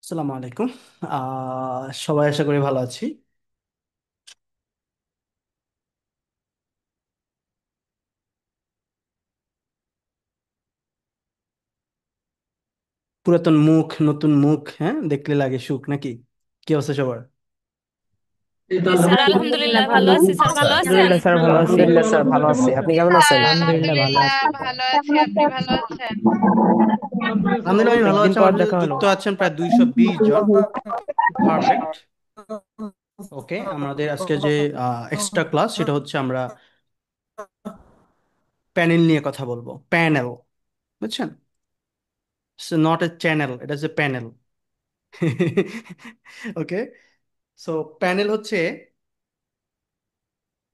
আসসালামু আলাইকুম। সবাই আশা করি ভালো আছি। পুরাতন মুখ নতুন মুখ, হ্যাঁ, দেখলে লাগে সুখ নাকি? কি অবস্থা সবার? জি স্যার, আলহামদুলিল্লাহ ভালো আছি। স্যার ভালো আছেন? আলহামদুলিল্লাহ স্যার, ভালো আছি। আলহামদুলিল্লাহ স্যার, ভালো আছি। আপনি কেমন আছেন? আলহামদুলিল্লাহ ভালো আলহামদুলিল্লাহ আছি। ভালো আছি। আপনি ভালো আছেন? আলহামদুলিল্লাহ, আমি ভালো অনেকদিন আছি। পর আমাদের দেখা হলো। যুক্ত আছেন প্রায় 220 জন। পারফেক্ট। ওকে, আমাদের আজকে যে এক্সট্রা ক্লাস সেটা হচ্ছে আমরা প্যানেল নিয়ে কথা বলবো। প্যানেল, বুঝছেন? নট এ চ্যানেল, এটা হচ্ছে প্যানেল। ওকে। সো প্যানেল হচ্ছে,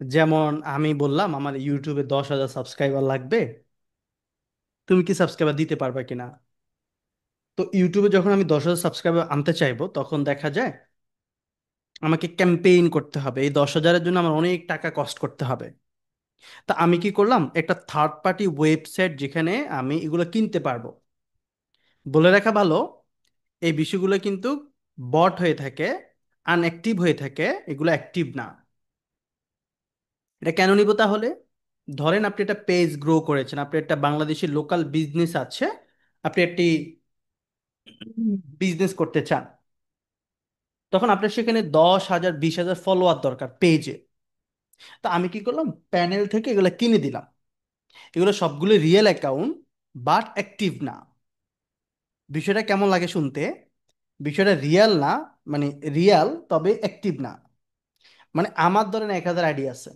যেমন আমি বললাম আমার ইউটিউবে 10,000 সাবস্ক্রাইবার লাগবে, তুমি কি সাবস্ক্রাইবার দিতে পারবে কিনা? তো ইউটিউবে যখন আমি 10,000 সাবস্ক্রাইবার আনতে চাইবো তখন দেখা যায় আমাকে ক্যাম্পেইন করতে হবে। এই 10,000-এর জন্য আমার অনেক টাকা কস্ট করতে হবে। তা আমি কি করলাম, একটা থার্ড পার্টি ওয়েবসাইট যেখানে আমি এগুলো কিনতে পারবো। বলে রাখা ভালো, এই বিষয়গুলো কিন্তু বট হয়ে থাকে, আনঅ্যাক্টিভ হয়ে থাকে, এগুলো অ্যাক্টিভ না। এটা কেন নিব তাহলে? ধরেন আপনি একটা পেজ গ্রো করেছেন, আপনি একটা বাংলাদেশের লোকাল বিজনেস আছে, আপনি একটি বিজনেস করতে চান, তখন আপনার সেখানে 10,000 20,000 ফলোয়ার দরকার পেজে। তা আমি কি করলাম, প্যানেল থেকে এগুলো কিনে দিলাম। এগুলো সবগুলো রিয়েল অ্যাকাউন্ট, বাট অ্যাক্টিভ না। বিষয়টা কেমন লাগে শুনতে? বিষয়টা রিয়েল না, মানে রিয়েল তবে অ্যাক্টিভ না। মানে আমার ধরেন 1,000 আইডি আছে,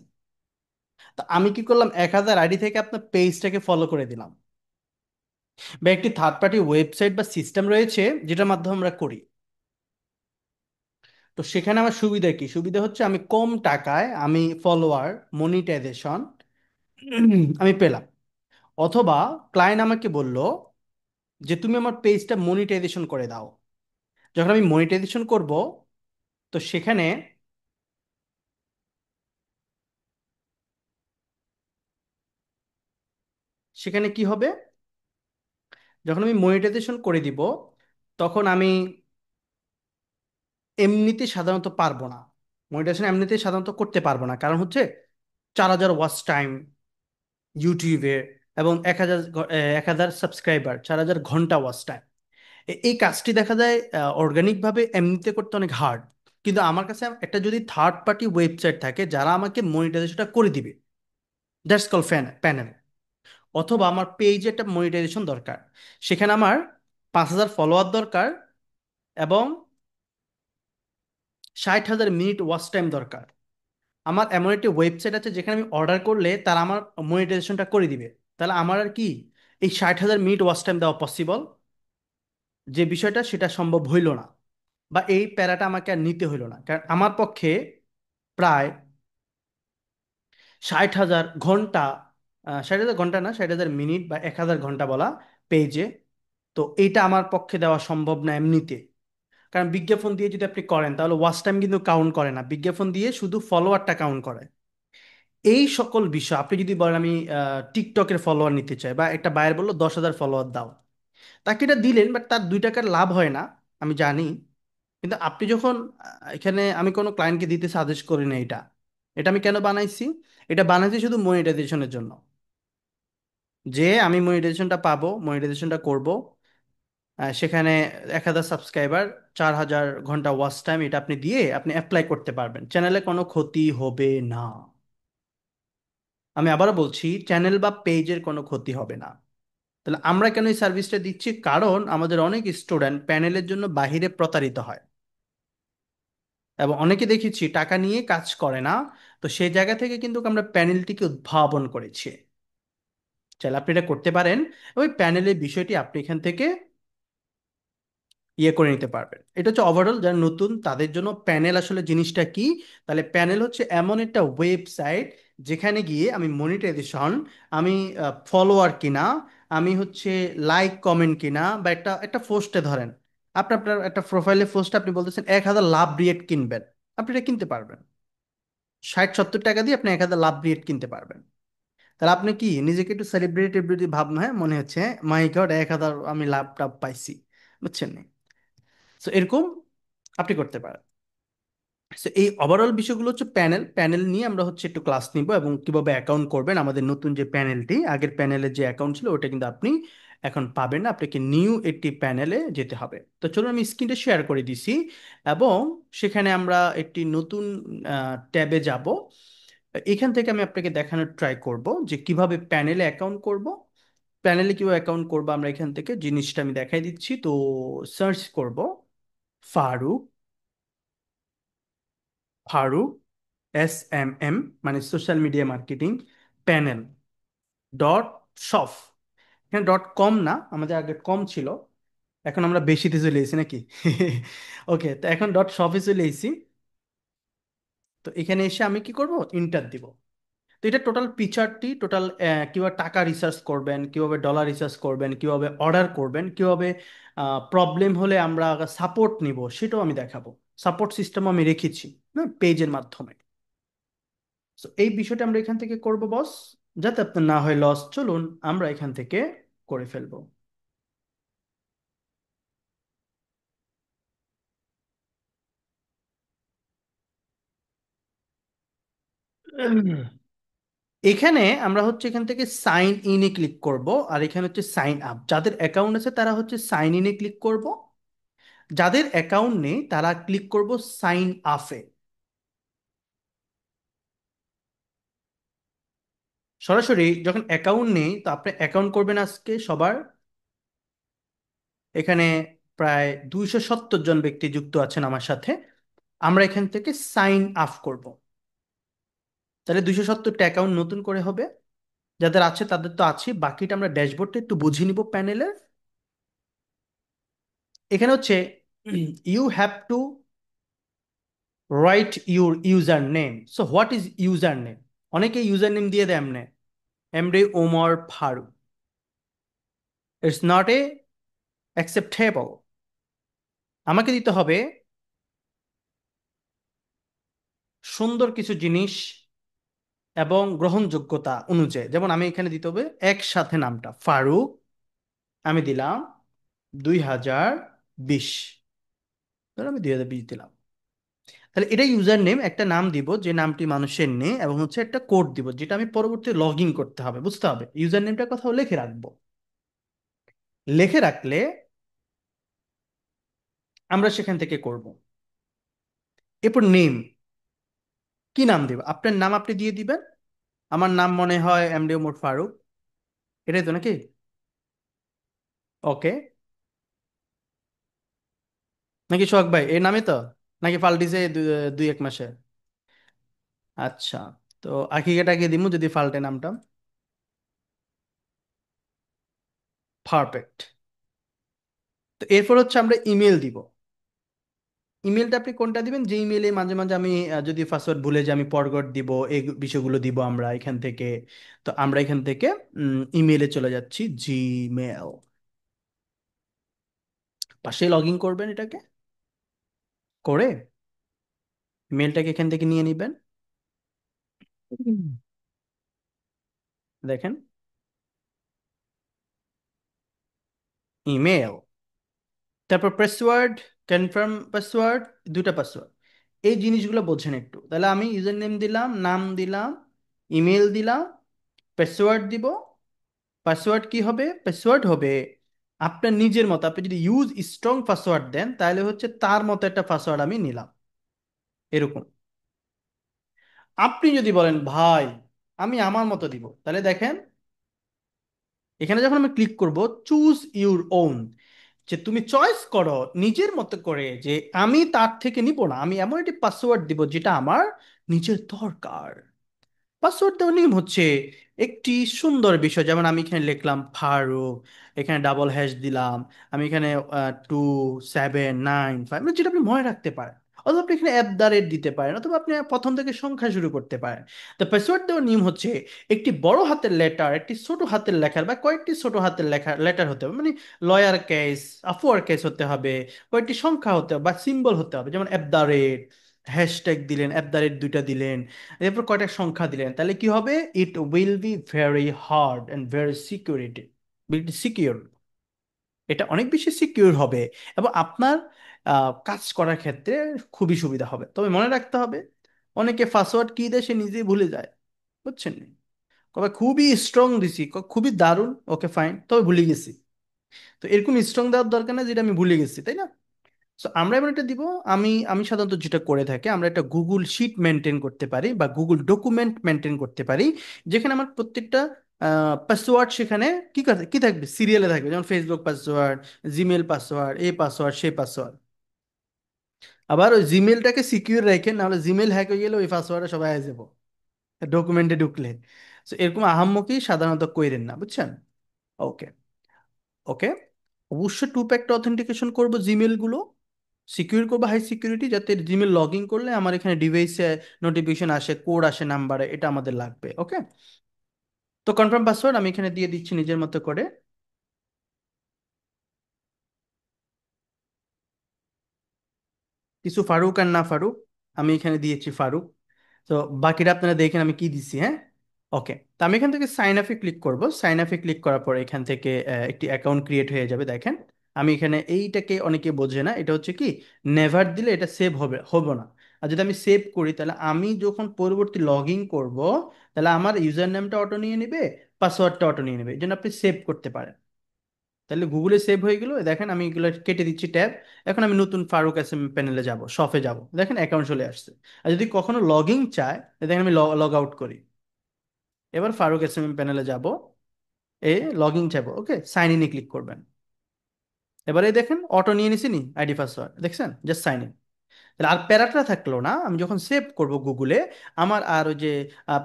তা আমি কি করলাম, 1,000 আইডি থেকে আপনার পেজটাকে ফলো করে দিলাম। বা একটি থার্ড পার্টি ওয়েবসাইট বা সিস্টেম রয়েছে যেটার মাধ্যমে আমরা করি। তো সেখানে আমার সুবিধা কি? সুবিধা হচ্ছে আমি কম টাকায় আমি ফলোয়ার, মনিটাইজেশন আমি পেলাম। অথবা ক্লায়েন্ট আমাকে বলল যে তুমি আমার পেজটা মনিটাইজেশন করে দাও। যখন আমি মনিটাইজেশন করব, তো সেখানে সেখানে কি হবে, যখন আমি মনিটাইজেশন করে দিব তখন আমি এমনিতে সাধারণত পারবো না। মনিটাইজেশন এমনিতে সাধারণত করতে পারবো না, কারণ হচ্ছে 4,000 ওয়াচ টাইম ইউটিউবে, এবং 1,000 সাবস্ক্রাইবার, 4,000 ঘন্টা ওয়াচ টাইম। এই কাজটি দেখা যায় অর্গানিক ভাবে এমনিতে করতে অনেক হার্ড। কিন্তু আমার কাছে একটা যদি থার্ড পার্টি ওয়েবসাইট থাকে যারা আমাকে মনিটাইজেশনটা করে দিবে, দ্যাটস কল প্যানেল। অথবা আমার পেজে একটা মনিটাইজেশন দরকার, সেখানে আমার 5,000 ফলোয়ার দরকার, এবং 60,000 মিনিট ওয়াচ টাইম দরকার। আমার এমন একটি ওয়েবসাইট আছে যেখানে আমি অর্ডার করলে তারা আমার মনিটাইজেশনটা করে দিবে। তাহলে আমার আর কি এই 60,000 মিনিট ওয়াচ টাইম দেওয়া পসিবল? যে বিষয়টা সেটা সম্ভব হইল না, বা এই প্যারাটা আমাকে আর নিতে হইল না, কারণ আমার পক্ষে প্রায় 60,000 ঘন্টা, 60,000 ঘন্টা না, 60,000 মিনিট বা 1,000 ঘন্টা বলা পেজে, তো এইটা আমার পক্ষে দেওয়া সম্ভব না এমনিতে। কারণ বিজ্ঞাপন দিয়ে যদি আপনি করেন তাহলে ওয়াচ টাইম কিন্তু কাউন্ট করে না, বিজ্ঞাপন দিয়ে শুধু ফলোয়ারটা কাউন্ট করে। এই সকল বিষয় আপনি যদি বলেন আমি টিকটকের ফলোয়ার নিতে চাই, বা একটা বায়ার বললো 10,000 ফলোয়ার দাও, তাকে এটা দিলেন, বাট তার 2 টাকার লাভ হয় না, আমি জানি। কিন্তু আপনি যখন এখানে, আমি কোনো ক্লায়েন্টকে দিতে সাজেস্ট করি না এটা। এটা আমি কেন বানাইছি? এটা বানাইছি শুধু মনিটাইজেশনের জন্য। যে আমি মনিটাইজেশনটা পাবো, মনিটাইজেশনটা করব, সেখানে 1,000 সাবস্ক্রাইবার, 4,000 ঘন্টা ওয়াচ টাইম, এটা আপনি দিয়ে আপনি অ্যাপ্লাই করতে পারবেন, চ্যানেলে কোনো ক্ষতি হবে না। আমি আবারও বলছি, চ্যানেল বা পেজের কোনো ক্ষতি হবে না। তাহলে আমরা কেন এই সার্ভিসটা দিচ্ছি? কারণ আমাদের অনেক স্টুডেন্ট প্যানেলের জন্য বাইরে প্রতারিত হয়, এবং অনেকে দেখেছি টাকা নিয়ে কাজ করে না। তো সেই জায়গা থেকে কিন্তু আমরা প্যানেলটিকে উদ্ভাবন করেছি। চাইলে আপনি এটা করতে পারেন। ওই প্যানেলের বিষয়টি আপনি এখান থেকে করে নিতে পারবেন। এটা হচ্ছে ওভারঅল যারা নতুন তাদের জন্য প্যানেল আসলে জিনিসটা কি। তাহলে প্যানেল হচ্ছে এমন একটা ওয়েবসাইট যেখানে গিয়ে আমি মনিটাইজেশন, আমি ফলোয়ার কিনা, আমি হচ্ছে লাইক কমেন্ট কিনা, বা একটা একটা পোস্টে ধরেন আপনি আপনার একটা প্রোফাইলে পোস্টে আপনি বলতেছেন 1,000 লাভ রিয়েক্ট কিনবেন, আপনি এটা কিনতে পারবেন। 60-70 টাকা দিয়ে আপনি 1,000 লাভ রিয়েক্ট কিনতে পারবেন। তাহলে আপনি কি নিজেকে একটু সেলিব্রিটি ভাবনা, হ্যাঁ মনে হচ্ছে, মাই গড 1,000 আমি লাভ টাভ পাইছি, বুঝছেন? সো এরকম আপনি করতে পারেন। So, এই ওভারঅল বিষয়গুলো হচ্ছে প্যানেল প্যানেল নিয়ে আমরা হচ্ছে একটু ক্লাস নিব, এবং কিভাবে অ্যাকাউন্ট করবেন। আমাদের নতুন যে প্যানেলটি, আগের প্যানেলের যে অ্যাকাউন্ট ছিল ওটা কিন্তু আপনি এখন পাবেন না, আপনাকে নিউ একটি প্যানেলে যেতে হবে। তো চলুন আমি স্ক্রিনটা শেয়ার করে দিছি, এবং সেখানে আমরা একটি নতুন ট্যাবে যাব। এখান থেকে আমি আপনাকে দেখানোর ট্রাই করব যে কিভাবে প্যানেলে অ্যাকাউন্ট করব। প্যানেলে কিভাবে অ্যাকাউন্ট করবো আমরা এখান থেকে জিনিসটা আমি দেখাই দিচ্ছি। তো সার্চ করব ফারুক, ফারুক SMM, মানে social media marketing panel dot shop. এখানে ডট কম না, আমাদের আগে কম ছিল, এখন আমরা বেশিতে চলে এসেছি নাকি? ওকে, তো এখন ডট শপে চলে এসেছি। তো এখানে এসে আমি কি করব, ইন্টার দিব। তো এটা টোটাল পিকচারটি, টোটাল কিভাবে টাকা রিসার্চ করবেন, কিভাবে ডলার রিসার্চ করবেন, কিভাবে অর্ডার করবেন, কিভাবে প্রবলেম হলে আমরা সাপোর্ট নিব, সেটাও আমি দেখাবো। সাপোর্ট সিস্টেম আমি রেখেছি না পেজের মাধ্যমে। তো এই বিষয়টা আমরা এখান থেকে করব বস, যাতে আপনার না হয় লস। চলুন আমরা এখান থেকে করে ফেলবো। এখানে আমরা হচ্ছে এখান থেকে সাইন ইনে ক্লিক করব, আর এখানে হচ্ছে সাইন আপ। যাদের অ্যাকাউন্ট আছে তারা হচ্ছে সাইন ইনে ক্লিক করব, যাদের অ্যাকাউন্ট নেই তারা ক্লিক করব সাইন আপে। সরাসরি যখন অ্যাকাউন্ট নেই, তো আপনি অ্যাকাউন্ট করবেন আজকে সবার। এখানে প্রায় 270 জন ব্যক্তি যুক্ত আছেন আমার সাথে। আমরা এখান থেকে সাইন আপ করব, তাহলে 270টা অ্যাকাউন্ট নতুন করে হবে। যাদের আছে তাদের তো আছে, বাকিটা আমরা ড্যাশবোর্ডটা একটু বুঝে নিব প্যানেলের। এখানে হচ্ছে you have to write your user name. So what is user name? অনেকে ইউজার নেম দিয়ে দেয় এমনি, MD Omar Faruk. It's not a acceptable. আমাকে দিতে হবে সুন্দর কিছু জিনিস এবং গ্রহণযোগ্যতা অনুযায়ী। যেমন আমি এখানে দিতে হবে একসাথে নামটা ফারুক, আমি দিলাম 2020, ধরো আমি 2020 দিলাম। তাহলে এটা ইউজার নেম, একটা নাম দিব যে নামটি মানুষের নেই, এবং হচ্ছে একটা কোড দিব যেটা আমি পরবর্তী লগ ইন করতে হবে। বুঝতে হবে ইউজার নেমটার কথাও লিখে রাখবো। লিখে রাখলে আমরা সেখান থেকে করব। এরপর নেম, কি নাম দেব? আপনার নাম আপনি দিয়ে দিবেন। আমার নাম মনে হয় এমডি ওমর ফারুক, এটাই তো নাকি? ওকে, নাকি সোহাগ ভাই এই নামে তো, নাকি পাল্টিছে দুই এক মাসে? আচ্ছা, তো আকিকে টাকিয়ে দিব যদি ফাল্টে নামটা। পারফেক্ট। তো এরপর হচ্ছে আমরা ইমেল দিব। ইমেলটা আপনি কোনটা দিবেন? যে ইমেলে মাঝে মাঝে আমি যদি পাসওয়ার্ড ভুলে যাই আমি ফরগট দিব, এই বিষয়গুলো দিব আমরা এখান থেকে। তো আমরা এখান থেকে ইমেলে চলে যাচ্ছি, জিমেল। পাশে লগ ইন করবেন এটাকে করে, মেলটাকে এখান থেকে নিয়ে নেবেন। হুম। দেখেন, ইমেল, তারপর পাসওয়ার্ড, কনফার্ম পাসওয়ার্ড, দুটা পাসওয়ার্ড। এই জিনিসগুলো বোঝেন একটু। তাহলে আমি ইউজার নেম দিলাম, নাম দিলাম, ইমেল দিলাম, পাসওয়ার্ড দিব। পাসওয়ার্ড কি হবে? পাসওয়ার্ড হবে আপনার নিজের মতো। আপনি যদি ইউজ স্ট্রং পাসওয়ার্ড দেন তাহলে হচ্ছে তার মতো একটা পাসওয়ার্ড আমি নিলাম, এরকম। আপনি যদি বলেন ভাই আমি আমার মতো দিব, তাহলে দেখেন এখানে যখন আমি ক্লিক করব চুজ ইউর ওন, যে তুমি চয়েস করো নিজের মতো করে, যে আমি তার থেকে নিব না, আমি এমন একটি পাসওয়ার্ড দিব যেটা আমার নিজের দরকার। পাসওয়ার্ড দেওয়ার নিয়ম হচ্ছে একটি সুন্দর বিষয়, যেমন আমি এখানে লিখলাম ফারুক, এখানে ডাবল হ্যাশ দিলাম, আমি এখানে 2795, যেটা আপনি মনে রাখতে পারেন। অথবা আপনি এখানে অ্যাট দ্য রেট দিতে পারেন, অথবা আপনি প্রথম থেকে সংখ্যা শুরু করতে পারেন। তো পাসওয়ার্ড দেওয়ার নিয়ম হচ্ছে একটি বড় হাতের লেটার, একটি ছোট হাতের লেখার, বা কয়েকটি ছোট হাতের লেখা লেটার হতে হবে, মানে লয়ার কেস, আফওয়ার কেস হতে হবে, কয়েকটি সংখ্যা হতে হবে বা সিম্বল হতে হবে। যেমন অ্যাট দ্য রেট, হ্যাশট্যাগ দিলেন, অ্যাট দ্য রেট দুইটা দিলেন, এরপর কয়টা সংখ্যা দিলেন, তাহলে কি হবে? It will be very hard and very security, secure. এটা অনেক বেশি সিকিউর হবে। এবং আপনার কাজ করার ক্ষেত্রে খুবই সুবিধা হবে। তবে মনে রাখতে হবে, অনেকে পাসওয়ার্ড কি দেয় সে নিজেই ভুলে যায়, বুঝছেন? কবে খুবই স্ট্রং দিছি, খুবই দারুণ, ওকে ফাইন, তবে ভুলে গেছি। তো এরকম স্ট্রং দেওয়ার দরকার না যেটা আমি ভুলে গেছি, তাই না? তো আমরা এবার এটা দিব। আমি আমি সাধারণত যেটা করে থাকি, আমরা একটা গুগল শিট মেনটেন করতে পারি বা গুগল ডকুমেন্ট মেনটেন করতে পারি, যেখানে আমার প্রত্যেকটা পাসওয়ার্ড সেখানে কি থাকবে, সিরিয়ালে থাকবে। যেমন ফেসবুক পাসওয়ার্ড, জিমেল পাসওয়ার্ড, এই পাসওয়ার্ড সেই পাসওয়ার্ড। আবার ওই জিমেলটাকে সিকিউর রেখে, নাহলে জিমেল হ্যাক হয়ে গেলে ওই পাসওয়ার্ডে সবাই হয়ে যাবো ডকুমেন্টে ঢুকলে। তো এরকম আহাম্মকি সাধারণত কইরেন না, বুঝছেন? ওকে। ওকে। অবশ্যই টু ফ্যাক্টর অথেন্টিকেশন করবো, জিমেল গুলো সিকিউর করবো, হাই সিকিউরিটি, যাতে জিমেল লগ ইন করলে আমার এখানে ডিভাইসে নোটিফিকেশন আসে, কোড আসে নাম্বারে, এটা আমাদের লাগবে। ওকে। তো কনফার্ম পাসওয়ার্ড আমি এখানে দিয়ে দিচ্ছি নিজের মতো করে। কিছু ফারুক আর না ফারুক, আমি এখানে দিয়েছি ফারুক। তো বাকিটা আপনারা দেখেন আমি কি দিচ্ছি, হ্যাঁ। ওকে। তো আমি এখান থেকে সাইন আপে ক্লিক করব। সাইন আপে ক্লিক করার পর এখান থেকে একটি অ্যাকাউন্ট ক্রিয়েট হয়ে যাবে, দেখেন। আমি এখানে এইটাকে অনেকে বোঝে না, এটা হচ্ছে কি, নেভার দিলে এটা সেভ হবে না। আর যদি আমি সেভ করি, তাহলে আমি যখন পরবর্তী লগ ইন করবো, তাহলে আমার ইউজার নেমটা অটো নিয়ে নেবে, পাসওয়ার্ডটা অটো নিয়ে নেবে, এই জন্য আপনি সেভ করতে পারেন। তাহলে গুগলে সেভ হয়ে গেল, দেখেন আমি এগুলো কেটে দিচ্ছি ট্যাব। এখন আমি নতুন ফারুক এস এম প্যানেলে যাব, শপে যাব, দেখেন অ্যাকাউন্ট চলে আসছে। আর যদি কখনো লগ ইন চায়, দেখেন আমি লগ আউট করি। এবার ফারুক এস এম প্যানেলে যাব, এ লগ ইন চাইবো, ওকে, সাইন ইনে ক্লিক করবেন। এবারে দেখেন অটো নিয়ে নিছি নি আইডি পাসওয়ার্ড, দেখছেন, জাস্ট সাইন ইন। তাহলে আর প্যারাটা থাকলো না, আমি যখন সেভ করব গুগলে, আমার আর ওই যে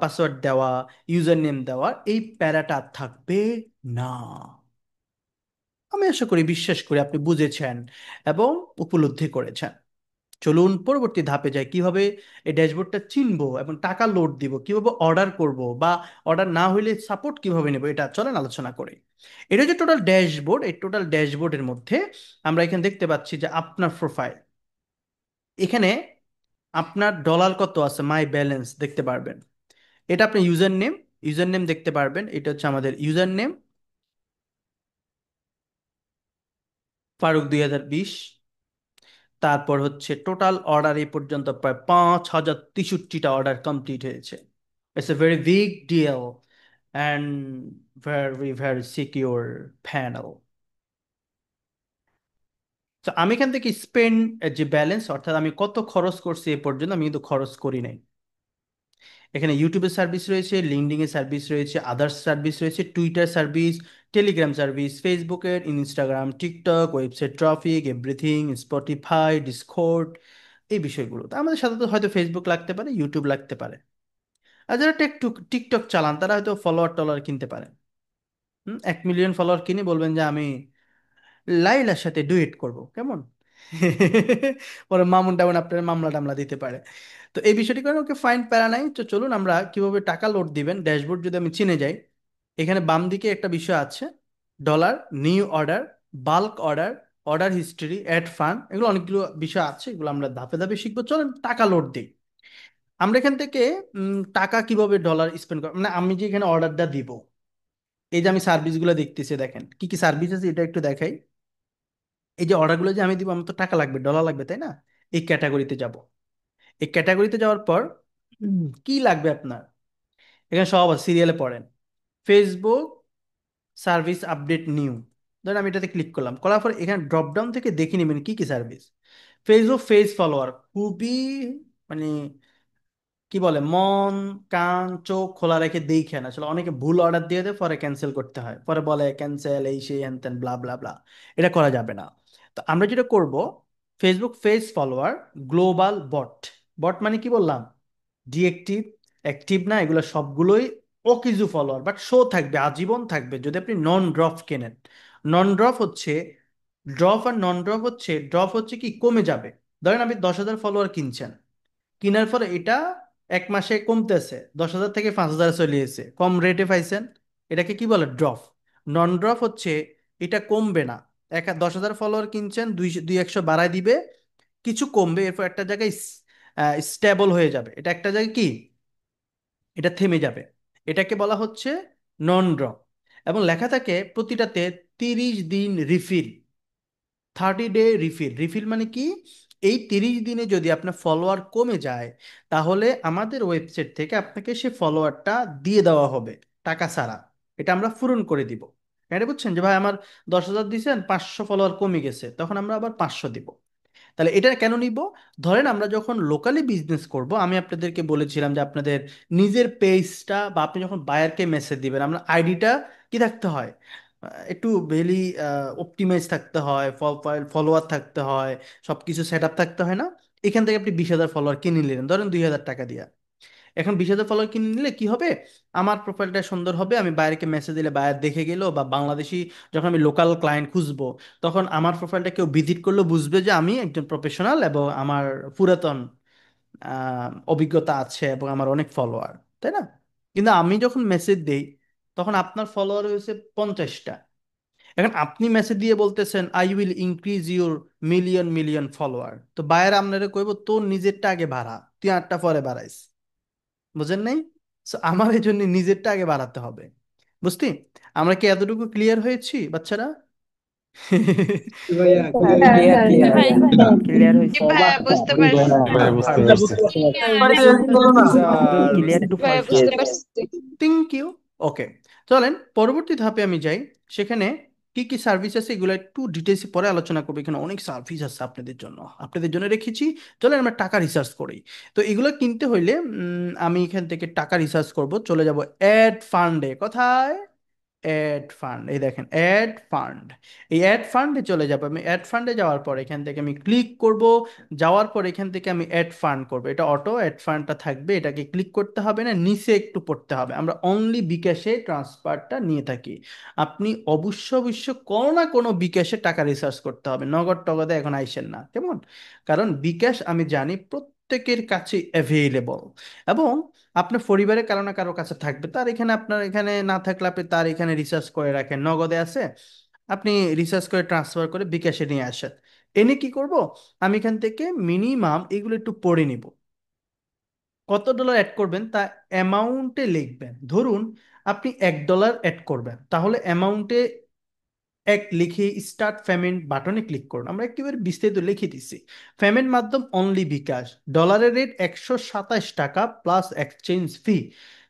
পাসওয়ার্ড দেওয়া, ইউজার নেম দেওয়া, এই প্যারাটা আর থাকবে না। আমি আশা করি, বিশ্বাস করি আপনি বুঝেছেন এবং উপলব্ধি করেছেন। চলুন পরবর্তী ধাপে যাই, কিভাবে এই ড্যাশবোর্ডটা চিনবো এবং টাকা লোড দিব, কিভাবে অর্ডার করব, বা অর্ডার না হইলে সাপোর্ট কিভাবে নেব, এটা চলেন আলোচনা করি। এটা যে টোটাল ড্যাশবোর্ড, এই টোটাল ড্যাশবোর্ডের মধ্যে আমরা এখানে দেখতে পাচ্ছি যে আপনার প্রোফাইল, এখানে আপনার ডলার কত আছে, মাই ব্যালেন্স দেখতে পারবেন। এটা আপনি ইউজার নেম, ইউজার নেম দেখতে পারবেন, এটা হচ্ছে আমাদের ইউজার নেম, ফারুক 2020। তারপর হচ্ছে টোটাল অর্ডার এই পর্যন্ত প্রায় 5,063টা অর্ডার কমপ্লিট হয়েছে। It's a very big deal and very very secure panel. তো আমি এখান থেকে স্পেন্ড, যে ব্যালেন্স, অর্থাৎ আমি কত খরচ করছি এ পর্যন্ত, আমি কিন্তু খরচ করি নাই। এখানে ইউটিউবের সার্ভিস রয়েছে, লিঙ্কডইন এর সার্ভিস রয়েছে, আদার্স সার্ভিস রয়েছে, টুইটার সার্ভিস, টেলিগ্রাম সার্ভিস, ফেসবুকের, Instagram, TikTok, website traffic, everything, Spotify, Discord, এই বিষয়গুলো। তো আমাদের সাথে তো হয়তো ফেসবুক লাগতে পারে, ইউটিউব লাগতে পারে। আর যারা টিকটক চালান, তারা হয়তো ফলোয়ার টলোয়ার কিনতে পারে। 1 মিলিয়ন ফলোয়ার কিনে বলবেন যে আমি লাইলার সাথে ডুয়েট করব, কেমন? পরে মামুন টামুন আপনার মামলা টামলা দিতে পারে। তো এই বিষয়টি কারণে ওকে ফাইন, প্যারা নাই। তো চলুন আমরা কিভাবে টাকা লোড দিবেন, ড্যাশবোর্ড যদি আমি চিনে যাই, এখানে বাম দিকে একটা বিষয় আছে, dollar, new order, bulk order, order history, add fund, এগুলো অনেকগুলো বিষয় আছে, এগুলো আমরা ধাপে ধাপে শিখবো। চলেন টাকা লোড দিই। আমরা এখান থেকে টাকা কিভাবে ডলার স্পেন্ড কর, মানে আমি যে এখানে অর্ডারটা দিব, এই যে আমি সার্ভিসগুলো দেখতেছি, দেখেন কি কি সার্ভিস আছে, এটা একটু দেখাই। এই যে অর্ডারগুলো যে আমি দিব, আমার তো টাকা লাগবে, ডলার লাগবে, তাই না? এই ক্যাটাগরিতে যাব। এই ক্যাটাগরিতে যাওয়ার পর কি লাগবে আপনার, এখানে সব আছে, সিরিয়ালে পড়েন। ফেসবুক সার্ভিস আপডেট নিউ, ধরেন আমি এটাতে ক্লিক করলাম, করার পর এখানে ড্রপ ডাউন থেকে দেখে নেবেন কি কি সার্ভিস। ফেসবুক ফেস ফলোয়ার, খুবই মানে কি বলে, মন কান চোখ খোলা রেখে দেখেন। আসলে অনেকে ভুল অর্ডার দিয়ে দেয়, পরে ক্যান্সেল করতে হয়, পরে বলে ক্যান্সেল, এই সেই হ্যান ত্যান ব্লা ব্লা ব্লা। এটা করা যাবে না। তো আমরা যেটা করব, ফেসবুক ফেস ফলোয়ার গ্লোবাল বট। বট মানে কি বললাম, ডিএক্টিভ, অ্যাক্টিভ না, এগুলো সবগুলোই অকিজু ফলোয়ার, বাট শো থাকবে, আজীবন থাকবে যদি আপনি নন ড্রপ কেনেন। নন ড্রপ হচ্ছে, ড্রপ আর নন ড্রপ হচ্ছে, ড্রপ হচ্ছে কি কমে যাবে। ধরেন আপনি 10,000 ফলোয়ার কিনছেন, কেনার পরে এটা 1 মাসে কমতেছে, 10,000 থেকে 5,000 চলে এসেছে, কম রেটে পাইছেন, এটাকে কি বলে, ড্রপ। নন ড্রপ হচ্ছে এটা কমবে না, 10,000 ফলোয়ার কিনছেন, 200 বাড়ায় দিবে, কিছু কমবে, এরপর একটা জায়গায় স্টেবল হয়ে যাবে, এটা একটা জায়গায় কি, এটা থেমে যাবে। এটাকে বলা হচ্ছে নন ড্রপ। এবং লেখা থাকে প্রতিটাতে 30 দিন রিফিল, 30 ডে রিফিল। রিফিল মানে কি? এই 30 দিনে যদি আপনার ফলোয়ার কমে যায়, তাহলে আমাদের ওয়েবসাইট থেকে আপনাকে সে ফলোয়ারটা দিয়ে দেওয়া হবে টাকা ছাড়া। এটা আমরা পূরণ করে দিব। এটা বুঝছেন যে ভাই আমার 10,000 দিয়েছেন, 500 ফলোয়ার কমে গেছে, তখন আমরা আবার 500 দিব। তাহলে এটা কেন নিব? ধরেন আমরা যখন লোকালি বিজনেস করব, আমি আপনাদেরকে বলেছিলাম যে আপনাদের নিজের পেজটা বা আপনি যখন বায়ারকে মেসেজ দিবেন, আমরা আইডিটা কি থাকতে হয়, একটু ভেলি অপটিমাইজ থাকতে হয়, ফলোয়ার থাকতে হয়, সব কিছু সেট আপ থাকতে হয় না? এখান থেকে আপনি 20,000 ফলোয়ার কিনে নিলেন ধরেন 2,000 টাকা দিয়ে। এখন 20,000 ফলোয়ার কিনে নিলে কি হবে? আমার প্রোফাইলটা সুন্দর হবে, আমি বাইরেকে মেসেজ দিলে বায়ার দেখে গেল, বা বাংলাদেশি যখন আমি লোকাল ক্লায়েন্ট খুঁজবো, তখন আমার প্রোফাইলটা কেউ ভিজিট করলেও বুঝবে যে আমি একজন প্রফেশনাল এবং আমার পুরাতন অভিজ্ঞতা আছে এবং আমার অনেক ফলোয়ার, তাই না? কিন্তু আমি যখন মেসেজ দেই, তখন আপনার ফলোয়ার হয়েছে 50টা। এখন আপনি মেসেজ দিয়ে বলতেছেন I will increase your million million follower, তো বায়ার আপনারা কইব তোর নিজেরটা আগে বাড়া, তুই আটটা পরে বাড়াইস। বুঝেন নাই? So, আমার এই জন্য নিজেরটা আগে বাড়াতে হবে। বুঝতি? আমরা কি এতটুকু ক্লিয়ার হয়েছি বাচ্চারা? ভাইয়া হ্যাঁ, ক্লিয়ার। ক্লিয়ার জি ক্লিয়ার ভাই, ভাইয়া, ক্লিয়ার জি হয়েছে। ভাইয়া বুঝতে পারছি। ভাইয়া বুঝতে পারফেক্ট। পারছি। ক্লিয়ার টু ভাইয়া পয়েন্ট। বুঝতে পারছি। Thank you. ওকে, চলেন পরবর্তী ধাপে আমি যাই। সেখানে কি কি সার্ভিস আছে এগুলো একটু ডিটেলস পরে আলোচনা করবো। এখানে অনেক সার্ভিস আছে আপনাদের জন্য রেখেছি। চলেন আমরা টাকা রিসার্চ করি। তো এগুলো কিনতে হইলে আমি এখান থেকে টাকা রিসার্চ করব, চলে যাব অ্যাড ফান্ডে। কোথায়? অ্যাড ফান্ড, এই দেখেন অ্যাড ফান্ড। এই অ্যাড ফান্ডে চলে যাবো। আমি অ্যাড ফান্ডে যাওয়ার পর এখান থেকে আমি ক্লিক করব। যাওয়ার পর এখান থেকে আমি অ্যাড ফান্ড করব, এটা অটো অ্যাড ফান্ডটা থাকবে, এটাকে ক্লিক করতে হবে না, নিচে একটু পড়তে হবে। আমরা অনলি বিকাশে ট্রান্সফারটা নিয়ে থাকি। আপনি অবশ্য কোনো না কোনো বিকাশে টাকা রিসার্চ করতে হবে, নগদ টগদে এখন আইসেন না, কেমন? কারণ বিকাশ আমি জানি প্রত্যেকের কাছে অ্যাভেলেবল, এবং আপনার পরিবারের কারো না কারো কাছে থাকবে, তার এখানে আপনার এখানে না থাকলে আপনি তার এখানে রিসার্চ করে রাখেন, নগদে আছে, আপনি রিসার্চ করে ট্রান্সফার করে বিকাশে নিয়ে আসেন। এনে কি করব? আমি এখান থেকে মিনিমাম এগুলো একটু পড়ে নিব। কত ডলার অ্যাড করবেন তা অ্যামাউন্টে লিখবেন। ধরুন আপনি $1 অ্যাড করবেন, তাহলে অ্যামাউন্টে এক লিখে স্টার্ট পেমেন্ট বাটনে ক্লিক করুন। আমরা একেবারে বিস্তারিত লিখে দিচ্ছি। পেমেন্ট মাধ্যম অনলি বিকাশ, ডলারের রেট 127 টাকা প্লাস এক্সচেঞ্জ ফি।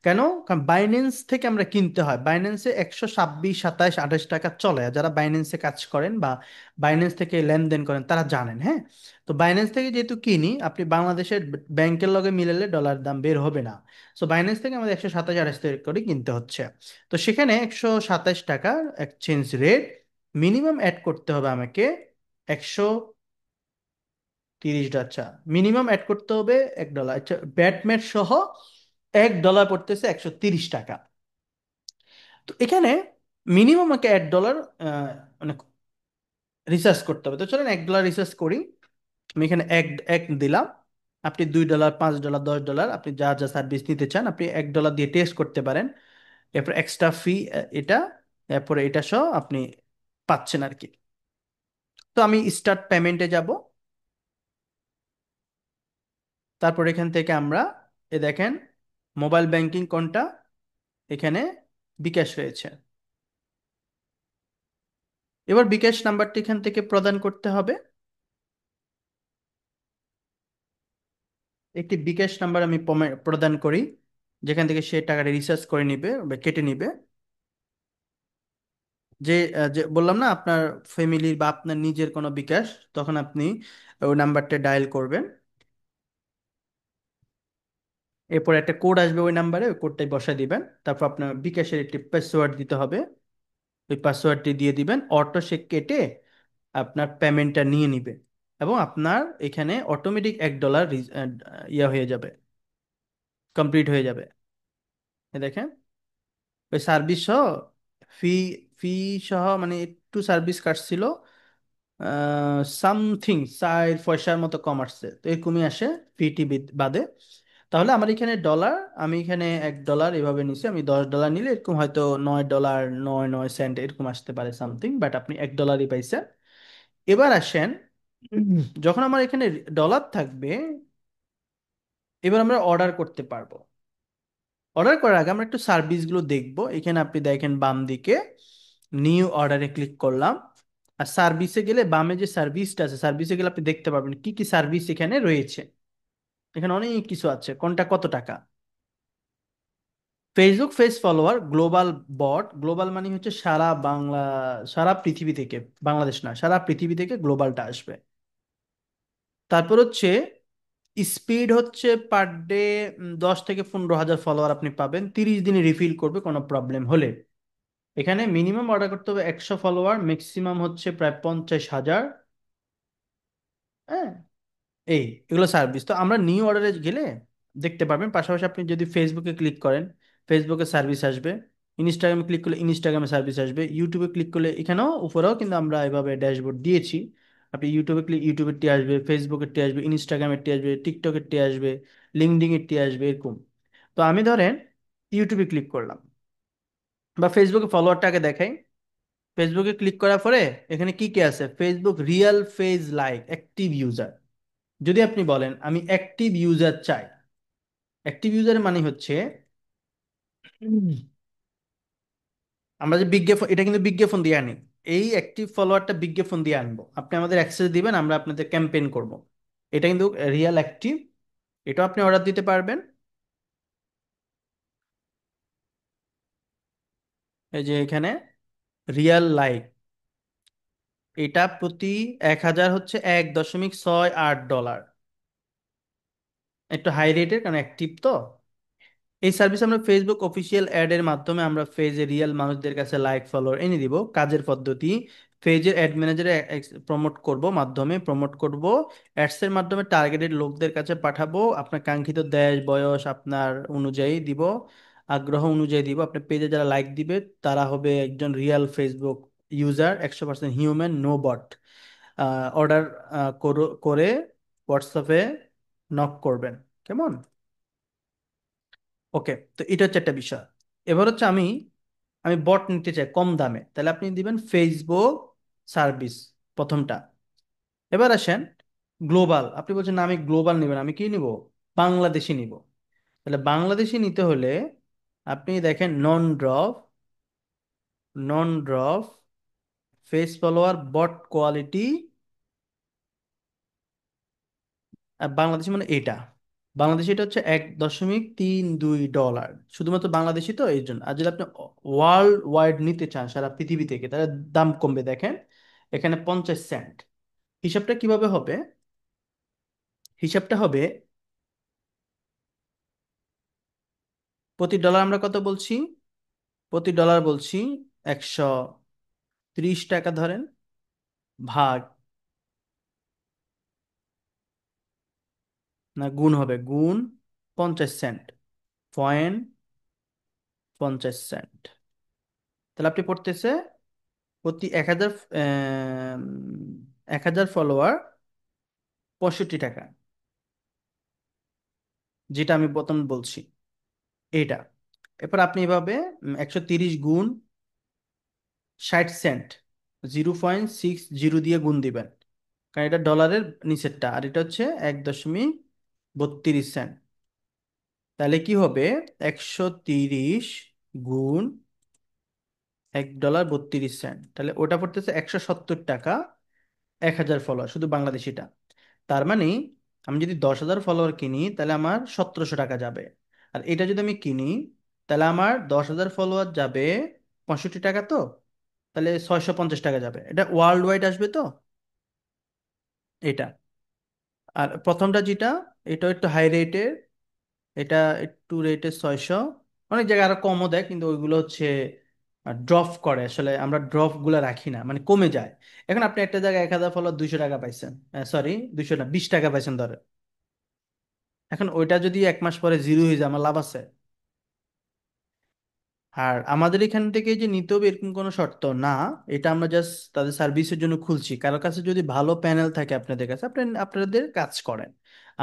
কেন? কারণ বাইন্যান্স থেকে আমরা কিনতে হয়, বাইন্যান্সে 126, 27, 28 টাকা চলে। আর যারা বাইন্যান্সে কাজ করেন বা বাইন্যান্স থেকে লেনদেন করেন তারা জানেন, হ্যাঁ। তো বাইন্যান্স থেকে যেহেতু কিনি, আপনি বাংলাদেশের ব্যাংকের লগে মিলালে ডলার দাম বের হবে না। সো বাইন্যান্স থেকে আমাদের 127, 28 করে কিনতে হচ্ছে। তো সেখানে 127 টাকা এক্সচেঞ্জ রেট, মিনিমাম অ্যাড করতে হবে আমাকে 130। আচ্ছা, মিনিমাম অ্যাড করতে হবে $1। আচ্ছা, ব্যাটম্যাট সহ $1 পড়তেছে 130 টাকা। তো এখানে মিনিমাম আমাকে $1 মানে রিসার্চ করতে হবে। তো চলেন $1 রিসার্চ করি। আমি এখানে এক এক দিলাম। আপনি $2, $5, $10, আপনি যা যা সার্ভিস নিতে চান আপনি $1 দিয়ে টেস্ট করতে পারেন। এরপর এক্সট্রা ফি এটা, এরপরে এটা সহ আপনি পাচ্ছেন আর কি। তো আমি স্টার্ট পেমেন্টে যাব। তারপর এখান থেকে আমরা দেখেন মোবাইল ব্যাংকিং কোনটা, এখানে বিকাশ রয়েছে। এবার বিকাশ নাম্বারটি এখান থেকে প্রদান করতে হবে। একটি বিকাশ নাম্বার আমি প্রদান করি, যেখান থেকে সে টাকাটা রিচার্জ করে নিবে বা কেটে নিবে। যে বললাম না আপনার ফ্যামিলির বা আপনার নিজের কোনো বিকাশ, তখন আপনি ওই নাম্বারটা ডায়াল করবেন। এরপর একটা কোড আসবে ওই নাম্বারে, ওই কোডটাই বসায় দিবেন। তারপর আপনার বিকাশের একটি পাসওয়ার্ড দিতে হবে, ওই পাসওয়ার্ডটি দিয়ে দিবেন। অটো সে কেটে আপনার পেমেন্টটা নিয়ে নিবে, এবং আপনার এখানে অটোমেটিক $1 ইয়া হয়ে যাবে, কমপ্লিট হয়ে যাবে। এ দেখেন ওই সার্ভিস সহ ফি ফি সহ মানে একটু সার্ভিস কাটছিল, সামথিং 4 পয়সার মতো কম আসছে, তো এরকমই আসে ফিটি বাদে। তাহলে আমার এখানে ডলার, আমি এখানে $1 এভাবে নিছি। আমি $10 নিলে এরকম হয়তো $9.99 এরকম আসতে পারে সামথিং, বাট আপনি $1 পাইছেন। এবার আসেন, যখন আমার এখানে ডলার থাকবে, এবার আমরা অর্ডার করতে পারবো। অর্ডার করার আগে আমরা একটু সার্ভিসগুলো দেখবো। এখানে আপনি দেখেন বাম দিকে নিউ অর্ডারে ক্লিক করলাম। আর সার্ভিসে গেলে বামে যে সার্ভিসটা আছে, সার্ভিসে গেলে আপনি দেখতে পারবেন কি কি সার্ভিস এখানে রয়েছে। এখানে অনেক কিছু আছে, কোনটা কত টাকা। ফেসবুক ফেস ফলোয়ার গ্লোবাল বট, গ্লোবাল মানে হচ্ছে সারা বাংলা, সারা পৃথিবী থেকে, বাংলাদেশ না, সারা পৃথিবী থেকে গ্লোবালটা আসবে। তারপর হচ্ছে স্পিড হচ্ছে পার ডে 10 থেকে 15 হাজার ফলোয়ার আপনি পাবেন, 30 দিনে রিফিল করবে কোনো প্রবলেম হলে। এখানে মিনিমাম অর্ডার করতে হবে 100 ফলোয়ার, ম্যাক্সিমাম হচ্ছে প্রায় 50,000। হ্যাঁ, এই এগুলো সার্ভিস। তো আমরা নিউ অর্ডারে গেলে দেখতে পারবেন। পাশাপাশি আপনি যদি ফেসবুকে ক্লিক করেন, ফেসবুকে সার্ভিস আসবে। ইনস্টাগ্রামে ক্লিক করলে ইনস্টাগ্রামে সার্ভিস আসবে। ইউটিউবে ক্লিক করলে এখানেও উপরেও কিন্তু আমরা এভাবে ড্যাশবোর্ড দিয়েছি। আপনি ইউটিউবে ক্লিক, ইউটিউবের টি আসবে, ফেসবুকের টি আসবে, ইনস্টাগ্রামের টি আসবে, টিকটকের টি আসবে, লিঙ্কডইনের টি আসবে, এরকম। তো আমি ধরেন ইউটিউবে ক্লিক করলাম বা ফেসবুকে ফলোয়ারটাকে দেখাই। ফেসবুকে ক্লিক করার পরে এখানে কি কি আছে, Facebook real phase like active user. যদি আপনি বলেন আমি অ্যাক্টিভ ইউজার চাই, অ্যাক্টিভ ইউজার মানে হচ্ছে উম, আমরা যে বিজ্ঞাপন, এটা কিন্তু বিজ্ঞাপন দিয়ে আনি। এই অ্যাক্টিভ ফলোয়ারটা বিজ্ঞাপন দিয়ে আনবো, আপনি আমাদের অ্যাক্সেস দিবেন, আমরা আপনাদের ক্যাম্পেইন করব। এটা কিন্তু রিয়েল অ্যাক্টিভ, এটাও আপনি অর্ডার দিতে পারবেন। এই যে এখানে রিয়েল লাইক, এটা প্রতি 1,000 হচ্ছে $1.68। একটু হাই রেটের, কারণ অ্যাক্টিভ তো। এই সার্ভিস আমরা ফেসবুক অফিসিয়াল অ্যাড এর মাধ্যমে আমরা পেজে রিয়েল মানুষদের কাছে লাইক ফলোয়ার এনে দিব। কাজের পদ্ধতি, পেজের অ্যাড ম্যানেজারে প্রমোট করব, মাধ্যমে প্রমোট করব, অ্যাডস এর মাধ্যমে টার্গেটেড লোকদের কাছে পাঠাবো। আপনার কাঙ্ক্ষিত দেশ বয়স আপনার অনুযায়ী দিব, আগ্রহ অনুযায়ী দিব। আপনার পেজে যারা লাইক দিবে তারা হবে একজন real Facebook user, 100% human, no bot. Order করে হোয়াটসঅ্যাপে নক করবেন, কেমন? ওকে, তো এটা হচ্ছে একটা বিষয়। এবার হচ্ছে আমি আমি বট নিতে চাই কম দামে, তাহলে আপনি দিবেন ফেসবুক সার্ভিস, প্রথমটা। এবার আসেন গ্লোবাল, আপনি বলছেন না আমি গ্লোবাল নিবেন, আমি কি নিব, বাংলাদেশি নিব। তাহলে বাংলাদেশি নিতে হলে আপনি দেখেন নন ড্রপ ফেস ফলোয়ার বট কোয়ালিটি। আর বাংলাদেশি মানে এটা, বাংলাদেশি এটা হচ্ছে $1.32, শুধুমাত্র বাংলাদেশি তো এই জন্য। আর যদি আপনি ওয়ার্ল্ড ওয়াইড নিতে চান সারা পৃথিবী থেকে, তাহলে দাম কমবে। দেখেন এখানে 50 সেন্ট। হিসাবটা কিভাবে হবে, হিসাবটা হবে প্রতি ডলার আমরা কত বলছি, প্রতি ডলার বলছি 130 টাকা ধরেন, ভাগ, না গুণ হবে, গুণ 50 সেন্ট, 0.50 সেন্ট। তাহলে আপনি পড়তেছে প্রতি 1,000, 1,000 ফলোয়ার 65 টাকা, যেটা আমি প্রথম বলছি এইটা। এরপর আপনি এভাবে 130 গুণ 60 সেন্ট, 0.60 দিয়ে গুণ দিবেন, কারণ এটা ডলারের নিচেরটা আর এটা হচ্ছে 1.32 সেন্ট। তাহলে কি হবে, 130 গুণ $1.32, তাহলে ওটা পড়তেছে 170 টাকা, 1,000 ফলোয়ার, শুধু বাংলাদেশিটা। তার মানে আমি যদি 10,000 ফলোয়ার কিনি তাহলে আমার 1,700 টাকা যাবে। আর এটা যদি আমি কিনি তাহলে আমার 10,000 ফলোয়ার যাবে 65 টাকা, তো তাহলে 650 টাকা যাবে। এটা ওয়ার্ল্ড ওয়াইড আসবে তো, এটা। আর প্রথমটা যেটা, এটা একটু হাই রেটের, এটা একটু রেটের 600। অনেক জায়গায় আরো কমও দেয়, কিন্তু ওইগুলো হচ্ছে ড্রপ করে, আসলে আমরা ড্রপ গুলো রাখি না, মানে কমে যায়। এখন আপনি একটা জায়গায় 1,000 ফলোয়ার 200 টাকা পাইছেন, সরি 200 না, 20 টাকা পাইছেন ধরে। এখন ওইটা যদি 1 মাস পরে জিরো হয়ে যায়, আমার লাভ আছে? আর আমাদের এখান থেকে যে নিতে হবে এরকম কোনো শর্ত না। এটা আমরা জাস্ট তাদের সার্ভিসের জন্য খুলছি। কারো কাছে যদি ভালো প্যানেল থাকে আপনাদের কাছে, আপনাদের কাজ করেন,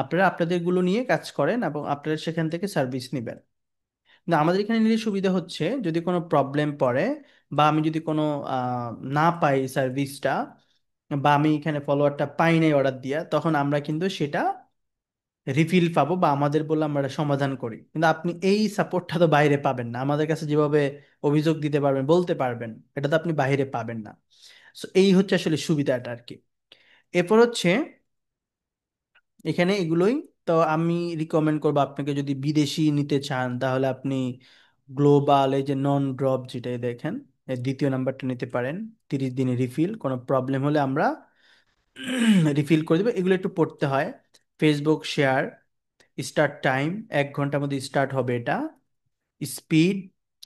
আপনারা আপনাদের গুলো নিয়ে কাজ করেন এবং আপনারা সেখান থেকে সার্ভিস নেবেন। না, আমাদের এখানে নিলে সুবিধা হচ্ছে যদি কোনো প্রবলেম পড়ে বা আমি যদি কোনো না পাই সার্ভিসটা, বা আমি এখানে ফলোয়ারটা পাই নাই অর্ডার দিয়া, তখন আমরা কিন্তু সেটা রিফিল পাবো বা আমাদের বলে আমরা এটা সমাধান করি। কিন্তু আপনি এই সাপোর্টটা তো বাইরে পাবেন না, আমাদের কাছে যেভাবে অভিযোগ দিতে পারবেন, বলতে পারবেন, এটা তো আপনি বাইরে পাবেন না। সো এই হচ্ছে আসলে সুবিধাটা আর কি। এরপর হচ্ছে এখানে এগুলোই। তো আমি রিকমেন্ড করবো আপনাকে, যদি বিদেশি নিতে চান তাহলে আপনি গ্লোবাল এই যে নন ড্রপ যেটাই দেখেন, এর দ্বিতীয় নাম্বারটা নিতে পারেন। 30 দিনে রিফিল, কোনো প্রবলেম হলে আমরা রিফিল করে দেবো। এগুলো একটু পড়তে হয়। ফেসবুক শেয়ার, স্টার্ট টাইম 1 ঘন্টার মধ্যে স্টার্ট হবে এটা। স্পিড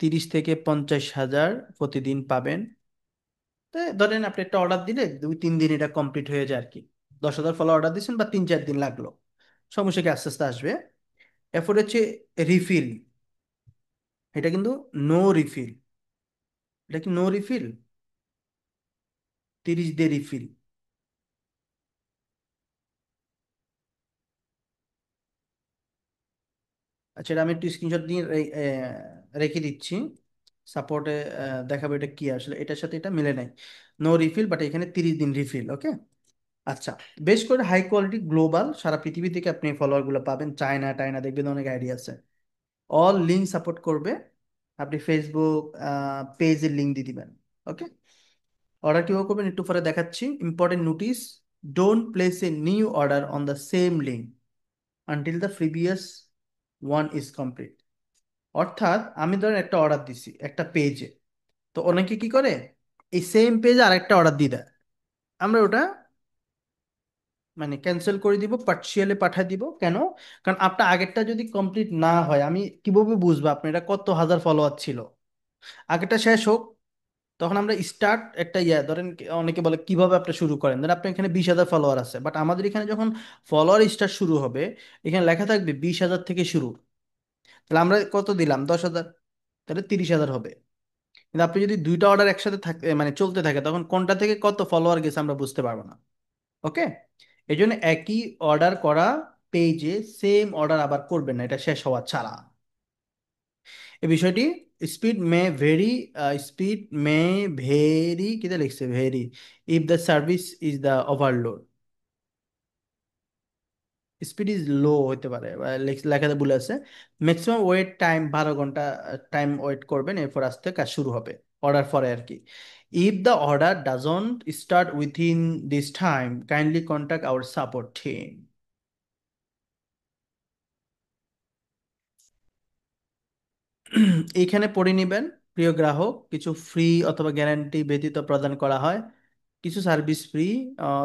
30 থেকে 50 হাজার প্রতিদিন পাবেন। তো ধরেন আপনি একটা অর্ডার দিলে 2-3 দিন এটা কমপ্লিট হয়ে যায় আর কি। 10,000 ফলো অর্ডার দিচ্ছেন বা 3-4 দিন লাগলো, সমস্যা কি, আস্তে আস্তে আসবে। এরপর হচ্ছে রিফিল, এটা কিন্তু নো রিফিল। এটা কি নো রিফিল? 30 দিয়ে রিফিল। আচ্ছা, এটা আমি একটু স্ক্রিনশট দিয়ে রেখে দিচ্ছি সাপোর্টে, দেখাবো এটা কি আসলে, এটার সাথে এটা মিলে নাই। নো রিফিল, বাট এখানে 30 দিন রিফিল, ওকে। আচ্ছা, বেশ করে হাই কোয়ালিটি গ্লোবাল সারা পৃথিবী থেকে আপনি ফলোয়ার গুলো পাবেন, চায়না টায়না দেখবেন অনেক আইডিয়া আছে। অল লিঙ্ক সাপোর্ট করবে। আপনি ফেসবুক পেজের লিঙ্ক দিয়ে দিবেন, ওকে। অর্ডার কিভাবে করবেন একটু পরে দেখাচ্ছি। Important notice, don't place a new order on the same link until the previous one is complete. অর্থাৎ আমি ধরেন একটা অর্ডার দিছি একটা পেজে, তো অনেকে কি করে, এই সেম পেজে আরেকটা অর্ডার দিয়ে দেয়। আমরা ওটা মানে ক্যান্সেল করে দিব, পার্সিয়ালি পাঠিয়ে দিব। কেন? কারণ আপনার আগেরটা যদি কমপ্লিট না হয়, আমি কিভাবে বুঝবো আপনার এটা কত হাজার ফলোয়ার ছিল? আগেরটা শেষ হোক, তখন আমরা স্টার্ট একটা ধরেন অনেকে বলে কিভাবে আপনি শুরু করেন, ধরেন আপনার এখানে 20,000 ফলোয়ার আছে, বাট আমাদের এখানে যখন ফলোয়ার স্টার্ট শুরু হবে, এখানে লেখা থাকবে 20,000 থেকে শুরু। তাহলে আমরা কত দিলাম? 10,000। তাহলে 30,000 হবে। কিন্তু আপনি যদি দুইটা অর্ডার একসাথে থাকে মানে চলতে থাকে, তখন কোনটা থেকে কত ফলোয়ার গেছে আমরা বুঝতে পারবো না, ওকে। এই জন্য একই অর্ডার করা পেজে সেম অর্ডার আবার করবেন না, এটা শেষ হওয়া ছাড়া। এই বিষয়টি, স্পিড মে ভেরি, স্পিড মে ভেরি, কিতে লিখছে very, if the service is the overload. Speed is low হতে পারে, বা লেখাতে ভুল আছে। ম্যাক্সিমাম ওয়েট টাইম 12 ঘন্টা টাইম ওয়েট করবেন, এরপর আস্তে কাজ শুরু হবে অর্ডার পরে আর কি। If the order doesn't start within this time, kindly contact hour support team. এইখানে পড়ে নেবেন। প্রিয় গ্রাহক, কিছু ফ্রি অথবা গ্যারান্টি ব্যতীত প্রদান করা হয়। কিছু সার্ভিস ফ্রি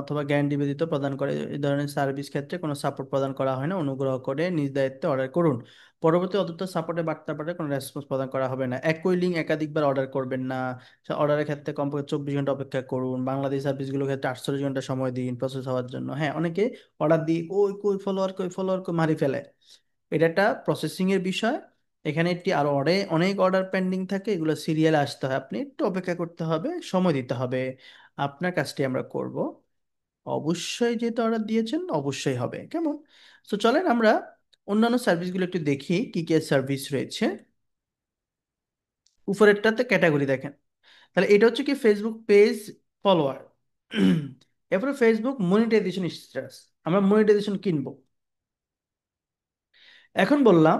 অথবা গ্যারান্টি ব্যতীত প্রদান করে, এই ধরনের সার্ভিস ক্ষেত্রে কোনো সাপোর্ট প্রদান করা হয় না। অনুগ্রহ করে নিজ দায়িত্বে অর্ডার করুন। পরবর্তী অদ্যত সাপোর্টে বার্তা পাঠালে কোনো রেসপন্স প্রদান করা হবে না। একই লিঙ্ক একাধিকবার অর্ডার করবেন না। অর্ডারের ক্ষেত্রে কমপক্ষে 24 ঘন্টা অপেক্ষা করুন। বাংলাদেশ সার্ভিসগুলোর ক্ষেত্রে 48 ঘন্টা সময় দিন প্রসেস হওয়ার জন্য। হ্যাঁ, অনেকে অর্ডার দিয়ে ওই কই ফলোয়ার কই ফলোয়ার কই মারি ফেলে। এটা একটা প্রসেসিং এর বিষয়। এখানে একটি আরো অনেক অর্ডার পেন্ডিং থাকে, এগুলো সিরিয়ালে আসতে হয়, আপনি একটু অপেক্ষা করতে হবে, সময় দিতে হবে। আপনার কাজটি আমরা করব। অবশ্যই যেহেতু অর্ডার দিয়েছেন অবশ্যই হবে, কেমন? তো চলেন আমরা অন্যান্য সার্ভিসগুলো একটু দেখি কি কি সার্ভিস রয়েছে। উপরেরটাতে ক্যাটাগরি দেখেন। তাহলে এটা হচ্ছে কি ফেসবুক পেজ ফলোয়ার। এরপরে ফেসবুক মনিটাইজেশন স্ট্যাটাস, আমরা মনিটাইজেশন কিনবো। এখন বললাম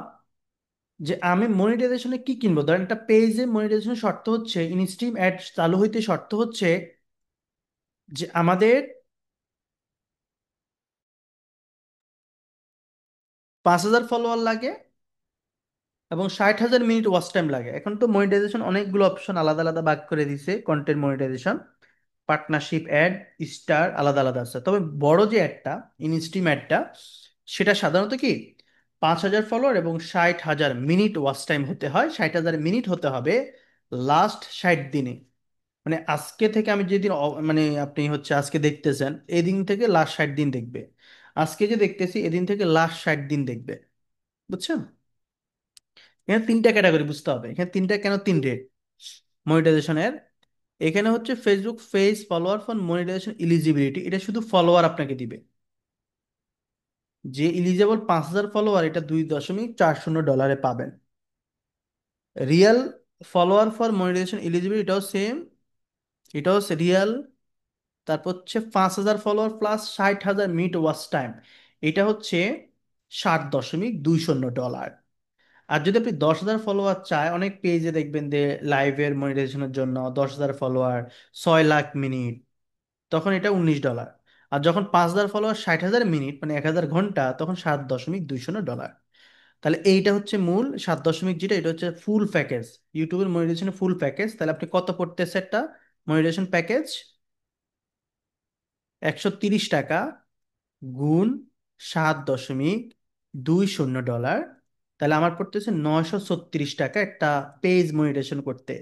যে আমি মনিটাইজেশনে কি কিনবো। ধরেন একটা পেজে মনিটাইজেশন শর্ত হচ্ছে, ইনস্ট্রিম অ্যাড চালু হইতে শর্ত হচ্ছে যে আমাদের 5,000 ফলোয়ার লাগে এবং 60,000 মিনিট ওয়াচ টাইম লাগে। এখন তো মনিটাইজেশন অনেকগুলো অপশন আলাদা আলাদা ভাগ করে দিছে, content monetization, partnership ad, star, আলাদা আলাদা আছে। তবে বড় যে অ্যাডটা, ইনস্ট্রিম অ্যাডটা, সেটা সাধারণত কি 5,000 ফলোয়ার এবং 60,000 মিনিট ওয়াচ টাইম হতে হয়। 60,000 মিনিট হতে হবে লাস্ট 60 দিনে। মানে আজকে থেকে আমি যেদিন মানে আপনি হচ্ছে আজকে দেখতেছেন, এদিন থেকে লাস্ট 60 দিন দেখবে। আজকে যে দেখতেছি এদিন থেকে লাস্ট 60 দিন দেখবে, বুঝছেন? এখানে তিনটা ক্যাটাগরি বুঝতে হবে, এখানে তিনটা কেন, তিন রেট মনিটাইজেশনের। এখানে হচ্ছে Facebook page follower for monetization eligibility, এটা শুধু ফলোয়ার আপনাকে দিবে। যে ইলিজিবল 5,000 ফলোয়ার, এটা $2.40 পাবেন। Real follower for monetization eligibility, এটাও সেম, এটাও রিয়েল। তারপর হচ্ছে 5,000 follower plus 60,000 minute watch time, এটা হচ্ছে $7.20। আর যদি আপনি 10,000 ফলোয়ার চায়, অনেক পেজে দেখবেন যে লাইভের মনিটাইজেশনের জন্য 10,000 ফলোয়ার, 6 লাখ মিনিট, তখন এটা $19। আর যখন 5,000 ফলোয়ার, 60,000 মিনিট মানে 1,000 ঘন্টা, তখন 7,200 ডলার। তাহলে এইটা হচ্ছে মূল 7 দশমিক, যেটা এটা হচ্ছে ফুল প্যাকেজ, ইউটিউবের মনিটাইজেশনের ফুল প্যাকেজ। তাহলে আপনি কত পড়তেছে একটা মনিটাইজেশন প্যাকেজ? 130 টাকা গুণ 7,20 ডলার। তাহলে আমার পড়তেছে 936 টাকা একটা পেজ মনিটাইজেশন করতে।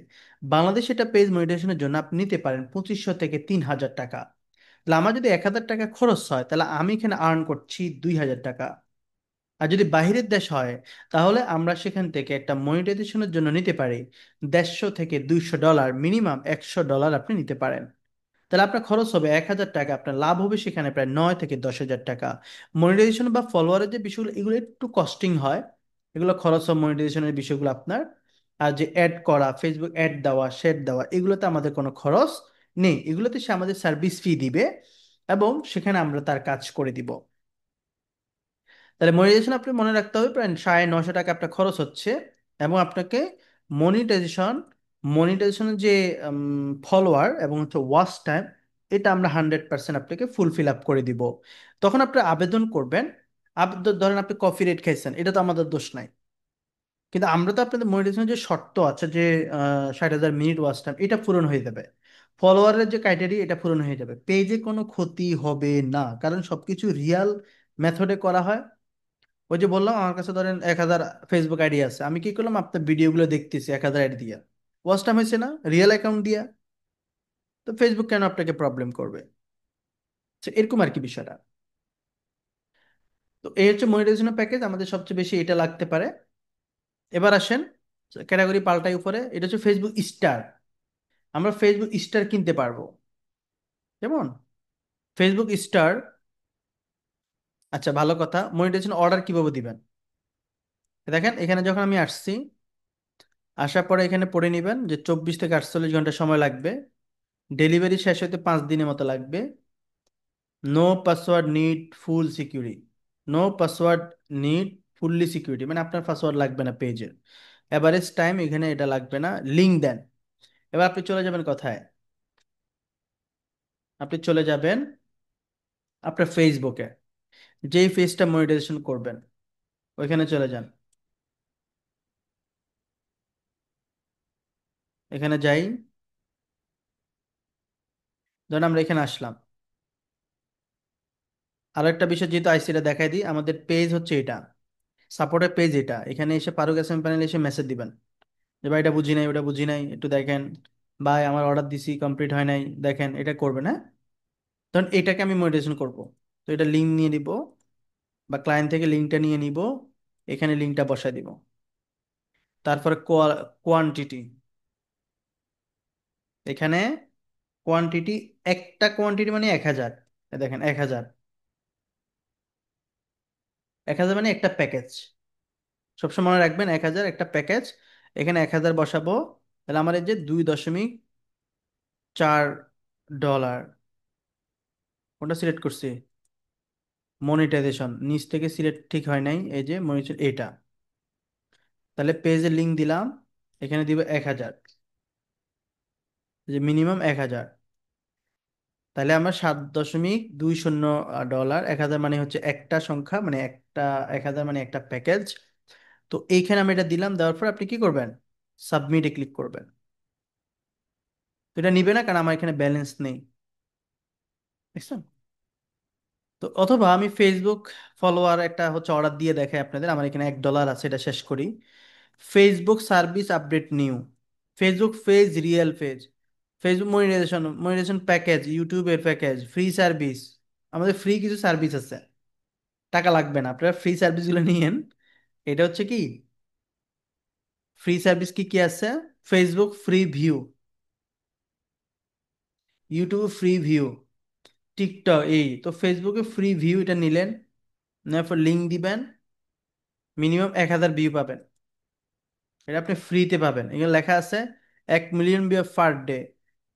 বাংলাদেশে এটা পেজ মনিটাইজেশনের জন্য আপনি নিতে পারেন 2,500 থেকে 3,000 টাকা। তাহলে আমার যদি 1,000 টাকা খরচ হয়, তাহলে আমি এখানে আর্ন করছি 2,000 টাকা। আর যদি বাহিরের দেশ হয়, তাহলে আমরা সেখান থেকে একটা মনিটাইজেশনের জন্য নিতে পারি 150 থেকে 200 ডলার, মিনিমাম 100 ডলার আপনি নিতে পারেন। তাহলে আপনার খরচ হবে 1,000 টাকা, আপনার লাভ হবে সেখানে প্রায় 9 থেকে 10,000 টাকা। মনিটাইজেশন বা ফলোয়ারের যে বিষয়গুলো, এগুলো একটু কস্টিং হয়, এগুলো খরচ হয় মনিটাইজেশনের বিষয়গুলো আপনার। আর যে অ্যাড করা, ফেসবুক অ্যাড দেওয়া, শেয়ার দেওয়া, এগুলোতে আমাদের কোনো খরচ নেই, এগুলোতে সে আমাদের সার্ভিস ফি দিবে এবং সেখানে আমরা তার কাজ করে দিব। তাহলে মনিটাইজেশন আপনি মনে রাখতে হবে প্রায় 950 টাকা আপনার খরচ হচ্ছে। এবং আপনাকে মনিটাইজেশন মনিটাইজেশনের যে ফলোয়ার এবং হচ্ছে ওয়াচ টাইম, এটা আমরা 100% আপনাকে ফুলফিল আপ করে দিব। তখন আপনি আবেদন করবেন। আবেদন, ধরেন আপনি কফি রেট খাইছেন, এটা তো আমাদের দোষ নাই, কিন্তু আমরা তো আপনাদের মনিটাইজেশনের যে শর্ত আছে যে 60,000 মিনিট ওয়াচ টাইম, এটা পূরণ হয়ে যাবে। ফলোয়ারের যে ক্রাইটেরিয়া, এটা পূরণ হয়ে যাবে, পেজে কোনো ক্ষতি হবে না, কারণ সবকিছু রিয়াল মেথডে করা হয়। ওই যে বললাম, আমার কাছে ধরেন 1,000 ফেসবুক আইডি আছে, আমি কি করলাম, আপনার ভিডিওগুলো দেখতেছি 1,000 আইডি দিয়া, ওয়াচ টাইম হয়েছে না রিয়েল অ্যাকাউন্ট দিয়া। তো ফেসবুক কেন আপনাকে প্রবলেম করবে? তো এরকম আর কি বিষয়টা। তো এই হচ্ছে মনিটাইজেশন প্যাকেজ, আমাদের সবচেয়ে বেশি এটা লাগতে পারে। এবার আসেন ক্যাটাগরি পাল্টাই উপরে, এটা হচ্ছে ফেসবুক স্টার। আমরা ফেসবুক স্টার কিনতে পারবো। যেমন ফেসবুক স্টার, আচ্ছা ভালো কথা, মনিটাইজেশন অর্ডার কিভাবে দিবেন? দেখেন এখানে যখন আমি আসছি, আসার পরে এখানে পড়ে নিবেন যে 24 থেকে 48 ঘন্টা সময় লাগবে, ডেলিভারি শেষ হতে 5 দিনের মতো লাগবে। No password need full security, no password need fully security, মানে আপনার পাসওয়ার্ড লাগবে না পেজের। এভারেজ টাইম এখানে এটা লাগবে না, লিঙ্ক দেন। এবার আপনি চলে যাবেন কোথায়? আপনি চলে যাবেন আপনার ফেসবুকে, যেই পেজটা মনিটাইজেশন করবেন ওইখানে চলে যান। এখানে যাই, ধরুন আমরা এখানে আসলাম। আরো একটা বিষয় যেহেতু আইসিটা দেখাই দিই, আমাদের পেজ হচ্ছে এটা, সাপোর্টের পেজ এটা। এখানে এসে পারুক এসএম প্যানেলে এসে মেসেজ দিবেন যে ভাই এটা বুঝি নাই, ওটা বুঝি নাই, একটু দেখেন, ভাই আমার অর্ডার দিছি কমপ্লিট হয় নাই, দেখেন, এটা করবেন হ্যাঁ। তখন এটাকে আমি মনিটাইজেশন করব। তো এটা লিঙ্ক নিয়ে নিব, বা ক্লায়েন্ট থেকে লিঙ্কটা নিয়ে নিব, এখানে লিঙ্কটা বসায় দিব। তারপরে কোয়ান্টিটি, এখানে কোয়ান্টিটি, একটা কোয়ান্টিটি মানে 1,000। দেখেন 1,000, 1,000 মানে একটা প্যাকেজ। সবসময় মনে রাখবেন 1,000 একটা প্যাকেজ। এখানে 1,000 বসাবো, তাহলে আমার এই যে 2.4 ডলার, কোনটা সিলেক্ট করছি? মনিটাইজেশন নিচ থেকে সিলেক্ট ঠিক হয় নাই, এই যে মনিটাইজেশন এটা। তাহলে পেজের লিঙ্ক দিলাম, এখানে দিব 1,000, যে মিনিমাম 1,000। তাহলে আমরা 7.20 ডলার, 1,000 মানে হচ্ছে একটা সংখ্যা, মানে একটা, 1,000 মানে একটা প্যাকেজ। তো এইখানে আমি এটা দিলাম, দেওয়ার পর আপনি কি করবেন? সাবমিটে ক্লিক করবেন। তো এটা নিবে না, কারণ আমার এখানে ব্যালেন্স নেই, দেখছেন? তো অথবা আমি ফেসবুক ফলোয়ার একটা হচ্ছে অর্ডার দিয়ে দেখাই আপনাদের, আমার এখানে $1 আছে, এটা শেষ করি। Facebook service update new, Facebook page real page, Facebook monetization, monetization package, ইউটিউবের প্যাকেজ, ফ্রি সার্ভিস। আমাদের ফ্রি কিছু সার্ভিস আছে, টাকা লাগবে না, আপনারা ফ্রি সার্ভিসগুলো নিয়েন। এটা হচ্ছে কি ফ্রি সার্ভিস, কি কি আছে? Facebook free view, YouTube free view, TikTok, এই তো ফেসবুকে ফ্রি ভিউ এটা নিলেন, নেওয়ার পর লিঙ্ক দিবেন, মিনিমাম 1,000 ভিউ পাবেন। এটা আপনি ফ্রিতে পাবেন, এখানে লেখা আছে 1 মিলিয়ন ভিউ পার ডে।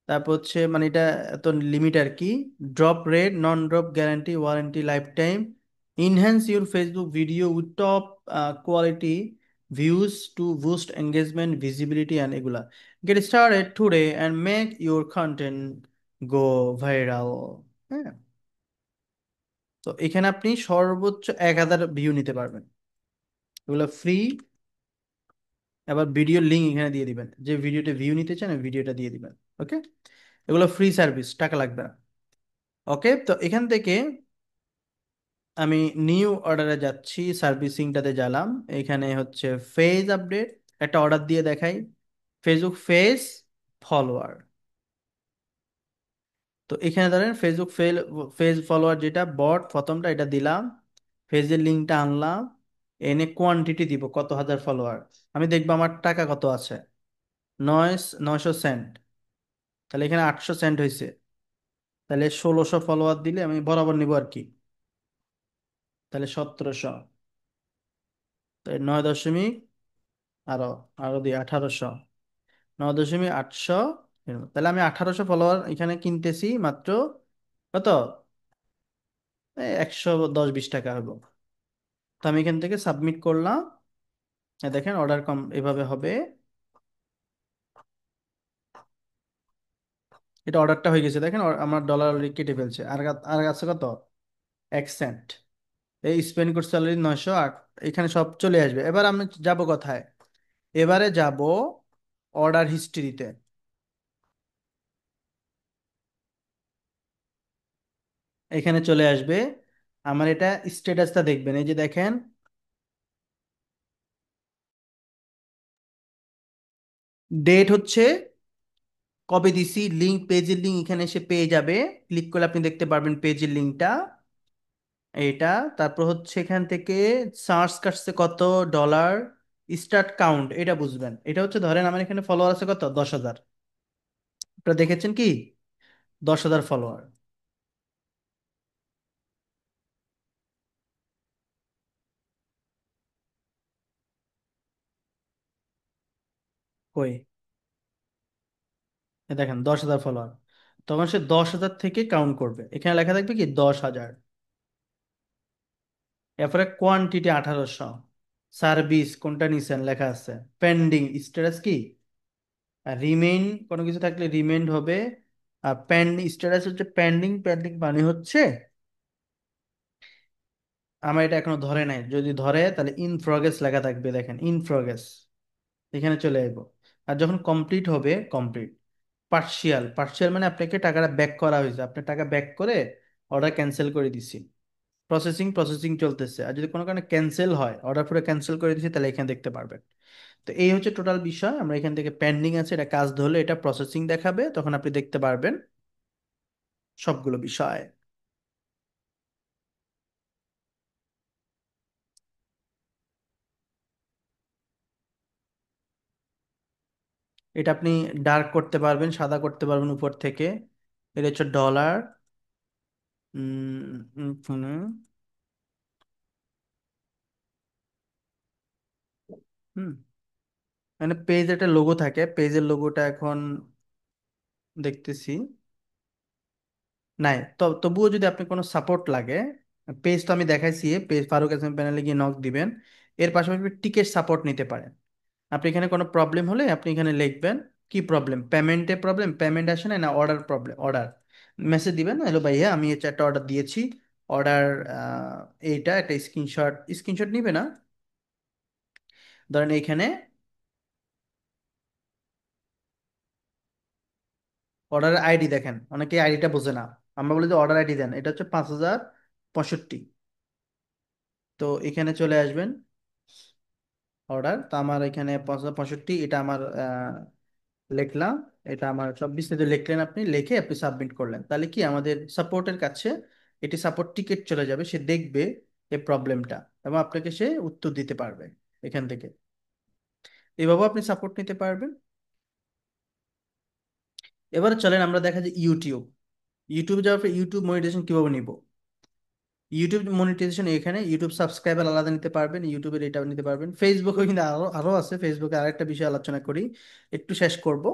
তারপর হচ্ছে মানে এটা এত লিমিট আর কি। Drop rate, non drop guarantee, warranty life time, enhance your Facebook video with top quality views to boost engagement, visibility and এগুলা। Get started today and make your content go viral। হ্যাঁ, তো এখানে আপনি সর্বোচ্চ 1,000 view নিতে পারবেন, এগুলো free. আবার ভিডিও লিঙ্ক এখানে দিয়ে দিবেন, যে ভিডিওতে ভিউ নিতে চান ওই ভিডিওটা দিয়ে দিবেন। ওকে, এগুলো ফ্রি সার্ভিস, টাকা লাগবে না। ওকে, তো এখান থেকে আমি নিউ অর্ডারে যাচ্ছি, সার্ভিসিংটাতে গেলাম। এখানে হচ্ছে ফেজ আপডেট, একটা অর্ডার দিয়ে দেখাই। ফেসবুক ফেজ ফলোয়ার, তো এখানে ধরেন ফেসবুক ফেজ ফলোয়ার যেটা বট প্রথমটা এটা দিলাম, ফেজের লিঙ্কটা আনলাম, এনে কোয়ান্টিটি দিব কত হাজার ফলোয়ার। আমি দেখবো আমার টাকা কত আছে, 900 সেন্ট। তাহলে এখানে 800 সেন্ট হয়েছে, তাহলে 1600 ফলোয়ার দিলে আমি বরাবর নিব আর কি। তাহলে 1700, তাই 9 দশমিক, আরো আরো দিই 1800, 9.800। তাহলে আমি 1800 ফলোয়ার এখানে কিনতেছি মাত্র কত, 110-20 টাকা হলো। তো আমি এখান থেকে সাবমিট করলাম। দেখেন অর্ডার কম এভাবে হবে। এটা অর্ডারটা হয়ে গেছে, দেখেন আমার ডলার অলরেডি কেটে ফেলছে। আর আছে কত, 1 সেন্ট। এই স্পেন্ড করছে অলরেডি 908। এখানে সব চলে আসবে। এবার আমি যাব কোথায়, এবারে যাব অর্ডার হিস্ট্রিতে। এখানে চলে আসবে, আমার এটা স্ট্যাটাসটা দেখবেন, এই যে দেখেন ডেট হচ্ছে কবে দিছি, লিঙ্ক, পেজের লিঙ্ক এখানে এসে পেয়ে যাবে। ক্লিক করলে আপনি দেখতে পারবেন পেজের লিঙ্কটা, এইটা। তারপর হচ্ছে এখান থেকে সার্চ কাটছে কত, ডলার, স্টার্ট কাউন্ট, এটা বুঝবেন। এটা হচ্ছে ধরেন আমার এখানে ফলোয়ার আছে কত, 10,000। আপনারা দেখেছেন কি, 10,000 ফলোয়ার। কই, দেখেন 10,000 ফলোয়ার। তখন সে 10,000 থেকে কাউন্ট করবে, এখানে লেখা থাকবে কি 10,000। এরপরে কোয়ান্টিটি 1800, সার্ভিস কোনটা নিছেন লেখা আছে, পেন্ডিং, স্ট্যাটাস কি, রিমেইন কোনো কিছু থাকলে রিমেইন্ড হবে। আর স্ট্যাটাস হচ্ছে পেন্ডিং, পেন্ডিং মানে হচ্ছে আমার এটা এখনো ধরে নাই, যদি ধরে তাহলে ইন প্রগ্রেস লেখা থাকবে, দেখেন ইন প্রগ্রেস, এখানে চলে আসবো। আর যখন কমপ্লিট হবে, কমপ্লিট। পার্শিয়াল, পার্শিয়াল মানে আপনাকে টাকাটা ব্যাক করা হয়েছে, আপনি টাকা ব্যাক করে অর্ডার ক্যান্সেল করে দিছি। প্রসেসিং, প্রসেসিং চলতেছে। আর যদি কোনো কারণে ক্যান্সেল হয়, অর্ডার পুরো ক্যান্সেল করে দিছি, তাহলে এখানে দেখতে পারবেন। তো এই হচ্ছে টোটাল বিষয়। আমরা এখান থেকে পেন্ডিং আছে, এটা কাজ ধরলে এটা প্রসেসিং দেখাবে, তখন আপনি দেখতে পারবেন সবগুলো বিষয়। এটা আপনি ডার্ক করতে পারবেন, সাদা করতে পারবেন উপর থেকে। এটা হচ্ছে ডলার। ফোনে হুম মানে পেজ একটা লোগো থাকে, পেজের লোগোটা এখন দেখতেছি নাই। তবুও যদি আপনি কোনো সাপোর্ট লাগে, পেজ তো আমি দেখাইছি, পেজ ফারুক এস এম প্যানেলে গিয়ে নক দিবেন। এর পাশাপাশি টিকেট সাপোর্ট নিতে পারেন। আপনি এখানে কোনো প্রবলেম হলে আপনি এখানে লিখবেন কি প্রবলেম, পেমেন্টে প্রবলেম, পেমেন্ট আসে না, না অর্ডার প্রবলেম, অর্ডার মেসেজ দিবেন, হ্যালো ভাইয়া আমি এই চারটা অর্ডার দিয়েছি, অর্ডার এইটা একটা স্ক্রিনশট, স্ক্রিনশট নিবে না, ধরেন এইখানে অর্ডারের আইডি দেখেন, অনেকে আইডিটা বোঝে না। আমরা বলি যে অর্ডার আইডি দেন, এটা হচ্ছে 5,065। তো এখানে চলে আসবেন অর্ডার, তো আমার এখানে 5,065, এটা আমার লিখলাম। এটা আমার সব বিস্তারিত লিখলেন, আপনি লিখে আপনি সাবমিট করলেন, তাহলে কি আমাদের সাপোর্টের কাছে এটি সাপোর্ট টিকেট চলে যাবে, সে দেখবে এই প্রবলেমটা এবং আপনাকে সে উত্তর দিতে পারবে এখান থেকে। এভাবেও আপনি সাপোর্ট নিতে পারবেন। এবারে চলেন আমরা দেখা যায় ইউটিউব। ইউটিউবে যাওয়ার পর ইউটিউব মনিটাইজেশন কিভাবে নিব। ইউটিউব মনিটাইজেশন এখানে ইউটিউব সাবস্ক্রাইবার আলাদা নিতে পারবেন, ইউটিউবের এটা নিতে পারবেন। ফেসবুকও কিন্তু আরো আরো আছে, ফেসবুকে আরেকটা বিষয় আলোচনা করি, একটু শেষ করব।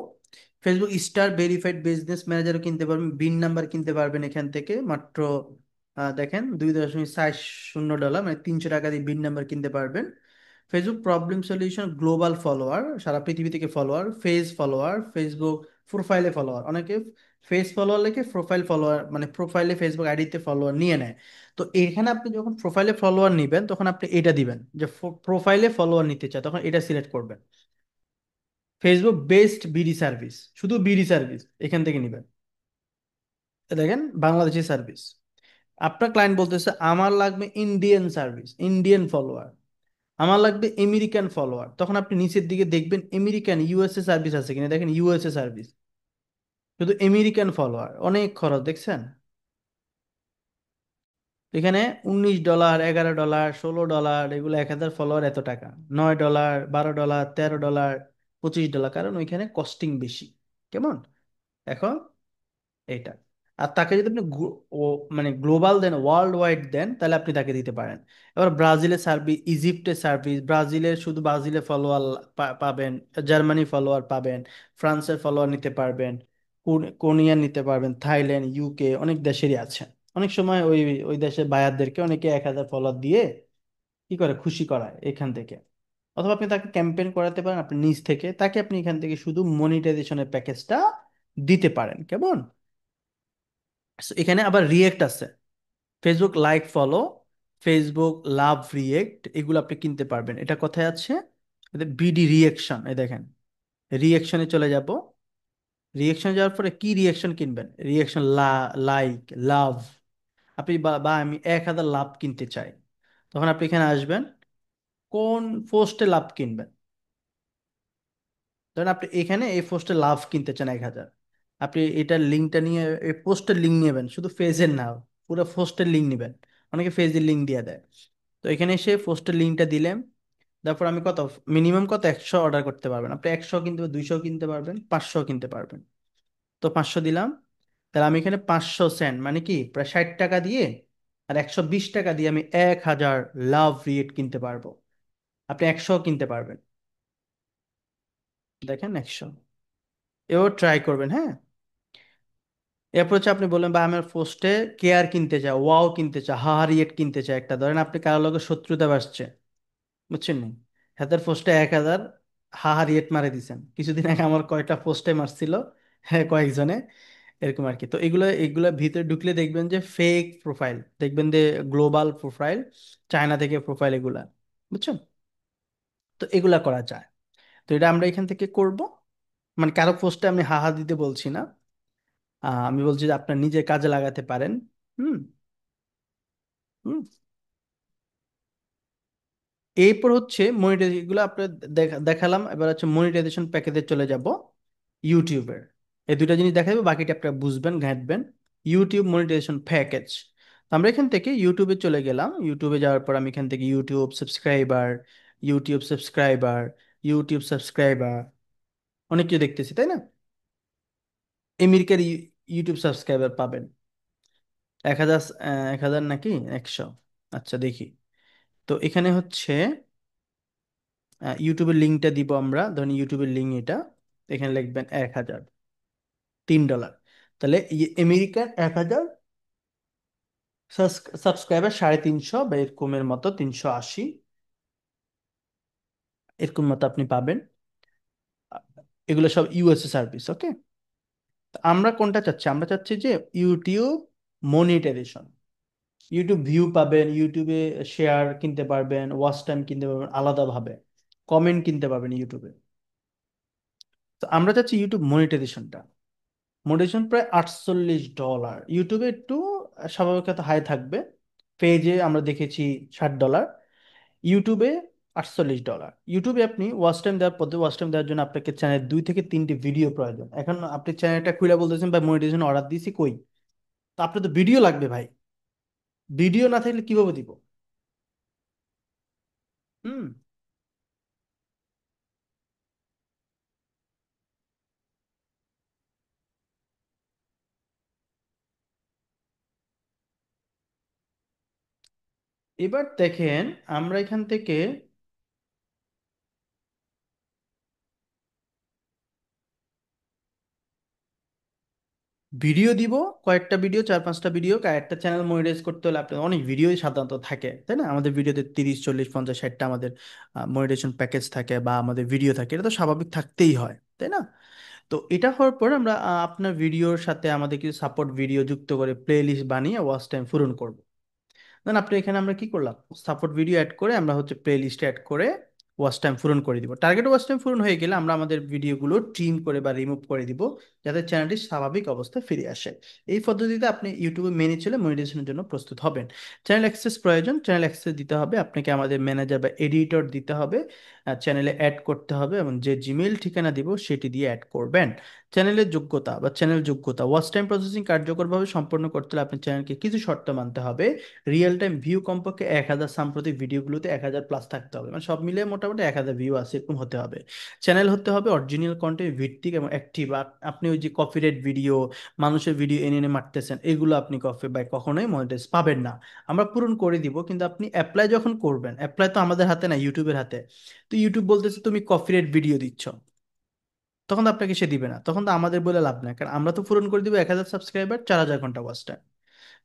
ফেসবুক স্টার ভেরিফাইড বিজনেস ম্যানেজারও কিনতে পারবেন, বিন নাম্বার কিনতে পারবেন এখান থেকে মাত্র দেখেন $2.40, মানে 300 টাকা দিয়ে বিন নাম্বার কিনতে পারবেন। Facebook problem solution global follower, সারা পৃথিবী থেকে ফলোয়ার, ফেজ ফলোয়ার, ফেসবুক প্রোফাইলে ফলোয়ার, অনেকে ফেস ফলোয়ার লেখে প্রোফাইল ফলোয়ার, মানে প্রোফাইলে ফেসবুক আইডিতে ফলোয়ার নিয়ে নেয়। তো এখানে আপনি যখন প্রোফাইলে ফলোয়ার নিবেন তখন আপনি এটা দিবেন যে প্রোফাইলে ফলোয়ার নিতে চায়, তখন এটা সিলেক্ট করবেন। ফেসবুক বেস্ট বিডি সার্ভিস, শুধু বিডি সার্ভিস এখান থেকে নিবেন। দেখেন বাংলাদেশি সার্ভিস। আপনার ক্লায়েন্ট বলতেছে আমার লাগবে ইন্ডিয়ান সার্ভিস, ইন্ডিয়ান ফলোয়ার, আমার লাগবে আমেরিকান ফলোয়ার, তখন আপনি নিচের দিকে দেখবেন আমেরিকান ইউএসএ সার্ভিস আছে কিনা, দেখেন ইউএসএ সার্ভিস, শুধু আমেরিকান ফলোয়ার, অনেক খরচ দেখছেন। এখানে $19, $11, $16, এগুলো 1,000 ফলোয়ার এত টাকা, $9, $12, $13, $25, কারণ ওইখানে কস্টিং বেশি। কেমন? এখন এইটা। আর তাকে যদি আপনি মানে গ্লোবাল দেন, ওয়ার্ল্ড ওয়াইড দেন, তাহলে আপনি তাকে দিতে পারেন। এবার ব্রাজিলের সার্ভিস, ইজিপ্টের সার্ভিস, ব্রাজিলের শুধু ব্রাজিলের ফলোয়ার পাবেন, জার্মানি ফলোয়ার পাবেন, ফ্রান্সের ফলোয়ার নিতে পারবেন, কোরিয়ান নিতে পারবেন, থাইল্যান্ড, ইউকে, অনেক দেশেরই আছে। অনেক সময় ওই ওই দেশের বায়ারদেরকে অনেকে 1,000 ফলোয়ার দিয়ে কি করে, খুশি করায় এখান থেকে। অথবা আপনি তাকে ক্যাম্পেইন করাতে পারেন আপনি নিজ থেকে, তাকে আপনি এখান থেকে শুধু মনিটাইজেশনের প্যাকেজটা দিতে পারেন। কেমন? So, এখানে আবার রিয়েক্ট আছে, Facebook like follow, Facebook love react, এগুলো আপনি কিনতে পারবেন। এটা কোথায় আছে? বিডি রিয়েকশন, এই দেখেন, রিয়েকশনে চলে যাব। রিয়েকশন যাওয়ার পরে কি রিয়েকশন কিনবেন? রিয়েকশন লাইক, লাভ। আপনি বা আমি 1,000 লাভ কিনতে চাই, তখন আপনি এখানে আসবেন, কোন পোস্টে লাভ কিনবেন। ধরেন আপনি এখানে এই পোস্টে লাভ কিনতে চান 1,000, আপনি এটার লিঙ্কটা নিয়ে, এই পোস্টের লিঙ্ক নেবেন, শুধু পেজের না, পুরো পোস্টের লিঙ্ক নেবেন। অনেকে পেজের লিঙ্ক দিয়ে দেয়। তো এখানে এসে পোস্টের লিঙ্কটা দিলেন, তারপর আমি কত, মিনিমাম কত, 100 অর্ডার করতে পারবেন আপনি। 100 কিনতে পারবেন, 200 কিনতে পারবেন, 500 কিনতে পারবেন। তো 500 দিলাম, তাহলে আমি এখানে 500 সেন্ট, মানে কি প্রায় 60 টাকা দিয়ে, আর 120 টাকা দিয়ে আমি 1,000 লাভ রিয়েট কিনতে পারবো। আপনি 100 কিনতে পারবেন, দেখেন 100। এও ট্রাই করবেন, হ্যাঁ। এরপর হচ্ছে আপনি বললেন বা আমার পোস্টে কেয়ার কিনতে চাই, ওয়াও কিনতে চাই, হাহারিয়েট কিনতে চাই একটা, ধরেন আপনি কারো লগে শত্রুতা বাসছে, বুঝছেন নি, হাতের পোস্টে 1,000 হাহারিয়েট মারে দিছেন। কিছুদিন আগে আমার কয়টা পোস্টে মারছিল, হ্যাঁ কয়েকজনে, এরকম আর কি। তো এগুলো এগুলো ভিতরে ঢুকলে দেখবেন যে ফেক প্রোফাইল, দেখবেন যে গ্লোবাল প্রোফাইল, চায়না থেকে প্রোফাইল এগুলা, বুঝছেন। তো এগুলা করা যায়। তো এটা আমরা এখান থেকে করব, মানে কারো পোস্টে আমি হাহা দিতে বলছি না, আমি বলছি যে আপনার নিজে কাজে লাগাতে পারেন। হুম। হুম। এরপর হচ্ছে মনিটাইজ, এগুলো আপনার দেখালাম। এবার হচ্ছে মনিটাইজেশন প্যাকেজে চলে যাব, ইউটিউবের। এই দুইটা জিনিস দেখাবো, বাকিটা আপনারা বুঝবেন, ঘাঁটবেন। YouTube monetization package. আমরা এখান থেকে ইউটিউবে চলে গেলাম। ইউটিউবে যাওয়ার পর আমি এখান থেকে YouTube subscriber, YouTube subscriber, YouTube subscriber, অনেক কিছু দেখতেছি, তাই না? আমেরিকার ইউটিউব সাবস্ক্রাইবার পাবেন 1,000, 1,000 নাকি 100? আচ্ছা দেখি। তো এখানে হচ্ছে ইউটিউবের লিঙ্কটা দিব আমরা, ধরুন ইউটিউবের লিঙ্ক এটা, এখানে লিখবেন 1,000, $3। তাহলে আমেরিকার 1,000 সাবস্ক্রাইবার 350 বা এরকমের মতো, 380 এরকম মতো আপনি পাবেন। এগুলো সব ইউএসএ সার্ভিস, ওকে। আমরা কোনটা চাচ্ছি? আমরা চাচ্ছি যে ইউটিউব মনিটাইজেশন, ইউটিউব ভিউ পাবেন, ইউটিউবে শেয়ার কিনতে পারবেন, ওয়াচ টাইম কিনতে পারবেন আলাদাভাবে, কমেন্ট কিনতে পারবেন ইউটিউবে। তো আমরা চাচ্ছি ইউটিউব মনিটাইজেশনটা। মোটিভেশন প্রায় $48, ইউটিউবে একটু স্বাভাবিকত হাই থাকবে। পেজে আমরা দেখেছি $60, ইউটিউবে $48। ইউটিউবে আপনি ওয়াচ টাইম দেওয়ার পদ্ধতি, ওয়াচ টাইম দেওয়ার জন্য আপনাকে চ্যানেল 2 থেকে 3টি ভিডিও প্রয়োজন। এখন আপনি চ্যানেলটা খুলে বলতেছেন ভাই মনিটাইজেশন অর্ডার দিয়েছি কই, তো আপনার তো ভিডিও লাগবে ভাই, ভিডিও না থাকলে কিভাবে দিব? হুম। এবার দেখেন, আমরা এখান থেকে ভিডিও দিব, কয়েকটা ভিডিও, 4-5টা ভিডিও। একটা চ্যানেল মনিটাইজ করতে হলে আপনার অনেক ভিডিওই সাধারণত থাকে, তাই না? আমাদের ভিডিওতে 30, 40, 50, 60টা আমাদের মনিটাইজেশন প্যাকেজ থাকে বা আমাদের ভিডিও থাকে, এটা তো স্বাভাবিক থাকতেই হয়, তাই না? তো এটা হওয়ার পর আমরা আপনার ভিডিওর সাথে আমাদের কিছু সাপোর্ট ভিডিও যুক্ত করে প্লে লিস্ট বানিয়ে ওয়াচ টাইম পূরণ করব। দেন আপনি এখানে আমরা কি করলাম, সাপোর্ট ভিডিও অ্যাড করে আমরা হচ্ছে প্লে লিস্টে অ্যাড করে ওয়াচ টাইম পূরণ করে দিব। টার্গেট ওয়াচ টাইম পূরণ হয়ে গেলে আমরা আমাদের ভিডিওগুলো ট্রিম করে বা রিমুভ করে দিব, যাতে চ্যানেলটি স্বাভাবিক অবস্থায় ফিরে আসে। এই পদ্ধতিতে আপনি ইউটিউবে মেনে চলে মনিটাইজেশনের জন্য প্রস্তুত হবেন। চ্যানেল অ্যাক্সেস প্রয়োজন, চ্যানেল অ্যাক্সেস দিতে হবে আপনাকে, আমাদের ম্যানেজার বা এডিটর দিতে হবে, চ্যানেলে অ্যাড করতে হবে এবং যে জিমেইল ঠিকানা দিব সেটি দিয়ে অ্যাড করবেন। চ্যানেলের যোগ্যতা বা চ্যানেল যোগ্যতা, ওয়াচ টাইম প্রসেসিং কার্যকরভাবে সম্পন্ন করতে হলে আপনার চ্যানেলকে কিছু শর্ত মানতে হবে। রিয়েল টাইম ভিউ কমপক্ষে 1,000, সাম্প্রতিক ভিডিওগুলোতে 1,000+ থাকতে হবে, মানে সব মিলিয়ে মোটামুটি 1,000 ভিউ আছে এরকম হতে হবে। চ্যানেল হতে হবে অরিজিনাল কন্টেন্ট ভিত্তিক এবং অ্যাক্টিভ। আপনি ওই যে কপিরাইট ভিডিও, মানুষের ভিডিও এনে এনে মারতেছেন, এগুলো আপনি কখনোই মনিটাইজ পাবেন না। আমরা পূরণ করে দিব, কিন্তু আপনি অ্যাপ্লাই যখন করবেন, অ্যাপ্লাই তো আমাদের হাতে না, ইউটিউবের হাতে। তো ইউটিউব বলতেছে তুমি কপিরাইট ভিডিও দিচ্ছ, তখন তো আপনাকে সে দিবে না, তখন তো আমাদের বলে লাভ নাই, কারণ আমরা তো পূরণ করে দিব 1,000 সাবস্ক্রাইবার, 4,000 ঘন্টা ওয়াচ টাইম।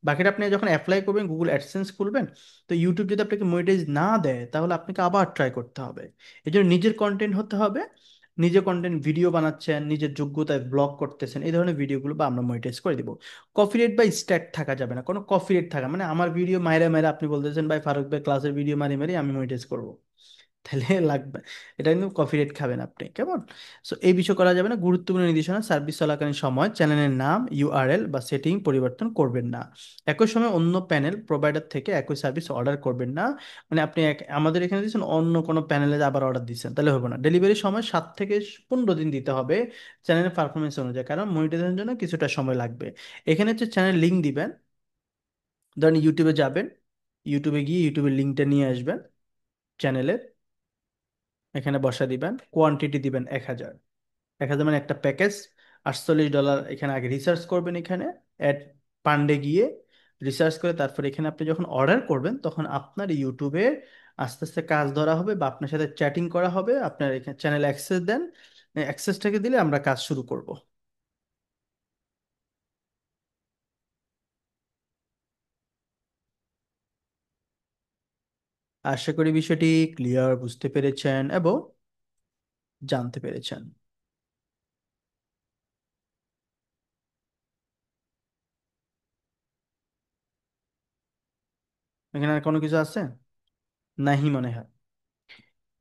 বাকিটা আপনি যখন অ্যাপ্লাই করবেন, গুগল অ্যাডসেন্স খুলবেন, তো ইউটিউব যদি আপনাকে মনিটাইজ না দেয় তাহলে আপনাকে আবার ট্রাই করতে হবে। এই জন্য নিজের কন্টেন্ট হতে হবে। নিজে কন্টেন্ট ভিডিও বানাচ্ছেন, নিজের যোগ্যতায় ব্লগ করতেছেন, এই ধরনের ভিডিওগুলো বা আমরা মনিটাইজ করে দিব। কপিরাইট বা স্ট্যাক থাকা যাবে না, কোনো কপিরাইট থাকা মানে আমার ভিডিও মাইরা মাইরা আপনি বলতেছেন ভাই ফারুক ভাই ক্লাসের ভিডিও মারি মারি আমি মনিটাইজ করবো, তাহলে লাগবে, এটা কিন্তু কপিরাইট খাবেন আপনি, কেমন? সো এই বিষয় করা যাবে না। গুরুত্বপূর্ণ নির্দেশনা, সার্ভিস চলাকালীন সময় চ্যানেলের নাম, ইউআরএল বা সেটিং পরিবর্তন করবেন না। একই সময় অন্য প্যানেল প্রোভাইডার থেকে একই সার্ভিস অর্ডার করবেন না। মানে আপনি আমাদের এখানে দিচ্ছেন, অন্য কোনো প্যানেলে আবার অর্ডার দিচ্ছেন, তাহলে হবে না। ডেলিভারির সময় 7 থেকে 15 দিন দিতে হবে চ্যানেলের পারফরমেন্স অনুযায়ী, কারণ মনিটাইজেশনের জন্য কিছুটা সময় লাগবে। এখানে হচ্ছে চ্যানেল লিঙ্ক দিবেন। ধরেন ইউটিউবে যাবেন, ইউটিউবে গিয়ে ইউটিউবের লিঙ্কটা নিয়ে আসবেন চ্যানেলের, এখানে বসা দিবেন, কোয়ান্টিটি দিবেন 1,000। 1,000 মানে একটা প্যাকেজ, $48। এখানে আগে রিসার্চ করবেন, এখানে অ্যাড পান্ডে গিয়ে রিসার্চ করে তারপর এখানে আপনি যখন অর্ডার করবেন তখন আপনার ইউটিউবে আস্তে আস্তে কাজ ধরা হবে বা আপনার সাথে চ্যাটিং করা হবে। আপনার এখানে চ্যানেল অ্যাক্সেস দেন, অ্যাক্সেসটাকে দিলে আমরা কাজ শুরু করব। আশা করি বিষয়টি ক্লিয়ার, বুঝতে পেরেছেন এবং জানতে পেরেছেন। এখানে আর কোনো কিছু আছে? নাহি মনে হয়।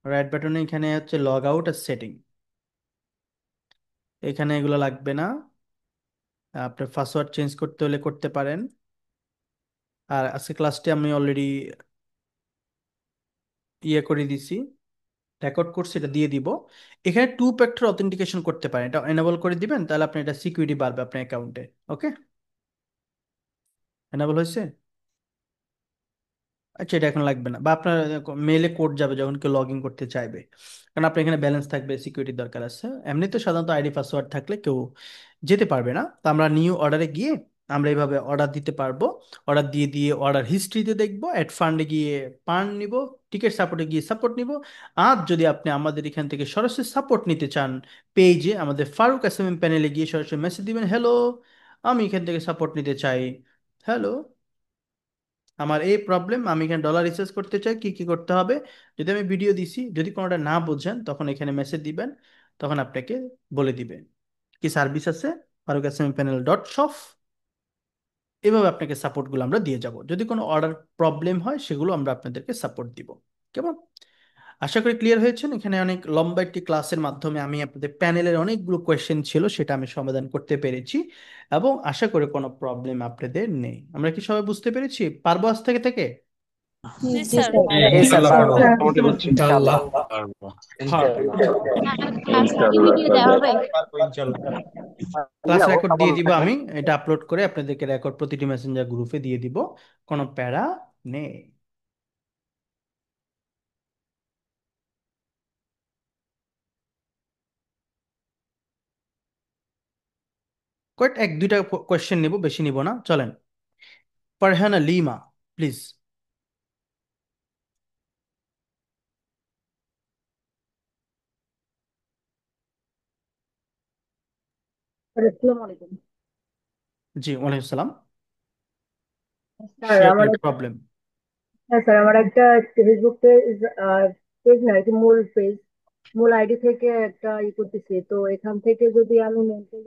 রাইট বাটনে এখানে হচ্ছে লগ আউট আর সেটিং, এখানে এগুলো লাগবে না। আপনার পাসওয়ার্ড চেঞ্জ করতে হলে করতে পারেন। আর আজকে ক্লাসটি আমি অলরেডি ইয়ে করে দিছি, রেকর্ড করছি, এটা দিয়ে দিব। এখানে 2 ফ্যাক্টর অথেন্টিকেশন করতে পারেন, এটা এনাবল করে দিবেন, তাহলে আপনার এটা সিকিউরিটি বাড়বে আপনার অ্যাকাউন্টে। ওকে, এনাবল হয়েছে? আচ্ছা, এটা এখন লাগবে না, বা আপনার মেইলে কোড যাবে যখন কেউ লগ ইন করতে চাইবে, কারণ আপনার এখানে ব্যালেন্স থাকবে, সিকিউরিটির দরকার আছে। এমনি তো সাধারণত আইডি পাসওয়ার্ড থাকলে কেউ যেতে পারবে না। তো আমরা নিউ অর্ডারে গিয়ে আমরা এইভাবে অর্ডার দিতে পারবো। অর্ডার দিয়ে দিয়ে অর্ডার হিস্ট্রিতে দেখবো, অ্যাড ফান্ডে গিয়ে ফান্ড নিব, টিকিট সাপোর্টে গিয়ে সাপোর্ট নিব। আর যদি আপনি আমাদের এখান থেকে সরাসরি সাপোর্ট নিতে চান, পেজে আমাদের ফারুক এসএমএম প্যানেলে গিয়ে সরাসরি মেসেজ দিবেন, হ্যালো আমি এখান থেকে সাপোর্ট নিতে চাই, হ্যালো আমার এই প্রবলেম, আমি এখানে ডলার রিসার্চ করতে চাই, কি কি করতে হবে। যদি আমি ভিডিও দিছি, যদি কোনোটা না বোঝেন তখন এখানে মেসেজ দিবেন, তখন আপনাকে বলে দিবে কি সার্ভিস আছে, farooqasmpanel.shop। এভাবে আপনাকে সাপোর্টগুলো আমরা দিয়ে যাব, যদি কোনো অর্ডার প্রবলেম হয় সেগুলো আমরা আপনাদেরকে সাপোর্ট দিব। কেমন? আশা করি ক্লিয়ার হয়েছেন। এখানে অনেক লম্বা একটি ক্লাসের মাধ্যমে আমি আপনাদের প্যানেলের অনেকগুলো কোয়েশ্চেন ছিল সেটা আমি সমাধান করতে পেরেছি, এবং আশা করি কোনো প্রবলেম আপনাদের নেই। আমরা কি সবাই বুঝতে পেরেছি? পারবো আজ থেকে থেকে? জি জি স্যার। স্যার। জি স্যার, ইনশাআল্লাহ পারবো। পারবো, মোটামুটি বুঝছি। ইনশাআল্লাহ। পারবো। হ্যাঁ, ইনশাআল্লাহ। ক্লাস কি ভিডিও দেওয়া হবে? পারবো ইনশাল্লাহ। ক্লাস রেকর্ড দিয়ে দিব আমি, এটা আপলোড করে আপনাদেরকে রেকর্ড প্রতিটি মেসেঞ্জার গ্রুপে দিয়ে দিব, কোনো প্যারা নেই। কয়েক 1-2টা কোয়েশ্চেন নিব, বেশি নিব না, চলেন। Farhana lima, please. আসসালামু আলাইকুম। জি, ওয়ালাইকুম আসসালাম। স্যার শেয়ার আমার প্রবলেম। হ্যাঁ স্যার, আমার একটা ফেসবুক পেজ, পেজ না, এটা মূল পেজ, মূল আইডি থেকে একটা করতেছি। তো এখান থেকে যদি আমি মেনটেন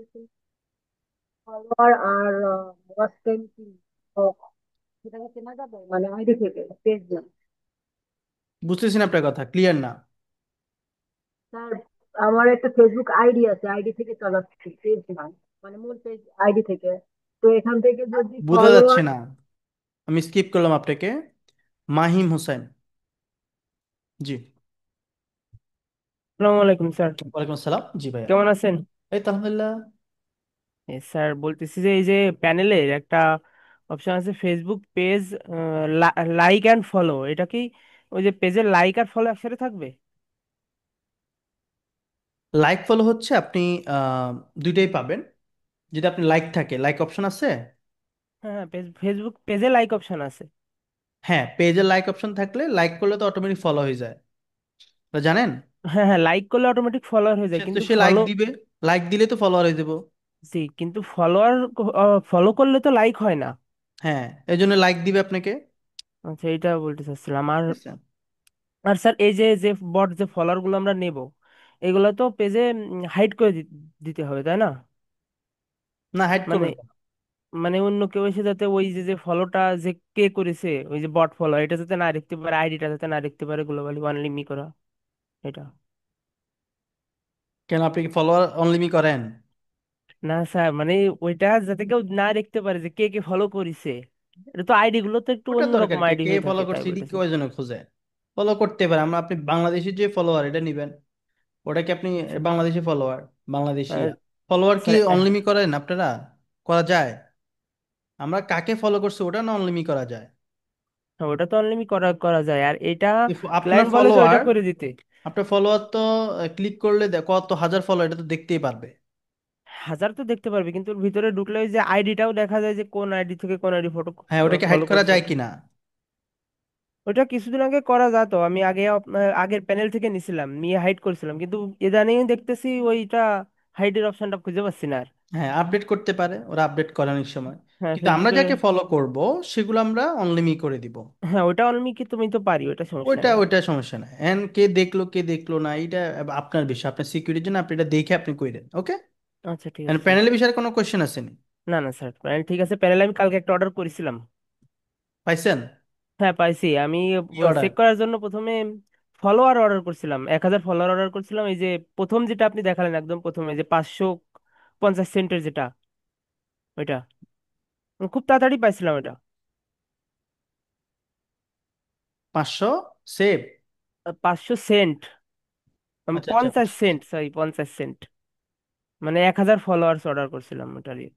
ফলোয়ার আর ওয়াচ টাইম কিনি, তো সেটাকে চেনা যাবে মানে আইডি থেকে, পেজ না? বুঝতেছি না আপনার কথা, ক্লিয়ার না। স্যার আমার একটা ফেসবুক আইডি আছে, আইডি থেকে চালাচ্ছি, পেজ না, মানে মূল পেজ আইডি থেকে। তো এখান থেকে যদি বোঝা যাচ্ছে ফলোয়ার। না, আমি স্কিপ করলাম আপনাকে। মাহিম হোসেন। জি। আসসালামু আলাইকুম স্যার। ওয়ালাইকুম আসসালাম, জি ভাইয়া। কেমন আছেন? এই তো আলহামদুলিল্লাহ। স্যার বলতেছি যে এই যে প্যানেলের একটা অপশন আছে Facebook page like and follow, এটা কি ওই যে পেজের লাইক আর ফলো একসাথে থাকবে? লাইক ফলো হচ্ছে আপনি আহ, দুইটাই পাবেন। যদি আপনি লাইক থাকে, লাইক অপশন আছে। হ্যাঁ হ্যাঁ, ফেসবুক পেজে লাইক অপশন আছে। হ্যাঁ, পেজের লাইক অপশন থাকলে লাইক করলে তো অটোমেটিক ফলো হয়ে যায়, তো জানেন। হ্যাঁ হ্যাঁ, লাইক করলে অটোমেটিক ফলোয়ার হয়ে যায়, সে তো কিন্তু সে লাইক ফলো। দিবে, লাইক দিলে তো ফলোয়ার হয়ে যাবো। জি, কিন্তু ফলোয়ার ফলো করলে তো লাইক হয় না। হ্যাঁ, এই জন্য লাইক দিবে আপনাকে। আচ্ছা, এইটা বলতে চাচ্ছিলাম। আর ঠিক আছে। আর স্যার এই যে যে বট যে ফলোয়ার গুলো আমরা নেব, এগুলো তো পেজে হাইড করে দিতে হবে, তাই না? না, হাইড মানে করবেন কেন? মানে অন্য কেউ এসে যাতে ওই যে যে ফলোটা যে কে করেছে, ওই যে বট ফলো, এটা যাতে না দেখতে পারে, আইডিটা যাতে না দেখতে পারে, গ্লোবালি অনলি মি করা, এটা। কেন, আপনি কি ফলোয়ার অনলিমি করেন? না স্যার, মানে ওইটা যাতে কেউ না দেখতে পারে যে কে কে ফলো করেছে। এটা তো আইডি গুলো তো একটু ওটা দরকার অন্যরকম কে আইডি কে হয়ে ফলো থাকে, তাই করছে, এটি বলতেছি। কয়জনে খুঁজে ফলো করতে পারে। আমরা আপনি বাংলাদেশি যে ফলোয়ার এটা নিবেন, ওটা কি আপনি আচ্ছা। বাংলাদেশি ফলোয়ার, বাংলাদেশিয়া আর ফলোয়ার কি স্যার অনলিমি করেন আপনারা? করা যায়? আমরা কাকে ফলো করছি ওটা না অনলিমি করা যায়? ওটা তো অনলি মি করা করা যায়, আর এটা আপনার ক্লায়েন্ট বলে যে ওইটা ফলোয়ার, করে দিতে। আপনার ফলোয়ার তো ক্লিক করলে কত হাজার ফলো এটা তো দেখতেই পারবে। হাজার তো দেখতে পারবে, কিন্তু ওর ভিতরে ঢুকলে ওই যে আইডিটাও দেখা যায় যে কোন আইডি থেকে কোন আইডি ফটো হ্যাঁ, ওটাকে হাইড ফলো করা করছে। যায় কিনা? ওটা কিছুদিন আগে করা যেত, আমি আগে আগের প্যানেল থেকে নিছিলাম, নিয়ে হাইড করছিলাম, কিন্তু ইদানিং দেখতেছি ওইটা হাইডের অপশনটা খুঁজে পাচ্ছি না আর। হ্যাঁ, আপডেট করতে পারে, ওরা আপডেট করে অনেক সময়। হ্যাঁ কিন্তু আমরা ফেসবুকে। যাকে ফলো করব সেগুলো আমরা অনলিমি করে দিব। হ্যাঁ ওটা অনলি কি তুমি তো পারি, ওটা সমস্যা ওইটা নেই। ওইটা সমস্যা নাই, এন্ড কে দেখলো কে দেখলো না এটা আপনার বিষয়, আপনার সিকিউরিটির জন্য আপনি এটা দেখে আপনি কইরেন, ওকে। আচ্ছা ঠিক এন্ড আছে স্যার। প্যানেলের বিষয়ে কোনো কোশ্চেন আছে নি? না না স্যার, প্যানেল ঠিক আছে। প্যানেল আমি কালকে একটা অর্ডার করেছিলাম। পাইছেন? হ্যাঁ পাইছি। আমি কি অর্ডার? চেক করার জন্য প্রথমে ফলোয়ার অর্ডার করছিলাম, 1,000 ফলোয়ার অর্ডার করছিলাম। এই যে প্রথম যেটা আপনি দেখালেন একদম প্রথমে, যে 550 সেন্টের যেটা, ওইটা খুব তাড়াতাড়ি পাইছিলাম এটা। 500 সেভ? 500 সেন্ট, আচ্ছা আচ্ছা, 50 সেন্ট, সরি 50 সেন্ট, মানে 1,000 ফলোয়ার্স অর্ডার করছিলাম ওটারই।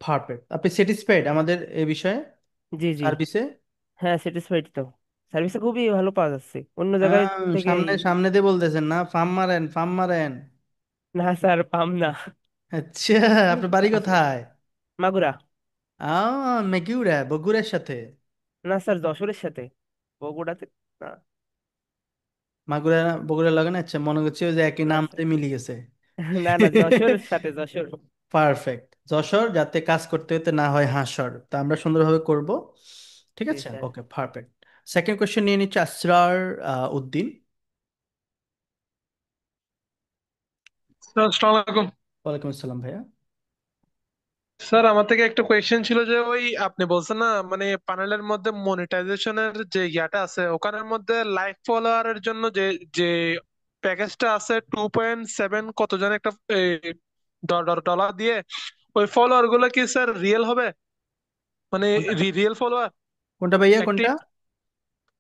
পারফেক্ট। আপনি স্যাটিসফাইড আমাদের এ বিষয়ে, জি জি। সার্ভিসে? হ্যাঁ স্যাটিসফাইড তো। সার্ভিসে খুবই ভালো পাওয়া যাচ্ছে অন্য জায়গায় থেকে সামনে সামনে দিয়ে বলতেছেন না, ফার্ম মারেন ফার্ম মারেন। না স্যার, পাম না। আচ্ছা, আপনার বাড়ি আসলে কোথায়? মাগুরা। মেকিউরা, বগুড়ার সাথে? না স্যার, যশোরের সাথে, বগুড়াতে না। মাগুরা, বগুড়া লাগে না, আচ্ছা মনে করছে ওই যে একই না নামতে স্যার, মিলে গেছে। না না, যশোরের সাথে, যশোর। পারফেক্ট। যশোর, যাতে কাজ করতে করতে না হয় হাঁসর, তা আমরা সুন্দরভাবে করব। ঠিক জি আছে, sir. Okay perfect. Second question নিয়ে নিচ্ছে আসরার উদ্দিন। স্যার আসসালামু আলাইকুম। ওয়ালাইকুম আসসালাম ভাইয়া। স্যার আমার থেকে একটা কোয়েশ্চেন ছিল যে ওই আপনি বলছেন না মানে প্যানেলের মধ্যে মনিটাইজেশনের যে ইয়াটা আছে ওখানের মধ্যে লাইভ ফলোয়ারের জন্য যে যে প্যাকেজটা আছে 2.7 কত যেন একটা ডলার দিয়ে ওই ফলোয়ার গুলো কি স্যার রিয়েল হবে, মানে কোনটা? রিয়েল ফলোয়ার কোনটা ভাইয়া, অ্যাক্টিভ? কোনটা?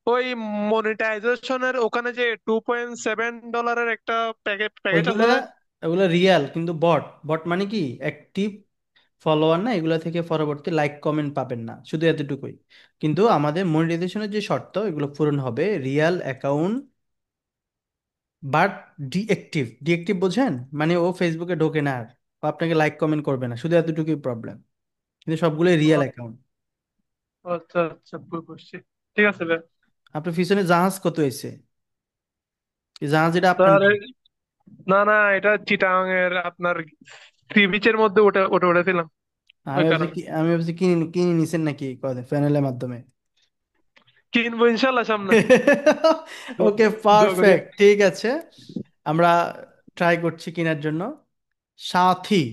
ওই মনিটাইজেশনের ওখানে যে $2.7 একটা প্যাকেজ প্যাকেজ ওইগুলা, আছে না? ওগুলা রিয়াল, কিন্তু বট, বট মানে কি, অ্যাক্টিভ ফলোয়ার না, এগুলা থেকে পরবর্তী লাইক কমেন্ট পাবেন না, শুধু এতটুকুই। কিন্তু আমাদের মনিটাইজেশনের যে শর্ত এগুলো পূরণ হবে, Real account but deactive. Deactive বোঝেন? মানে ও ফেসবুকে ঢোকে না আর, ও আপনাকে লাইক কমেন্ট করবে না, শুধু এতটুকুই প্রবলেম। কিন্তু সবগুলোই রিয়েল অ্যাকাউন্ট। আচ্ছা আচ্ছা, বুঝছি। ঠিক আছে ভাই। আপনার পিছনে জাহাজ কত হয়েছে? এই জাহাজ এটা আপনার স্যার না? না না, এটা চিটাং এর আপনার সি বিচের মধ্যে ওটা ওটা উঠেছিলাম আমি ওই ভাবছি কারণে। কি, আমি ভাবছি কিনে কিনে নিছেন নাকি কবে প্যানেলের মাধ্যমে। কিনবো ইনশাল্লাহ সামনে। দোয়া ওকে, দোয়া করি। পারফেক্ট, ঠিক আছে। আমরা ট্রাই করছি কেনার জন্য। সাথী,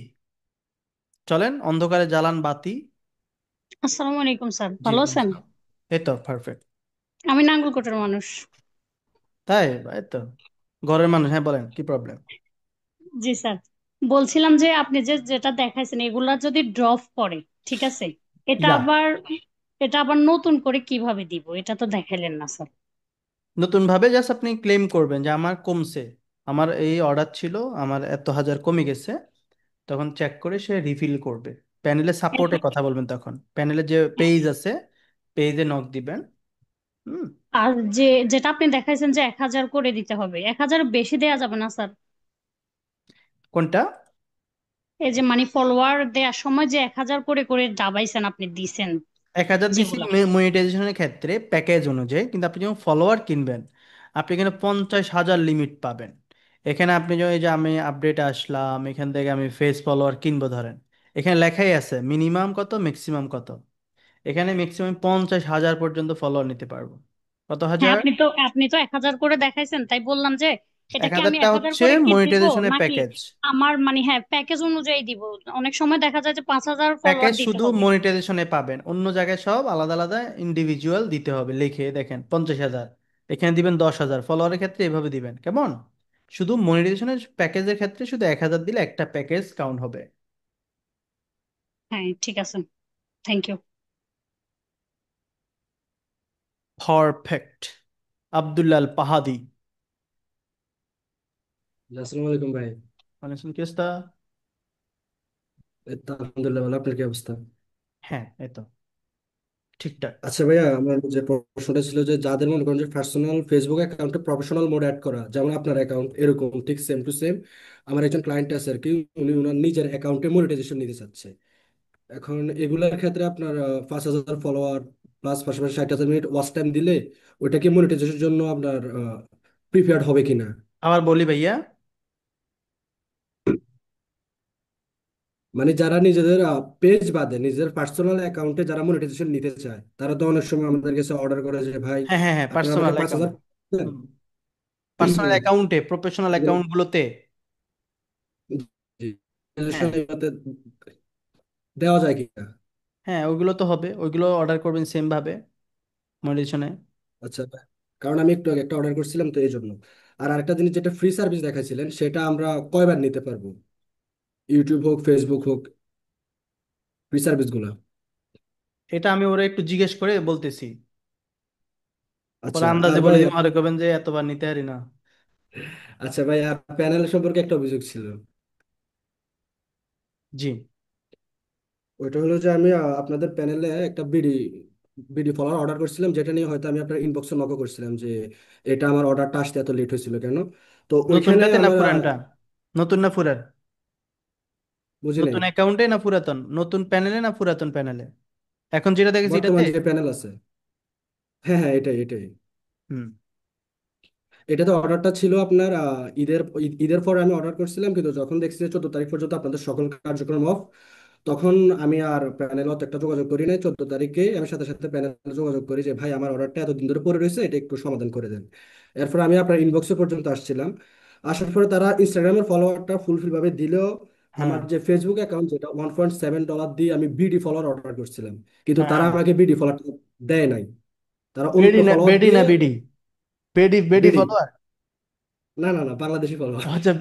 চলেন অন্ধকারে জ্বালান বাতি। আসসালামু আলাইকুম স্যার, জি, ভালো আছেন? এই তো পারফেক্ট। আমি নাঙ্গলকোটের মানুষ। তাই, এই তো ঘরের মানুষ, হ্যাঁ বলেন কি প্রবলেম। জি স্যার, বলছিলাম যে আপনি যে যেটা দেখাইছেন এগুলা যদি ড্রপ করে, ঠিক আছে, এটা ইয়া, আবার এটা আবার নতুন করে কিভাবে দিব, এটা তো দেখাইলেন না স্যার। নতুন ভাবে জাস্ট আপনি ক্লেম করবেন যে আমার কমছে, আমার এই অর্ডার ছিল, আমার এত হাজার কমে গেছে, তখন চেক করে সে রিফিল করবে। প্যানেলে সাপোর্টে কথা বলবেন, তখন প্যানেলে যে পেজ আছে, পেজে নক দিবেন। হুম। আর যেটা আপনি দেখাইছেন যে 1,000 করে দিতে হবে, 1,000 বেশি দেয়া যাবে না স্যার? কোনটা? এই যে মানে ফলোয়ার দেওয়ার সময় যে 1,000 করে করে দাবাইছেন আপনি দিছেন 1,000 দিছি যেগুলা। মনিটাইজেশনের ক্ষেত্রে প্যাকেজ অনুযায়ী, কিন্তু আপনি যখন ফলোয়ার কিনবেন আপনি এখানে 50,000 লিমিট পাবেন। এখানে আপনি যখন, এই যে আমি আপডেট আসলাম, এখান থেকে আমি ফেস ফলোয়ার কিনবো ধরেন, এখানে লেখাই আছে মিনিমাম কত ম্যাক্সিমাম কত। এখানে ম্যাক্সিমাম 50,000 পর্যন্ত ফলোয়ার নিতে পারবো। কত হ্যাঁ, হাজার? আপনি তো 1,000 করে দেখাইছেন, তাই বললাম যে এটা এক কি আমি হাজারটা 1,000 হচ্ছে করে কি দিব মনিটাইজেশনের নাকি প্যাকেজ। আমার মানে হ্যাঁ প্যাকেজ অনুযায়ী দিব? অনেক সময় দেখা যায় যে 5,000 ফলোয়ার প্যাকেজ দিতে শুধু হবে। মনিটাইজেশনে পাবেন, অন্য জায়গায় সব আলাদা আলাদা ইন্ডিভিজুয়াল দিতে হবে লিখে, দেখেন 50,000, এখানে দিবেন 10,000। ফলোয়ারের ক্ষেত্রে এভাবে দিবেন, কেমন? শুধু মনিটাইজেশনের প্যাকেজের ক্ষেত্রে শুধু 1,000 দিলে একটা প্যাকেজ কাউন্ট হবে। হ্যাঁ ঠিক আছে, থ্যাংক ইউ। পারফেক্ট। আব্দুল্লাল পাহাদি। আসসালামু আলাইকুম ভাই। অনেকক্ষণ কি অবস্থা? এই তো আলহামদুলিল্লাহ ভালো, আপনার কি অবস্থা? হ্যাঁ, এই তো ঠিকঠাক। আচ্ছা ভাইয়া, আমার যে প্রশ্নটা ছিল যে যাদের মনে করেন যে পার্সোনাল ফেসবুক অ্যাকাউন্টে প্রফেশনাল মোড অ্যাড করা, যেমন আপনার অ্যাকাউন্ট এরকম ঠিক সেম টু সেম, আমার একজন ক্লায়েন্ট আছে আর কি, উনি ওনার নিজের অ্যাকাউন্টে মনিটাইজেশন নিতে চাচ্ছে। এখন এগুলোর ক্ষেত্রে আপনার 5,000 ফলোয়ার প্লাস পাশাপাশি 60,000 মিনিট ওয়াচ টাইম দিলে ওইটা কি মনিটাইজেশনের জন্য আপনার প্রিপেয়ার্ড হবে কিনা? আবার বলি ভাইয়া। মানে যারা নিজেদের পেজ বাদে নিজের পার্সোনাল অ্যাকাউন্টে যারা মনিটাইজেশন নিতে চায়, তারা তো অনেক সময় আমাদের কাছে অর্ডার করে যে ভাই হ্যাঁ হ্যাঁ হ্যাঁ, আপনারা আমাকে পার্সোনাল 5,000 অ্যাকাউন্ট। দেন। পার্সোনাল অ্যাকাউন্টে, প্রফেশনাল অ্যাকাউন্টগুলোতে। জি, হ্যাঁ মনিটাইজেশন দেওয়া যায় কিনা? হ্যাঁ, ওইগুলো তো হবে, ওইগুলো অর্ডার করবেন সেম ভাবে মনিটাইজেশনে। আচ্ছা, কারণ আমি একটু আগে একটা অর্ডার করছিলাম তো এই জন্য। আর আরেকটা জিনিস যেটা ফ্রি সার্ভিস দেখাইছিলেন, সেটা আমরা কয়বার নিতে পারবো? ইউটিউব হোক ফেসবুক হোক, ফ্রি সার্ভিস গুলা। এটা আমি ওরা একটু জিজ্ঞেস করে বলতেছি, পরে আচ্ছা আর আন্দাজে বলে ভাই, দিব, আরে করবেন যে এতবার নিতে পারি না। আচ্ছা ভাই, আর প্যানেল সম্পর্কে একটা অভিযোগ ছিল। জি। ওইটা হলো যে আমি আপনাদের প্যানেলে একটা বিডি বিডি ফলোয়ার অর্ডার করছিলাম, যেটা নিয়ে হয়তো আমি আপনার ইনবক্সে নকও করছিলাম যে এটা আমার অর্ডারটা আসতে এত লেট হয়েছিল কেন। তো ওইখানে নতুনটাতে না আমার পুরানটা? নতুন না পুরান? বুঝি নাই। নতুন অ্যাকাউন্টে না পুরাতন? নতুন প্যানেলে না পুরাতন প্যানেলে? এখন যেটা দেখেছি এটাতে। বর্তমান যে প্যানেল আছে, হ্যাঁ হ্যাঁ, এটাই এটাই। হুম। এটাতে অর্ডারটা ছিল আপনার ঈদের পরে আমি অর্ডার করছিলাম, কিন্তু যখন দেখছি যে 14 তারিখ পর্যন্ত আপনাদের সকল কার্যক্রম অফ, তখন আমি আর প্যানেল অত একটা যোগাযোগ করি নাই। 14 তারিখে আমি সাথে সাথে প্যানেলে যোগাযোগ করি যে ভাই আমার অর্ডারটা এতদিন ধরে পড়ে রয়েছে, এটা একটু সমাধান করে দেন। এরপর আমি আপনার ইনবক্সে পর্যন্ত আসছিলাম। আসার পরে তারা ইনস্টাগ্রামের ফলোয়ারটা ফুলফিল ভাবে দিলেও হ্যাঁ আমার যে ফেসবুক অ্যাকাউন্ট, যেটা $1.7 দিয়ে আমি বিডি ফলোয়ার অর্ডার করছিলাম, কিন্তু তারা হ্যাঁ। আমাকে বিডি ফলোয়ারটা দেয় নাই। তারা অন্য বেডি না, ফলোয়ার বেডি দিয়ে না বিডি? বেডি, বেডি বিডি, ফলোয়ার? না না না, বাংলাদেশি ফলোয়ার। আচ্ছা।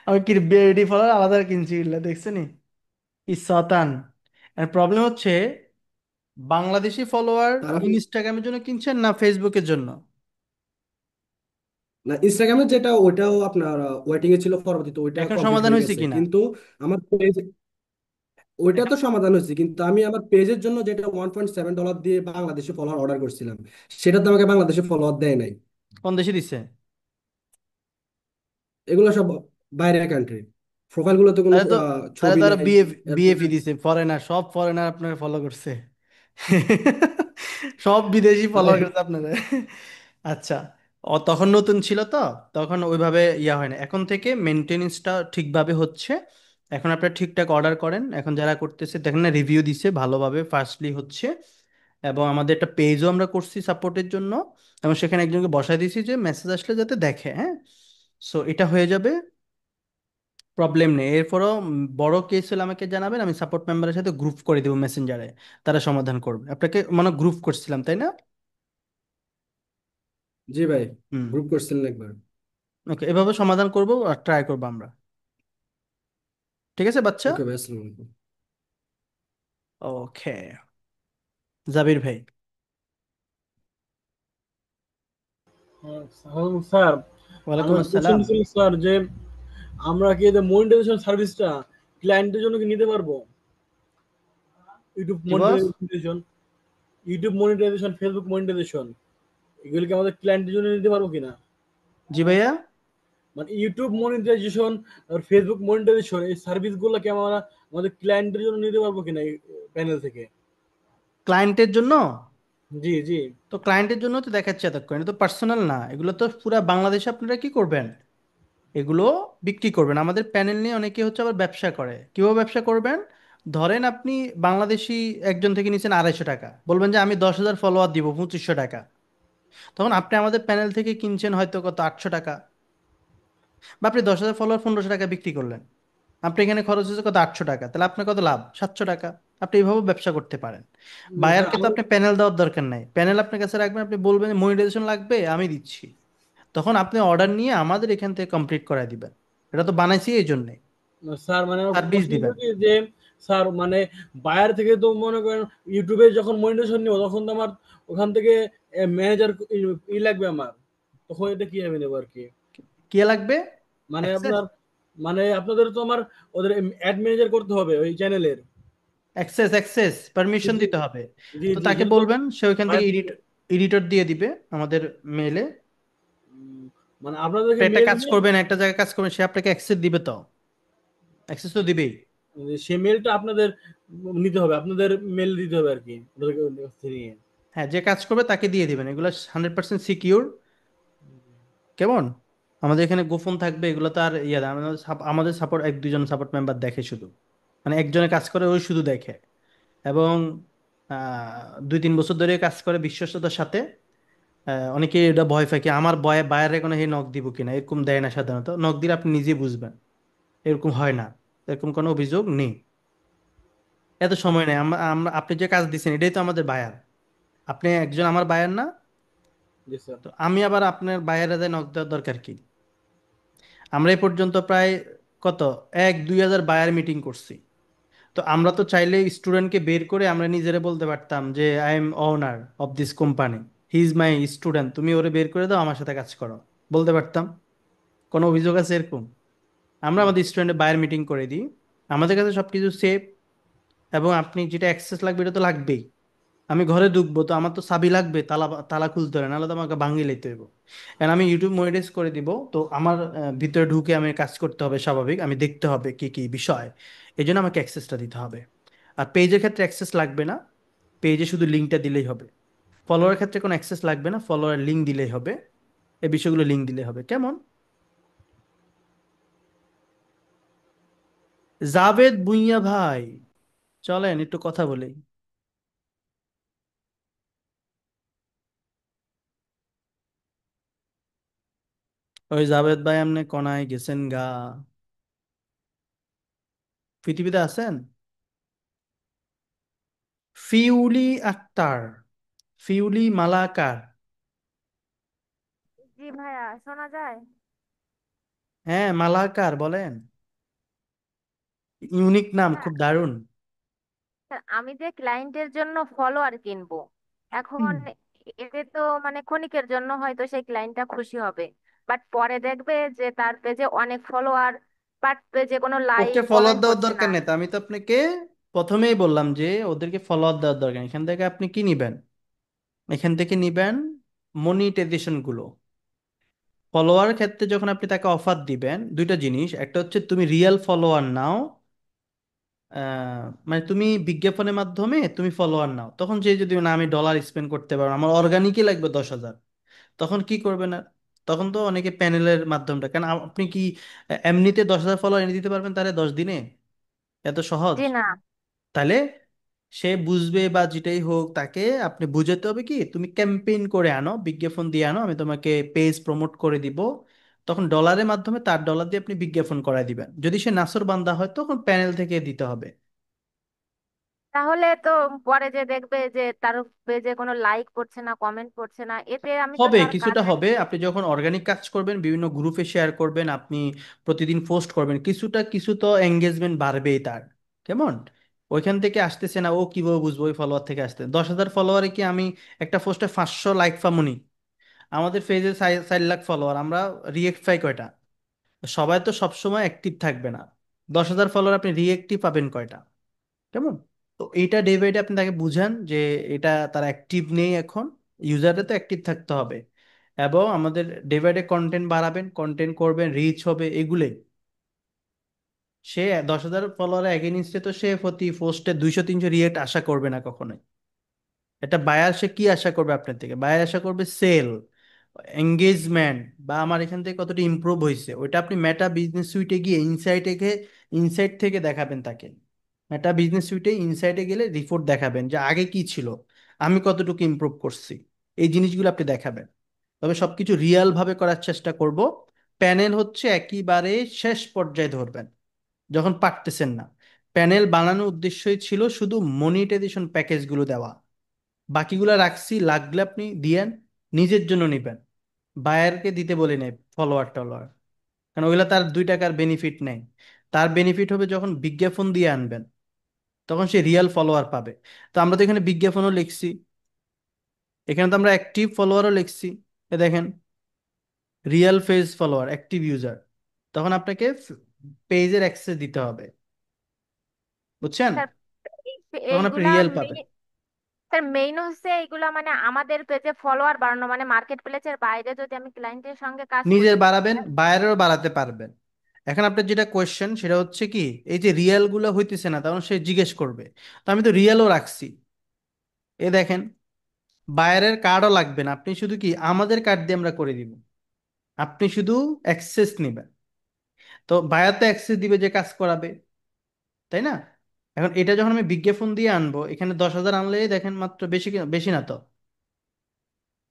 আমি কি বেডি ফলোয়ার আলাদা কিনছি, এগুলা দেখছো নি? কি শতান! প্রবলেম হচ্ছে, বাংলাদেশি ফলোয়ার তারা ইনস্টাগ্রামের জন্য কিনছেন না ফেসবুকের জন্য? না, ইনস্টাগ্রামে যেটা ওইটাও আপনার ওয়েটিং এ ছিল পরবর্তীতে, ওইটা এখন কমপ্লিট সমাধান হয়ে হয়েছে গেছে, কিনা? কিন্তু আমার পেজ, ওইটা এখন তো সমাধান হয়েছে, কিন্তু আমি আমার পেজের জন্য যেটা $1.7 দিয়ে বাংলাদেশি ফলোয়ার অর্ডার করছিলাম, সেটা তো আমাকে বাংলাদেশি ফলোয়ার দেয় নাই। কোন দেশে দিচ্ছে? এগুলো সব বাইরের কান্ট্রি, প্রোফাইল গুলোতে কোনো তাহলে তো, তাহলে ছবি তো আরো নাই। বিএফ, এরপরে বিএফি দিছে, ফরেনার, সব ফরেনার আপনাকে ফলো করছে। সব বিদেশি ফলো তাই করছে আপনারা। আচ্ছা, তখন নতুন ছিল তো, তখন ওইভাবে ইয়া হয় না। এখন থেকে মেনটেনেন্সটা ঠিকভাবে হচ্ছে। এখন আপনারা ঠিকঠাক অর্ডার করেন, এখন যারা করতেছে দেখেন না, রিভিউ দিছে ভালোভাবে, ফাস্টলি হচ্ছে। এবং আমাদের একটা পেজও আমরা করছি সাপোর্টের জন্য, এবং সেখানে একজনকে বসাই দিয়েছি যে মেসেজ আসলে যাতে দেখে, হ্যাঁ। সো এটা হয়ে যাবে, প্রবলেম নেই। এরপরও বড় কেস হলে আমাকে জানাবেন, আমি সাপোর্ট মেম্বারের সাথে গ্রুপ করে দেবো মেসেঞ্জারে, তারা সমাধান করবে। আপনাকে মানে গ্রুপ করছিলাম তাই না? জি ভাই, হুম। গ্রুপ করছিলেন একবার। ওকে, এভাবে সমাধান করবো আর ট্রাই করবো আমরা। ঠিক আছে বাচ্চা। ওকে ভাই, আসসালামু আলাইকুম। ওকে, জাবির ভাই। হ্যাঁ, স্যার, ওয়ালাইকুম আমার কোশ্চেন আসসালাম। ছিল স্যার যে আমরা কি এই মনিটাইজেশন সার্ভিসটা ক্লায়েন্টের জন্য কি নিতে পারবো? ইউটিউব জি boss. Monetization, YouTube monetization, Facebook monetization, এগুলো কি আমাদের ক্লায়েন্টের জন্য নিতে পারবো কিনা? জি ভাইয়া। মানে ইউটিউব মনিটাইজেশন আর ফেসবুক মনিটাইজেশন এই সার্ভিসগুলো কি আমরা আমাদের ক্লায়েন্টের জন্য নিতে পারবো কিনা এই প্যানেল থেকে? ক্লায়েন্টের জন্য? জি জি। তো ক্লায়েন্টের জন্য তো দেখাচ্ছে এতক্ষণ, এটা তো পার্সোনাল না, এগুলো তো পুরা বাংলাদেশে আপনারা কি করবেন, এগুলো বিক্রি করবেন। আমাদের প্যানেল নিয়ে অনেকে হচ্ছে আবার ব্যবসা করে। কিভাবে ব্যবসা করবেন? ধরেন আপনি বাংলাদেশি একজন থেকে নিচ্ছেন 250 টাকা, বলবেন যে আমি 10,000 ফলোয়ার দিব 2500 টাকা। তখন আপনি আমাদের প্যানেল থেকে কিনছেন হয়তো কত 800 টাকা, বা আপনি 10,000 ফলোয়ার 1500 টাকা বিক্রি করলেন। আপনি এখানে খরচ হচ্ছে কত 800 টাকা, তাহলে আপনার কত লাভ? 700 টাকা। আপনি এইভাবে ব্যবসা করতে পারেন। স্যার বায়ারকে তো আমার আপনি প্যানেল দেওয়ার দরকার নাই, প্যানেল আপনার কাছে রাখবেন, আপনি বলবেন মনিটাইজেশন লাগবে আমি দিচ্ছি, তখন আপনি অর্ডার নিয়ে আমাদের এখান থেকে কমপ্লিট করায় দিবেন। এটা তো বানাইছি এই জন্যে, স্যার মানে আমার সার্ভিস প্রশ্ন হলো দিবেন। কি যে স্যার মানে বায়ার থেকে তো মনে করেন ইউটিউবে যখন মনিটাইজেশন নিব তখন তো আমার ওখান থেকে ম্যানেজার লাগবে আমার, তখন এটা কিভাবে নেবো আর কি? কি লাগবে? মানে অ্যাক্সেস। আপনার মানে আপনাদের তো আমার ওদের অ্যাড ম্যানেজার করতে হবে ওই চ্যানেলের। অ্যাক্সেস পারমিশন জি দিতে হবে। জি তো জি, তাকে সেটা তো বলবেন, সে ওইখান থেকে বায়ার থেকে। এডিটর দিয়ে দিবে আমাদের মেলে। উম, মানে আপনাদেরকে একটা মেল কাজ দিয়ে করবেন, একটা জায়গায় কাজ করবেন, সে আপনাকে অ্যাক্সেস দিবে তো, অ্যাক্সেস তো দিবেই। সেই মেলটা আপনাদের নিতে হবে, আপনাদের মেল দিতে হবে আর কি ওদেরকে কাছ থেকে নিয়ে। হ্যাঁ, যে কাজ করবে তাকে দিয়ে দিবেন, এগুলো 100% সিকিউর। কেমন? আমাদের এখানে গোপন থাকবে, এগুলো তো আর ইয়ে না, আমাদের সাপোর্ট এক দুজন সাপোর্ট মেম্বার দেখে শুধু, মানে একজনে কাজ করে ওই শুধু দেখে। এবং 2-3 বছর ধরে কাজ করে বিশ্বস্ততার সাথে। অনেকে এটা ভয় পায় কি আমার ভয়ে বাইরে কোনো হে নক দিব কিনা, এরকম দেয় না। সাধারণত নক দিলে আপনি নিজে বুঝবেন, এরকম হয় না, এরকম কোনো অভিযোগ নেই। এত সময় নেই। আমরা আমরা আপনি যে কাজ দিচ্ছেন এটাই তো আমাদের বায়ার, আপনি একজন আমার বায়ার না? জি স্যার। তো আমি আবার আপনার বায়ারে নক দেওয়ার দরকার কি? আমরা এই পর্যন্ত প্রায় কত 1-2 হাজার বায়ার মিটিং করছি। তো আমরা তো চাইলে স্টুডেন্টকে বের করে আমরা নিজেরা বলতে পারতাম যে I am owner of this company, he is my student, তুমি ওরে বের করে দাও আমার সাথে কাজ করো, বলতে পারতাম। কোনো অভিযোগ আছে এরকম? আমরা আমাদের স্টুডেন্টের বায়ার মিটিং করে দিই, আমাদের কাছে সবকিছু সেফ। এবং আপনি যেটা অ্যাক্সেস লাগবে এটা তো লাগবেই। আমি ঘরে ঢুকবো তো আমার তো চাবি লাগবে, তালা তালা খুলতে হবে, নাহলে তো আমাকে ভাঙিয়ে লইতে হইব। কারণ আমি ইউটিউব মনিটাইজ করে দিব, তো আমার ভিতরে ঢুকে আমি কাজ করতে হবে স্বাভাবিক, আমি দেখতে হবে কি কি বিষয়, এই জন্য আমাকে অ্যাক্সেসটা দিতে হবে। আর পেজের ক্ষেত্রে অ্যাক্সেস লাগবে না, পেজে শুধু লিঙ্কটা দিলেই হবে। ফলোয়ারের ক্ষেত্রে কোনো অ্যাক্সেস লাগবে না, ফলোয়ার লিঙ্ক দিলেই হবে। এই বিষয়গুলো লিঙ্ক দিলেই হবে। কেমন? জাভেদ ভুঁইয়া ভাই, চলেন একটু কথা বলি। ওই জাভেদ ভাই আপনি কোনায় গেছেন গা? পৃথিবীতে আছেন? ফিউলি আক্তার, ফিউলি মালাকার। জি ভাইয়া, শোনা যায়? হ্যাঁ, মালাকার বলেন। ইউনিক নাম, স্যার, খুব দারুণ। আমি যে ক্লায়েন্টের জন্য ফলোয়ার কিনবো এখন, এতে তো মানে ক্ষণিকের জন্য হয়তো সেই ক্লায়েন্টটা খুশি হবে, বাট পরে দেখবে যে তার পেজে অনেক ফলোয়ার, বাট পেজে কোনো লাইক ওকে ফলোয়ার কমেন্ট দেওয়ার হচ্ছে না। দরকার নেই তো, আমি তো আপনাকে প্রথমেই বললাম যে ওদেরকে ফলোয়ার দেওয়ার দরকার নেই। এখান থেকে আপনি কি নিবেন? এখান থেকে নিবেন মনিটাইজেশন গুলো। ফলোয়ার ক্ষেত্রে যখন আপনি তাকে অফার দিবেন, দুইটা জিনিস, একটা হচ্ছে তুমি রিয়েল ফলোয়ার নাও, মানে তুমি বিজ্ঞাপনের মাধ্যমে তুমি ফলোয়ার নাও, তখন যে যদি না আমি ডলার স্পেন্ড করতে পারবো, আমার অর্গানিকই লাগবে 10,000, তখন কি করবে না? তখন তো অনেকে প্যানেলের মাধ্যমটা, কারণ আপনি কি এমনিতে 10,000 ফলোয়ার এনে দিতে পারবেন তাহলে 10 দিনে? এত সহজ? জি না। তাহলে সে বুঝবে বা যেটাই হোক, তাকে আপনি বুঝাতে হবে কি তুমি ক্যাম্পেইন করে আনো, বিজ্ঞাপন দিয়ে আনো, আমি তোমাকে পেজ প্রমোট করে দিব। তখন ডলারের মাধ্যমে, তার ডলার দিয়ে আপনি বিজ্ঞাপন করায় দিবেন। যদি সে নাসর বান্দা হয় তখন প্যানেল থেকে দিতে হবে। তাহলে তো পরে যে দেখবে যে তার পেজে কোনো লাইক পড়ছে না, কমেন্ট পড়ছে না, এতে আমি তো হবে, তার কাজ কিছুটা হবে। আপনি যখন অর্গানিক কাজ করবেন, বিভিন্ন গ্রুপে শেয়ার করবেন, আপনি প্রতিদিন পোস্ট করবেন, কিছুটা কিছু তো এঙ্গেজমেন্ট বাড়বেই তার। কেমন? ওইখান থেকে আসতেছে না, ও কিভাবে বুঝবো ওই ফলোয়ার থেকে আসতে? 10,000 ফলোয়ারে কি আমি একটা পোস্টে 500 লাইক পামুনি? আমাদের পেজে 4 লাখ ফলোয়ার, আমরা রিয়েক্ট পাই কয়টা? সবাই তো সবসময় অ্যাক্টিভ থাকবে না। 10,000 ফলোয়ার আপনি রিয়েক্টিভ পাবেন কয়টা? কেমন? তো এইটা ডে বাই ডে আপনি তাকে বুঝান যে এটা তার অ্যাক্টিভ নেই এখন, ইউজারে তো অ্যাক্টিভ থাকতে হবে। এবং আমাদের ডে বাই ডে কন্টেন্ট বাড়াবেন, কন্টেন্ট করবেন, রিচ হবে, এগুলোই। সে 10,000 ফলোয়ার এগেনিস্টে তো সে প্রতি পোস্টে 200-300 রিয়েক্ট আশা করবে না কখনোই। একটা বায়ার সে কি আশা করবে আপনার থেকে? বায়ার আশা করবে সেল, এঙ্গেজমেন্ট, বা আমার এখান থেকে কতটা ইমপ্রুভ হয়েছে। ওইটা আপনি মেটা বিজনেস সুইটে গিয়ে ইনসাইট থেকে দেখাবেন তাকে। মেটা বিজনেস সুইটে ইনসাইটে গেলে রিপোর্ট দেখাবেন যে আগে কি ছিল, আমি কতটুকু ইমপ্রুভ করছি, এই জিনিসগুলো আপনি দেখাবেন। তবে সবকিছু রিয়েল ভাবে করার চেষ্টা করব। প্যানেল হচ্ছে একেবারে শেষ পর্যায়ে ধরবেন, যখন পারতেছেন না। প্যানেল বানানোর উদ্দেশ্যই ছিল শুধু মনিটাইজেশন প্যাকেজগুলো দেওয়া, বাকিগুলো রাখছি, লাগলে আপনি দিয়েন, নিজের জন্য নিবেন। বায়ারকে দিতে বলি নাই ফলোয়ার টলোয়ার, কারণ ওইগুলো তার 2 টাকার বেনিফিট নেই। তার বেনিফিট হবে যখন বিজ্ঞাপন দিয়ে আনবেন, তখন সে রিয়েল ফলোয়ার পাবে। তো আমরা তো এখানে বিজ্ঞাপনও লিখছি, এখানে তো আমরা অ্যাক্টিভ ফলোয়ারও লিখছি। এ দেখেন, real phase follower, active user. তখন আপনাকে পেজের অ্যাক্সেস দিতে হবে, বুঝছেন? স্যার তখন আপনি এইগুলা রিয়েল পাবেন। স্যার মেইন হচ্ছে এইগুলা মানে আমাদের পেজে ফলোয়ার বাড়ানো, মানে মার্কেট প্লেসের বাইরে যদি আমি ক্লায়েন্টের সঙ্গে কাজ নিজের করি। বাড়াবেন, বায়ারেরও বাড়াতে পারবেন। এখন আপনার যেটা কোয়েশ্চেন সেটা হচ্ছে কি, এই যে রিয়েল গুলো হইতেছে না, তখন সে জিজ্ঞেস করবে। তো আমি তো রিয়েলও রাখছি, এ দেখেন, বায়ারের কার্ডও লাগবে না, আপনি শুধু কি আমাদের কার্ড দিয়ে আমরা করে দিব, আপনি শুধু অ্যাক্সেস নেবেন। তো বায়ার তো অ্যাক্সেস দিবে যে কাজ করাবে, তাই না? এখন এটা যখন আমি বিজ্ঞাপন দিয়ে আনবো, এখানে 10,000 আনলেই দেখেন মাত্র, বেশি বেশি না তো,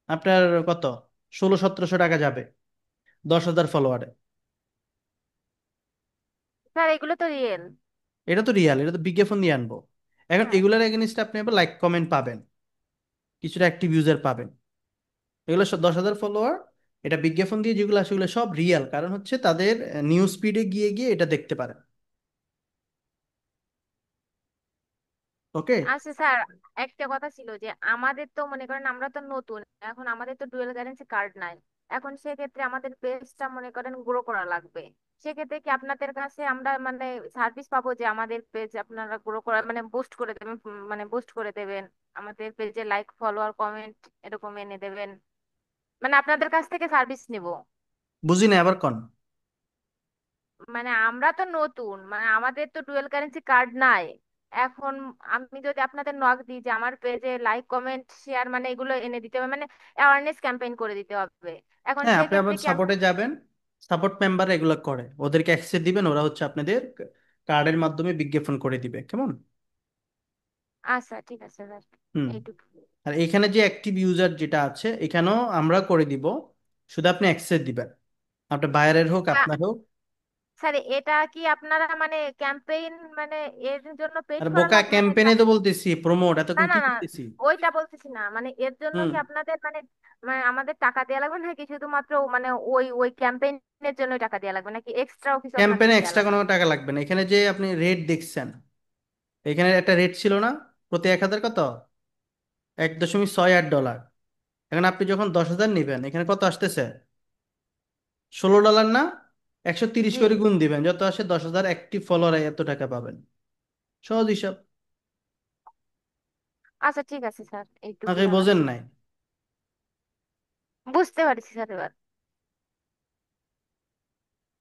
আপনার কত, 1600-1700 টাকা যাবে 10,000 ফলোয়ারে। স্যার এগুলো তো রিয়েল। এটা তো রিয়াল, এটা তো বিজ্ঞাপন দিয়ে আনবো। এখন হ্যাঁ। এগুলোর এগেনিস্টে আপনি আবার লাইক কমেন্ট পাবেন, কিছুটা অ্যাক্টিভ ইউজার পাবেন। এগুলো সব 10,000 ফলোয়ার, এটা বিজ্ঞাপন দিয়ে যেগুলো আসে সেগুলো সব রিয়েল, কারণ হচ্ছে তাদের নিউজ ফিডে গিয়ে গিয়ে এটা দেখতে পারেন। ওকে। আচ্ছা স্যার, একটা কথা ছিল যে আমাদের তো মনে করেন আমরা তো নতুন, এখন আমাদের তো ডুয়েল কারেন্সি কার্ড নাই। এখন সেক্ষেত্রে আমাদের পেজটা মনে করেন গ্রো করা লাগবে। সেক্ষেত্রে কি আপনাদের কাছে আমরা মানে সার্ভিস পাবো যে আমাদের পেজ আপনারা গ্রো করা মানে বুস্ট করে দেবেন, মানে বুস্ট করে দেবেন, আমাদের পেজে লাইক ফলোয়ার কমেন্ট এরকম এনে দেবেন, মানে আপনাদের কাছ থেকে সার্ভিস নিব। বুঝি না, আবার কোন? মানে আমরা তো নতুন, মানে আমাদের তো ডুয়েল কারেন্সি কার্ড নাই। এখন আমি যদি আপনাদের নক দিই যে আমার পেজে লাইক কমেন্ট শেয়ার মানে এগুলো এনে দিতে হবে, মানে অ্যাওয়ারনেস ক্যাম্পেইন করে দিতে হবে। এখন হ্যাঁ, আপনি সেক্ষেত্রে আবার কি সাপোর্টে যাবেন, সাপোর্ট মেম্বার এগুলো করে, ওদেরকে অ্যাক্সেস দিবেন, ওরা হচ্ছে আপনাদের কার্ডের মাধ্যমে বিজ্ঞাপন করে দিবে। কেমন? আচ্ছা ঠিক আছে স্যার, হুম। এইটুকু। আর এখানে যে অ্যাক্টিভ ইউজার যেটা আছে, এখানেও আমরা করে দিব, শুধু আপনি অ্যাক্সেস দিবেন, আপনার বাইরের হোক আ- আপনার হোক। স্যার এটা কি আপনারা মানে ক্যাম্পেইন মানে এর জন্য পেড আর করা বোকা, লাগবে ক্যাম্পেইনে নাকি? তো বলতেছি প্রমোট, না এতক্ষণ না কি না, করতেছি? ওইটা বলতেছি না, মানে এর জন্য হুম। কি আপনাদের মানে মানে আমাদের টাকা দেওয়া লাগবে নাকি শুধুমাত্র মানে ওই ওই ক্যাম্পেইনের জন্য টাকা দেওয়া লাগবে নাকি এক্সট্রাও কিছু আপনাদের ক্যাম্পেইনে দেওয়া এক্সট্রা লাগবে? কোনো টাকা লাগবে না। এখানে যে আপনি রেট দেখছেন, এখানে একটা রেট ছিল না, প্রতি 1,000 কত, $1.68। এখন আপনি যখন 10,000 নেবেন, এখানে কত আসতেছে, $16 না? 130 জি। করে গুণ দিবেন, যত আসে 10,000 অ্যাক্টিভ ফলোয়ার, এত টাকা পাবেন। সহজ হিসাব। আচ্ছা ঠিক আছে স্যার, এইটুকুই নাকি জানা বোঝেন ছিল। নাই? বুঝতে পারছি স্যার এবার।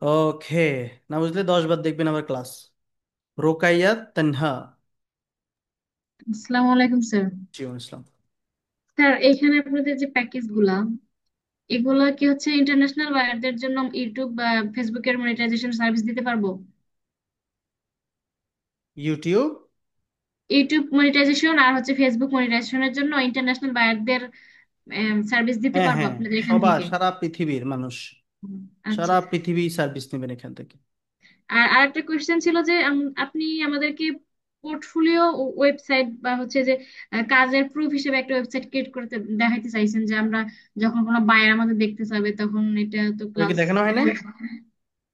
ওকে। না বুঝলে 10 বার দেখবেন আবার ক্লাস। রোকাইয়া তানহা। আসসালামু আলাইকুম স্যার। জি, ইসলাম। স্যার এইখানে আপনাদের যে প্যাকেজ গুলা এগুলো কি হচ্ছে ইন্টারন্যাশনাল বায়ারদের জন্য ইউটিউব বা ফেসবুকের মনিটাইজেশন সার্ভিস দিতে পারবো? ইউটিউব? ইউটিউব মনিটাইজেশন আর হচ্ছে ফেসবুক মনিটাইজেশনের জন্য ইন্টারন্যাশনাল বায়ারদের সার্ভিস দিতে হ্যাঁ পারবো হ্যাঁ, আপনাদের এখান সবার, থেকে? সারা পৃথিবীর মানুষ, আচ্ছা। সারা পৃথিবী সার্ভিস নেবেন এখান থেকে। আর আরেকটা কোয়েশ্চেন ছিল যে আপনি আমাদেরকে পোর্টফোলিও ওয়েবসাইট বা হচ্ছে যে কাজের প্রুফ হিসেবে একটা ওয়েবসাইট ক্রিয়েট করতে দেখাইতে চাইছেন, যে আমরা যখন কোনো বায়ার আমাদের দেখতে চাবে তখন এটা তো ওই কি ক্লাস। দেখানো হয় নাই?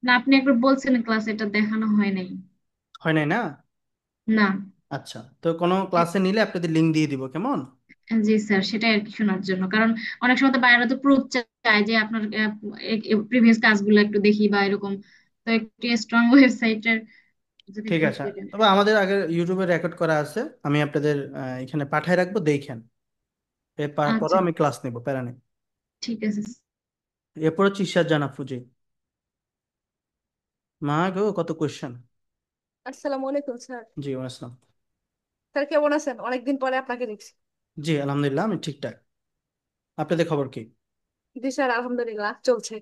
না, আপনি একবার বলছেন ক্লাস, এটা দেখানো হয় নাই। হয় নাই না? না। আচ্ছা, তো কোনো ক্লাসে নিলে আপনাদের লিংক দিয়ে দিব, কেমন? জি স্যার, সেটাই আর কি শোনার জন্য, কারণ অনেক সময় তো বাইরে তো প্রুফ চায় যে আপনার প্রিভিয়াস কাজগুলো একটু দেখি বা এরকম। তো একটু স্ট্রং ওয়েবসাইটের যদি ঠিক প্রুফ আছে, দিতেন। তবে আমাদের আগে ইউটিউবে রেকর্ড করা আছে, আমি আপনাদের এখানে পাঠায় রাখবো, দেখেন। এরপরও আচ্ছা, আমি ক্লাস নেব, প্যারা নেই। ঠিক আছে। এরপর হচ্ছে ইশাদ জানা ফুজি। মা গো, কত কোয়েশ্চেন! আসসালামু আলাইকুম স্যার। জি, আসসালাম। স্যার কেমন আছেন? অনেকদিন পরে আপনাকে দেখছি। জি আলহামদুলিল্লাহ, আমি ঠিকঠাক। আপনাদের খবর কি? জি স্যার, আলহামদুলিল্লাহ চলছে।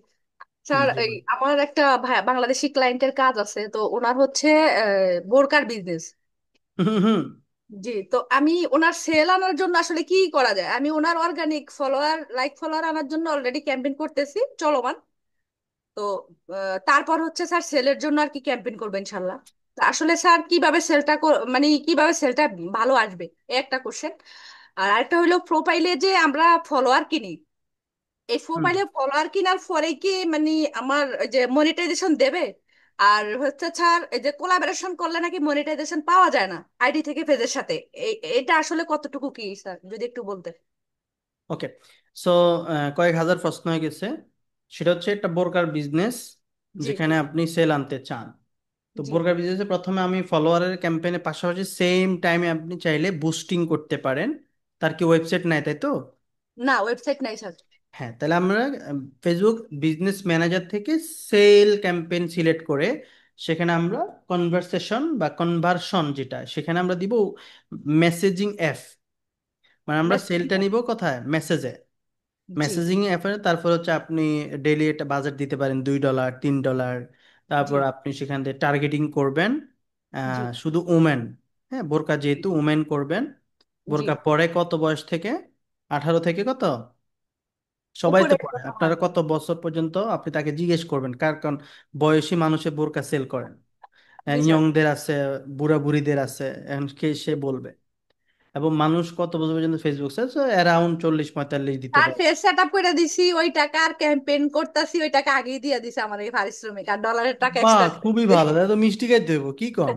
স্যার জি এই বল। আমার একটা বাংলাদেশি ক্লায়েন্টের কাজ আছে, তো ওনার হচ্ছে বোরকার বিজনেস। হুম হুম। জি, তো আমি ওনার সেল আনার জন্য আসলে কি করা যায়? আমি ওনার অর্গানিক ফলোয়ার, লাইক ফলোয়ার আনার জন্য অলরেডি ক্যাম্পেইন করতেছি, চলমান। তো তারপর হচ্ছে স্যার সেলের জন্য আর কি ক্যাম্পেইন করবেন ইনশাল্লাহ। তো আসলে স্যার কিভাবে সেলটা, মানে কিভাবে সেলটা ভালো আসবে, এই একটা কোশ্চেন। আর আরেকটা হলো প্রোফাইলে যে আমরা ফলোয়ার কিনি, এই হুম। প্রোফাইলে ফলোয়ার কেনার পরে কি মানে আমার ওই যে মনিটাইজেশন দেবে? আর হচ্ছে স্যার এই যে কোলাবোরেশন করলে নাকি মনিটাইজেশন পাওয়া যায় না আইডি থেকে পেজের সাথে, এটা আসলে কতটুকু কি স্যার যদি একটু বলতেন। ওকে, সো কয়েক হাজার প্রশ্ন হয়ে গেছে। সেটা হচ্ছে একটা বোরকার বিজনেস জি যেখানে আপনি সেল আনতে চান। তো জি বোরকার বিজনেসে প্রথমে আমি ফলোয়ারের ক্যাম্পেইনের পাশাপাশি সেম টাইমে আপনি চাইলে বুস্টিং করতে পারেন। তার কি ওয়েবসাইট নাই, তাই তো? না, ওয়েবসাইট নাই স্যার। হ্যাঁ, তাহলে আমরা ফেসবুক বিজনেস ম্যানেজার থেকে সেল ক্যাম্পেইন সিলেক্ট করে সেখানে আমরা কনভারসেশন বা কনভার্সন, যেটা সেখানে আমরা দিব মেসেজিং অ্যাপ। মানে আমরা মেসেজ। সেলটা নিব কোথায়, মেসেজে। জি মেসেজিং অ্যাপে তারপর হচ্ছে আপনি ডেইলি একটা বাজেট দিতে পারেন, $2 $3। জি তারপর আপনি সেখান থেকে টার্গেটিং করবেন জি শুধু উমেন। হ্যাঁ, বোরকা যেহেতু উমেন করবেন। জি। বোরকা পরে কত বয়স থেকে? 18 থেকে কত? সবাই তো উপরে। পড়ে, আপনারা কত বছর পর্যন্ত আপনি তাকে জিজ্ঞেস করবেন, কারণ বয়সী মানুষের বোরকা সেল করেন। জি স্যার। ইয়ংদের আছে, বুড়া বুড়িদের আছে, এখন কে সে বলবে। এবং মানুষ কত বছর পর্যন্ত ফেসবুক অ্যারাউন্ড 40 45 দিতে আর পারে। ফেস সেট আপ করে দিছি, ওই টাকা আর ক্যাম্পেইন করতেছি, ওই টাকা আগেই দিয়ে দিছে আমার এই পারিশ্রমিক, আর ডলারের টাকা বাহ, এক্সট্রা। খুবই ভালো, তাহলে তো মিষ্টি খাইতে দেবো, কি কন!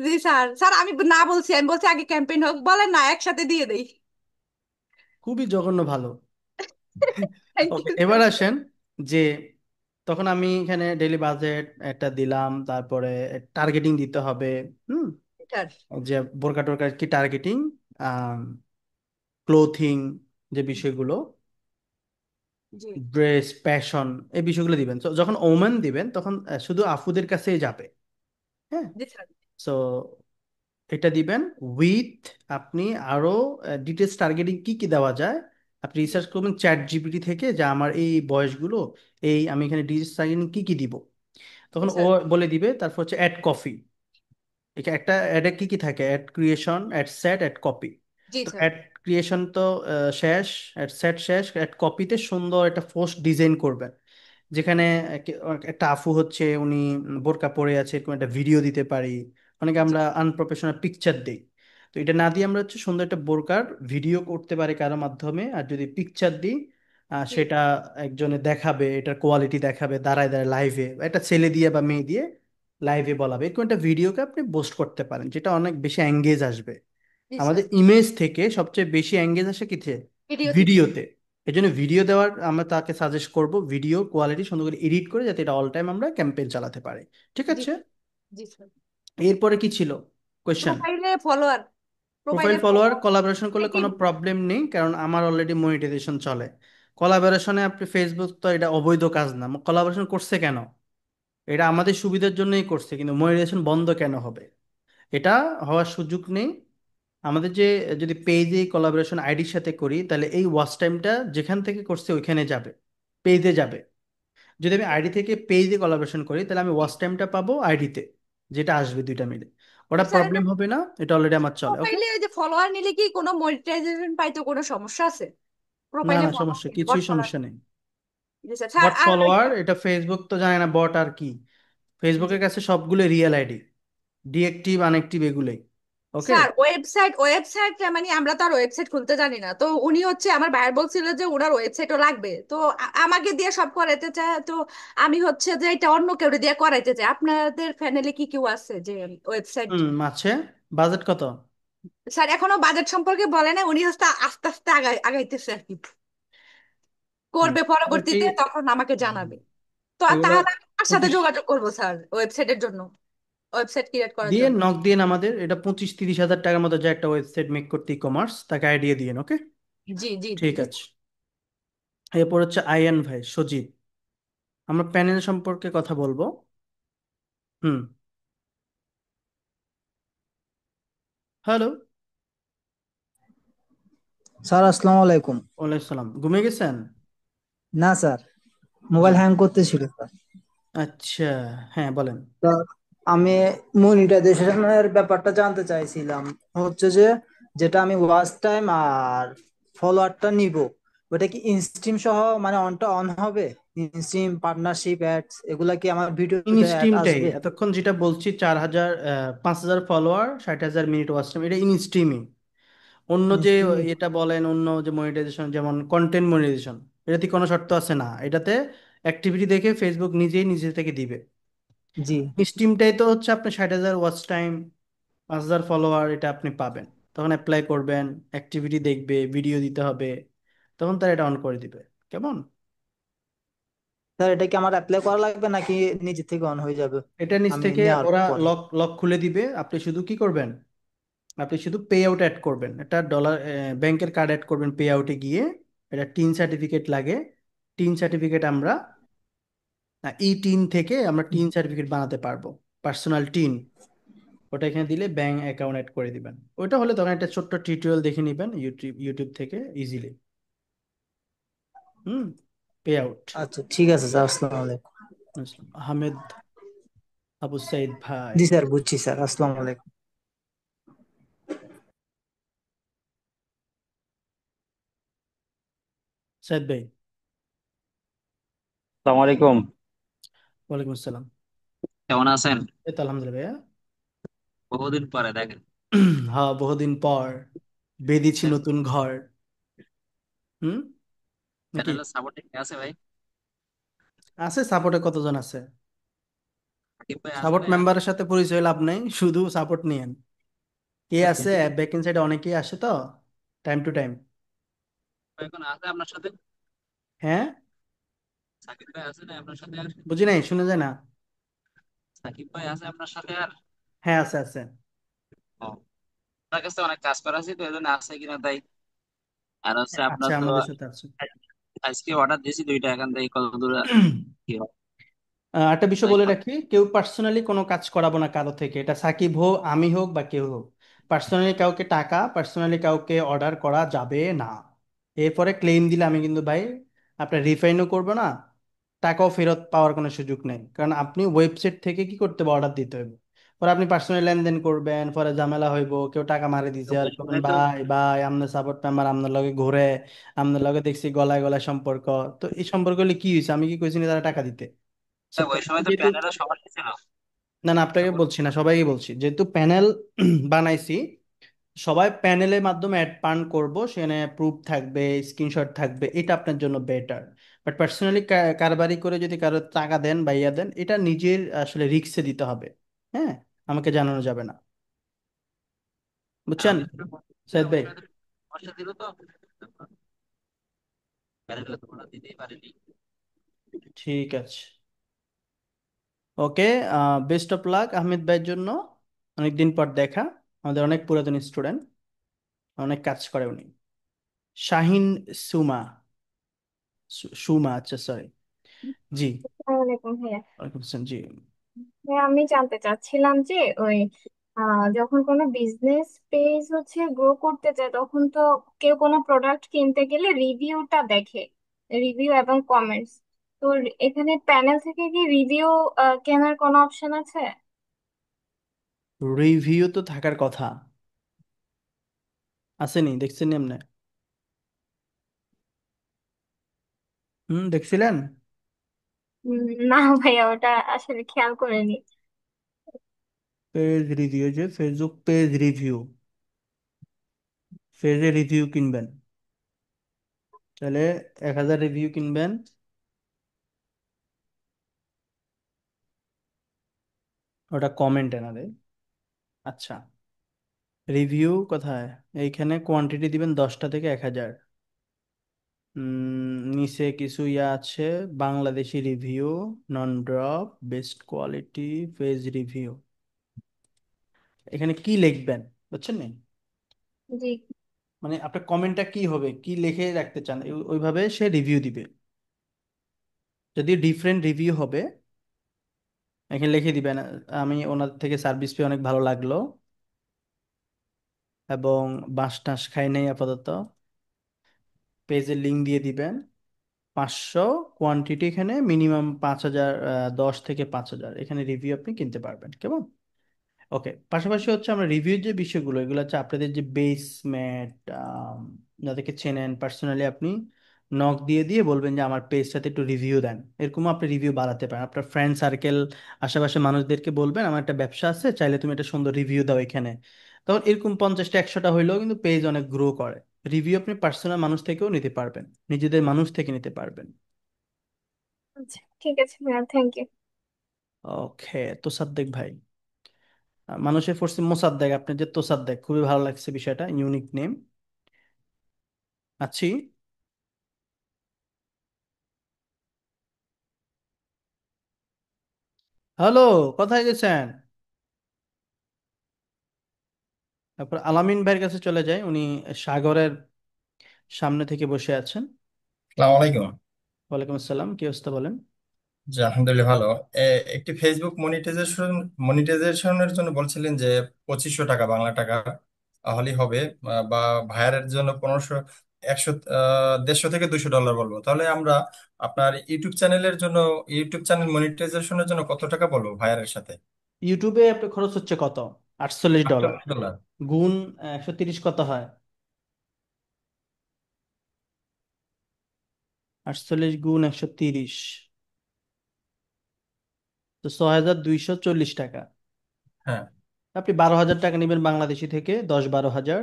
জি স্যার, স্যার আমি না বলছি, আমি বলছি আগে ক্যাম্পেইন হোক, বলেন না একসাথে দিয়ে দেই। খুবই জঘন্য ভালো। থ্যাংক ওকে, ইউ এবার স্যার। আসেন যে তখন আমি এখানে ডেইলি বাজেট একটা দিলাম, তারপরে টার্গেটিং দিতে হবে। হুম। স্যার। যে বোরকা টোরকা কি টার্গেটিং, ক্লোথিং, যে বিষয়গুলো, জি ড্রেস, প্যাশন, এই বিষয়গুলো দিবেন। তো যখন ওমেন দিবেন তখন শুধু আফুদের কাছেই যাবে। হ্যাঁ। জি স্যার। সো এটা দিবেন উইথ, আপনি আরো ডিটেলস টার্গেটিং কি কি দেওয়া যায় আপনি জি রিসার্চ করবেন চ্যাট জিপিটি থেকে, যে আমার এই বয়সগুলো, এই আমি এখানে ডিটেলস টার্গেটিং কি কি দিব। জি তখন ও স্যার। বলে দিবে। তারপর হচ্ছে অ্যাড কপি। এখানে একটা অ্যাডে কি কি থাকে, ad creation, ad set, ad copy. জি তো স্যার। অ্যাড ক্রিয়েশন তো শেষ, অ্যাড সেট শেষ, অ্যাড কপিতে সুন্দর একটা পোস্ট ডিজাইন করবেন, যেখানে একটা আফু হচ্ছে উনি বোরকা পরে আছে এরকম একটা ভিডিও দিতে পারি। অনেকে জি আমরা আনপ্রফেশনাল পিকচার দিই। তো এটা না দিয়ে আমরা হচ্ছে সুন্দর একটা বোরকার ভিডিও করতে পারি কারোর মাধ্যমে, আর যদি পিকচার দিই জি সেটা একজনে দেখাবে, এটার কোয়ালিটি দেখাবে দাঁড়ায় দাঁড়ায় লাইভে, একটা ছেলে দিয়ে বা মেয়ে দিয়ে লাইভে বলাবে, এরকম একটা ভিডিওকে আপনি পোস্ট করতে পারেন, যেটা অনেক বেশি এঙ্গেজ আসবে। জি স্যার। আমাদের ইমেজ থেকে সবচেয়ে বেশি এঙ্গেজ আসে কিসে? ভিডিও থেকে। ভিডিওতে। এই জন্য ভিডিও দেওয়ার আমরা তাকে সাজেস্ট করব, ভিডিও কোয়ালিটি সুন্দর করে এডিট করে, যাতে এটা অল টাইম আমরা ক্যাম্পেইন চালাতে পারি। ঠিক জি আছে। জি স্যার। এরপরে কি ছিল কোয়েশ্চেন? প্রোফাইলে ফলোয়ার। প্রোফাইল প্রোফাইলে ফলোয়ার ফলোয়ার কোলাবোরেশন করলে কি? কোনো প্রবলেম নেই, কারণ আমার অলরেডি মনিটাইজেশন চলে। কোলাবোরেশনে আপনি ফেসবুক তো এটা অবৈধ কাজ না, কোলাবোরেশন করছে কেন? এটা আমাদের সুবিধার জন্যই করছে, কিন্তু মনিটাইজেশন বন্ধ কেন হবে? এটা হওয়ার সুযোগ নেই। আমাদের যে যদি পেজে কোলাবোরেশন আইডির সাথে করি, তাহলে এই ওয়াচ টাইমটা যেখান থেকে করছে ওইখানে যাবে। পেজে যাবে। যদি আমি আইডি থেকে পেজে কোলাবোরেশন করি তাহলে আমি ওয়াচ টাইমটা পাবো আইডিতে, যেটা আসবে দুইটা মিলে। ওটা আচ্ছা, প্রবলেম হবে না, এটা অলরেডি আমার চলে। ওকে। প্রোফাইলে ওই যে ফলোয়ার নিলে কি কোনো মনিটাইজেশন পাইতে কোনো সমস্যা আছে? না প্রোফাইলে না, ফলোয়ার সমস্যা বট কিছুই ফলোয়ার। সমস্যা নেই। জি স্যার। স্যার বট আর ফলোয়ার এটা ফেসবুক তো জানে না বট আর কি। জি ফেসবুকের কাছে সবগুলো রিয়েল আইডি, ডিএক্টিভ আনএক্টিভ এগুলোই। ওকে। স্যার, ওয়েবসাইট মানে আমরা তো আর ওয়েবসাইট খুলতে জানি না, তো উনি হচ্ছে আমার ভাইয়ের বলছিল যে ওনার ওয়েবসাইটও লাগবে, তো আমাকে দিয়ে সব করাইতে চায়, তো আমি হচ্ছে যে এটা অন্য কেউ দিয়ে করাইতে চাই। আপনাদের ফ্যামিলি কি কেউ আছে যে ওয়েবসাইট? আছে। বাজেট কত? স্যার এখনো বাজেট সম্পর্কে বলে না, উনি হচ্ছে আস্তে আস্তে আগাইতেছে আর কি, করবে মোটামুটি পরবর্তীতে তখন আমাকে জানাবে। তো এগুলো তাহলে আমি কার সাথে 25 যোগাযোগ করবো স্যার ওয়েবসাইটের জন্য, ওয়েবসাইট ক্রিয়েট করার দিয়ে জন্য? নক দিয়ে আমাদের এটা 25-30 হাজার টাকার মতো যে একটা ওয়েবসাইট মেক করতে, ই কমার্স, তাকে আইডিয়া দিয়ে। ওকে। জি জি ঠিক জি। আছে। এরপর হচ্ছে আয়ান ভাই, সজীব। আমরা প্যানেল সম্পর্কে কথা বলবো। হুম। হ্যালো। স্যার আসসালামু আলাইকুম। ওয়ালাইকুম সালাম। ঘুমিয়ে গেছেন? না স্যার, জি। মোবাইল হ্যাং করতেছিল স্যার। আচ্ছা। হ্যাঁ বলেন। তা আমি মনিটাইজেশনের ব্যাপারটা জানতে চাইছিলাম। হচ্ছে যে যেটা আমি ওয়াচ টাইম আর ফলোয়ারটা নিব, ওটা কি ইনস্ট্রিম সহ মানে অনটা অন হবে? ইনস্ট্রিম, পার্টনারশিপ, অ্যাডস এগুলা কি আমার ভিডিওতে অ্যাড ইনস্ট্রিমটাই আসবে? এতক্ষণ যেটা বলছি, 4,000 5,000 ফলোয়ার, 60,000 মিনিট ওয়াচ টাইম, এটা ইনস্ট্রিমিং। অন্য যে ইনস্ট্রিম। এটা বলেন, অন্য যে মনিটাইজেশন যেমন কন্টেন্ট মনিটাইজেশন, এটাতে কোনো শর্ত আছে না। এটাতে অ্যাক্টিভিটি দেখে ফেসবুক নিজেই নিজে থেকে দিবে। জি স্ট্রিমটাই তো হচ্ছে আপনি 60,000 ওয়াচ টাইম, 5,000 ফলোয়ার, এটা আপনি পাবেন। তখন অ্যাপ্লাই করবেন, অ্যাক্টিভিটি দেখবে, ভিডিও দিতে হবে, তখন তারা এটা অন করে দিবে। কেমন? স্যার, এটা কি আমার অ্যাপ্লাই করা লাগবে নাকি নিজে থেকে অন হয়ে যাবে এটা নিচ আমি থেকে নেওয়ার ওরা পরে? লক লক খুলে দিবে। আপনি শুধু কি করবেন, আপনি শুধু পে আউট অ্যাড করবেন, একটা ডলার ব্যাংকের কার্ড অ্যাড করবেন পে আউটে গিয়ে। এটা টিন সার্টিফিকেট লাগে। টিন সার্টিফিকেট আমরা এই টিন থেকে আমরা টিন সার্টিফিকেট বানাতে পারবো, পার্সোনাল টিন। ওটা এখানে দিলে ব্যাংক অ্যাকাউন্ট অ্যাড করে দিবেন। ওটা হলে তখন একটা ছোট্ট টিউটোরিয়াল দেখে নেবেন ইউটিউব ইউটিউব থেকে ইজিলি। হুম। Pay out. আচ্ছা ঠিক আছে স্যার, আসসালামু আলাইকুম। আহমেদ আবু সাইদ ভাই। জি স্যার, বুঝছি স্যার, আসসালামু আলাইকুম। সাইদ ভাই। আসসালামু আলাইকুম। ওয়ালাইকুম আসসালাম। কেমন আছেন? এই তো আলহামদুলিল্লাহ ভাইয়া। বহুদিন পরে দেখেন। হ্যাঁ, বহুদিন পর বেঁধেছি নতুন ঘর। হুম। নাকি? চ্যানেলের সাপোর্টে কে আছে ভাই? আছে, সাপোর্টে কতজন আছে? সাকিব ভাই আছে সাপোর্ট না? মেম্বারের সাথে পরিচয় লাভ নেই, শুধু সাপোর্ট নিয়েন। কে আছে? সাকিব ব্যাক এন্ড সাইডে অনেকেই আসে তো, টাইম টু টাইম। ভাই এখন আছে আপনার সাথে? হ্যাঁ। সাকিব ভাই আছে না আপনার সাথে আর? বুঝি নাই, শুনে যায় না। সাকিব ভাই আছে আপনার সাথে আর? হ্যাঁ, আছে আছে। ও, আপনার কাছে অনেক কাজ করা আছে তো এই জন্য আছে কিনা তাই। আর হচ্ছে আছে, আপনার তো আমাদের সাথে আছে। আজকে অর্ডার দিয়েছি দুইটা, এখান থেকে কত দূর কি হয় একটা বিষয় তাই বলে কত- রাখি, কেউ পার্সোনালি কোনো কাজ করাবো না কারো থেকে। এটা সাকিব হোক, আমি হোক, বা কেউ হোক, পার্সোনালি কাউকে টাকা, পার্সোনালি কাউকে অর্ডার করা যাবে না। এরপরে ক্লেম দিলে আমি কিন্তু ভাই আপনার রিফাইন্ডও করবো না, টাকাও ফেরত পাওয়ার কোনো সুযোগ নেই। কারণ আপনি ওয়েবসাইট থেকে কি করতে হবে, অর্ডার দিতে হবে। পরে আপনি পার্সোনালি লেনদেন করবেন, পরে ঝামেলা হইব, কেউ টাকা মারি দিছে, আর ওই তখন সময় তো ভাই ভাই আপনার সাপোর্ট মেম্বার আপনার লগে ঘুরে, আপনার লগে দেখছি গলায় গলায় সম্পর্ক। তো এই সম্পর্ক হলে কি হয়েছে, আমি কি কইছি না তারা টাকা দিতে? So, ওই সময় তো যেহেতু, প্যানেলও সবার ছিল। না না, আপনাকে বলছি না, সবাইকে বলছি, যেহেতু প্যানেল বানাইছি, সবাই প্যানেলের মাধ্যমে অ্যাড পান করব, সেখানে প্রুফ থাকবে, স্ক্রিনশট থাকবে, এটা আপনার জন্য বেটার। বাট পার্সোনালি কারবারি করে যদি কারো টাকা দেন বা ইয়া দেন, এটা নিজের আসলে রিস্কে দিতে হবে। হ্যাঁ, আমাকে জানানো যাবে না। আর বুঝছেন ওই সময় সাইদ ওই ভাই? সময় তো সমস্যা ছিল তো, প্যানেলও তো ওরা দিতেই পারেনি। ঠিক আছে। ওকে। বেস্ট অফ লাক আহমেদ ভাইয়ের জন্য। অনেকদিন পর দেখা, আমাদের অনেক পুরাতন স্টুডেন্ট, অনেক কাজ করে উনি। শাহিন সুমা, সুমা, আচ্ছা সরি। জি। আসসালামু আলাইকুম ভাইয়া। ওয়ালাইকুম আসসালাম। জি। ভাইয়া, আমি জানতে চাচ্ছিলাম যে ওই যখন কোনো বিজনেস পেজ হচ্ছে গ্রো করতে চায় তখন তো কেউ কোনো প্রোডাক্ট কিনতে গেলে রিভিউটা দেখে রিভিউ এবং কমেন্টস। তো এখানে প্যানেল থেকে কি রিভিউ কেনার কোনো অপশন আছে? রিভিউ তো থাকার কথা, আসেনি? দেখছেন এমনি? দেখছিলেন? না ভাইয়া, ওটা আসলে খেয়াল করিনি। পেজ রিভিউ, যে ফেসবুক পেজ রিভিউ, পেজে রিভিউ কিনবেন, তাহলে 1000 রিভিউ কিনবেন। ওটা কমেন্ট না রে। আচ্ছা, রিভিউ কোথায়? এইখানে কোয়ান্টিটি দিবেন 10টা থেকে 1000। নিচে কিছু ইয়া আছে, বাংলাদেশি রিভিউ, নন drop, best quality, page review. এখানে কি লিখবেন বুঝছেন নি? জি। মানে আপনার কমেন্টটা কি হবে, কি লিখে রাখতে চান, ওইভাবে সে রিভিউ দিবে। যদি ডিফারেন্ট রিভিউ হবে, এখানে লিখে দিবেন আমি ওনার থেকে সার্ভিস পেয়ে অনেক ভালো লাগলো, এবং বাঁশ টাস খাই নাই আপাতত। পেজের লিঙ্ক দিয়ে দিবেন। 500, কোয়ান্টিটি এখানে মিনিমাম 5000, 10 থেকে 5000 এখানে রিভিউ আপনি কিনতে পারবেন, কেমন? ওকে, পাশাপাশি হচ্ছে আমরা রিভিউ যে বিষয়গুলো, এগুলো হচ্ছে আপনাদের যে বেসমেট, যাদেরকে চেনেন পার্সোনালি, আপনি নক দিয়ে দিয়ে বলবেন যে আমার পেজটাতে একটু রিভিউ দেন। এরকম আপনি রিভিউ বাড়াতে পারেন। আপনার ফ্রেন্ড সার্কেল, আশেপাশে মানুষদেরকে বলবেন আমার একটা ব্যবসা আছে, চাইলে তুমি একটা সুন্দর রিভিউ দাও এখানে। তখন এরকম 50টা 100টা হইলেও কিন্তু পেজ অনেক গ্রো করে। রিভিউ আপনি পার্সোনাল মানুষ থেকেও নিতে পারবেন, নিজেদের মানুষ থেকে নিতে পারবেন। আচ্ছা, ঠিক আছে ভাইয়া, থ্যাংক ইউ। ওকে, তোসাদ্দেক ভাই। মানুষের ফোর্সে মোসাদ্দেক, আপনি যে তোসাদ্দেক, খুবই ভালো লাগছে বিষয়টা, ইউনিক নেম। আছি। হ্যালো, কোথায় গেছেন? তারপর আলামিন ভাইয়ের কাছে চলে যাই, উনি সাগরের সামনে থেকে বসে আছেন। আসসালামু আলাইকুম। ওয়ালাইকুম আসসালাম, কি অবস্থা বলেন? জি আলহামদুলিল্লাহ ভালো। একটি ফেসবুক মনিটাইজেশনের জন্য বলছিলেন যে 2500 টাকা বাংলা টাকা হলেই হবে, বা ভাইয়ারের জন্য 1500, 100, 150 থেকে 200 ডলার বলবো, তাহলে আমরা আপনার ইউটিউব চ্যানেল মনিটাইজেশনের জন্য কত টাকা বলবো ভাইয়ারের সাথে? ইউটিউবে আপনার খরচ হচ্ছে কত? $48। 48 ডলার। গুণ 130 কত হয়? 48 গুণ 130, তো 6240 টাকা। হ্যাঁ। আপনি 12,000 টাকা নেবেন বাংলাদেশি থেকে, 10-12 হাজার।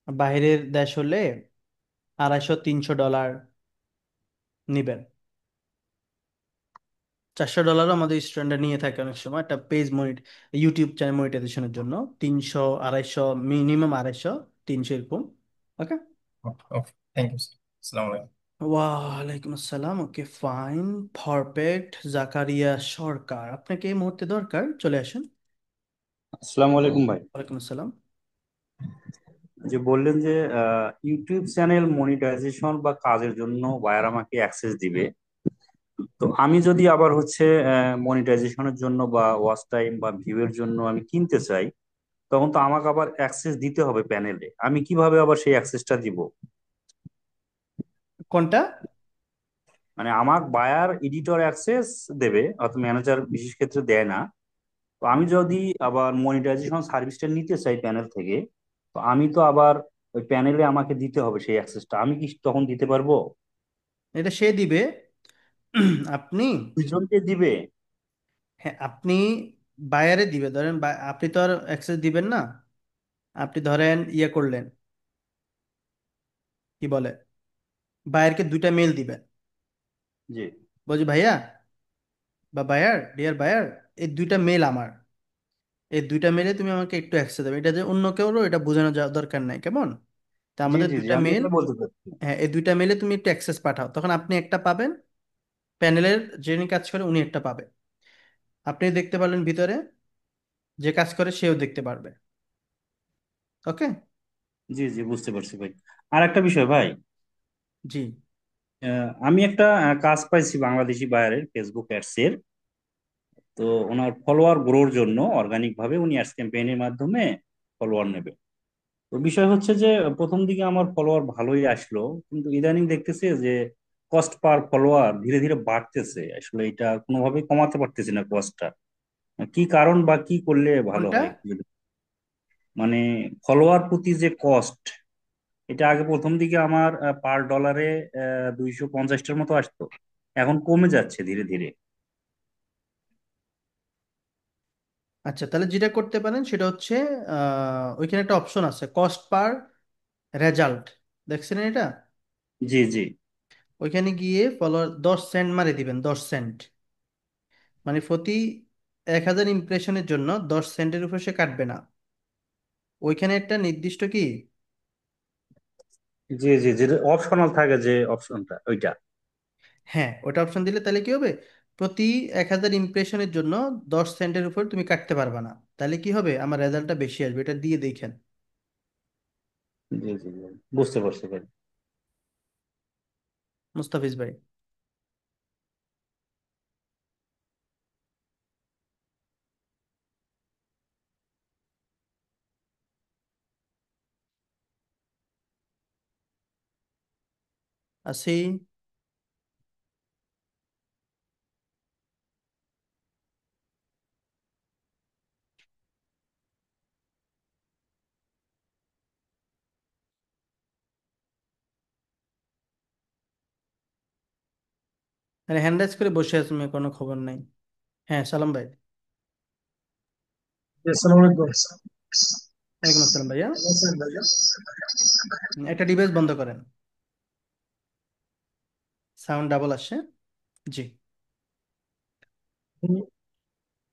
বাইরের দেশ হলে 250-300 ডলার নেবেন। $400 আমাদের স্টুডেন্টরা নিয়ে থাকে অনেক সময় একটা ইউটিউব চ্যানেল মনিটাইজেশনের জন্য। 300, 250, মিনিমাম 250, 300 এরকম। ওকে। ওকে, থ্যাংক ইউ। আসসালামু আলাইকুম। ওয়ালাইকুম আসসালাম। ওকে, ফাইন, পারফেক্ট। জাকারিয়া সরকার, আপনাকে এই মুহূর্তে দরকার, চলে আসেন। আসসালামু আলাইকুম ভাই। ওয়ালাইকুম আসসালাম। যে বললেন যে ইউটিউব চ্যানেল মনিটাইজেশন বা কাজের জন্য বায়ার আমাকে অ্যাক্সেস দিবে, তো আমি যদি আবার হচ্ছে মনিটাইজেশনের জন্য বা ওয়াচ টাইম বা ভিউ এর জন্য আমি কিনতে চাই, তখন তো আমাকে আবার অ্যাক্সেস দিতে হবে প্যানেলে। আমি কিভাবে আবার সেই অ্যাক্সেসটা দিব? কোনটা? মানে আমার বায়ার এডিটর অ্যাক্সেস দেবে, অথবা ম্যানেজার বিশেষ ক্ষেত্রে দেয় না। তো আমি যদি আবার মনিটাইজেশন সার্ভিসটা নিতে চাই প্যানেল থেকে, তো আমি তো আবার ওই প্যানেলে আমাকে দিতে হবে সেই অ্যাক্সেসটা। আমি কি তখন দিতে পারবো? এটা সে দিবে। আপনি, দুইজনকে দিবে? হ্যাঁ আপনি বায়ারে দিবে, ধরেন আপনি তো আর অ্যাক্সেস দিবেন না। আপনি ধরেন ইয়ে করলেন, কি বলে, বায়ারকে 2টা মেল দিবেন, জি। বলছি ভাইয়া বা বায়ার, ডিয়ার বায়ার, এই 2টা মেল আমার, এই 2টা মেলে তুমি আমাকে একটু অ্যাক্সেস দেবে। এটা যে অন্য কেউরও এটা বোঝানো দরকার নাই, কেমন? তা জি আমাদের জি জি, 2টা আমি মেল, এটা বলতে চাচ্ছি। হ্যাঁ এই 2টা মেলে তুমি একটু অ্যাক্সেস পাঠাও, তখন আপনি একটা পাবেন, প্যানেলের যিনি কাজ করে উনি একটা পাবে। আপনি দেখতে পারলেন ভিতরে, যে কাজ করে সেও দেখতে পারবে। ওকে। জি জি, বুঝতে পারছি ভাই। আর একটা বিষয় ভাই, জি। আমি একটা কাজ পাইছি বাংলাদেশি বায়ারের ফেসবুক অ্যাডস এর। তো ওনার ফলোয়ার গ্রোর জন্য অর্গানিক ভাবে উনি অ্যাডস ক্যাম্পেইনের মাধ্যমে ফলোয়ার নেবে। তো বিষয় হচ্ছে যে প্রথম দিকে আমার ফলোয়ার ভালোই আসলো, কিন্তু ইদানিং দেখতেছি যে কস্ট পার ফলোয়ার ধীরে ধীরে বাড়তেছে, আসলে এটা কোনোভাবেই কমাতে পারতেছি না কস্টটা। কি কারণ বা কি করলে ভালো কোনটা? হয় একটু মানে ফলোয়ার প্রতি যে কস্ট, এটা আগে প্রথম দিকে আমার পার ডলারে 250টার মতো আসতো, এখন কমে যাচ্ছে ধীরে ধীরে। আচ্ছা, তাহলে যেটা করতে পারেন সেটা হচ্ছে ওইখানে একটা অপশন আছে, কস্ট পার রেজাল্ট, দেখছেন এটা? জি জি। ওইখানে গিয়ে ফলোয়ার 10 সেন্ট মারে দিবেন, 10 সেন্ট। মানে প্রতি 1,000 ইমপ্রেশনের জন্য 10 সেন্টের উপর সে কাটবে না। ওইখানে একটা নির্দিষ্ট কি, জি জি, যেটা অপশনাল থাকে যে অপশনটা ওইটা। হ্যাঁ ওটা অপশন দিলে তাহলে কি হবে, প্রতি 1,000 ইমপ্রেশনের জন্য 10 সেন্টের উপর তুমি কাটতে পারবে না। তাহলে কি হবে, আমার রেজাল্টটা বেশি আসবে, এটা দিয়ে দেখেন। জি জি জি, বুঝতে পারছি ভাই। মুস্তাফিজ ভাই, আছি? মানে হ্যান্ড রাইজ করে বসে আছি, মেয়ে কোনো খবর নাই। হ্যাঁ সালাম ভাই। আসসালামু আলাইকুম। ওয়ালাইকুম আসসালাম ভাইয়া। কেমন আছেন ভাইয়া? একটা ডিভাইস বন্ধ করেন, সাউন্ড ডাবল আসছে। জি।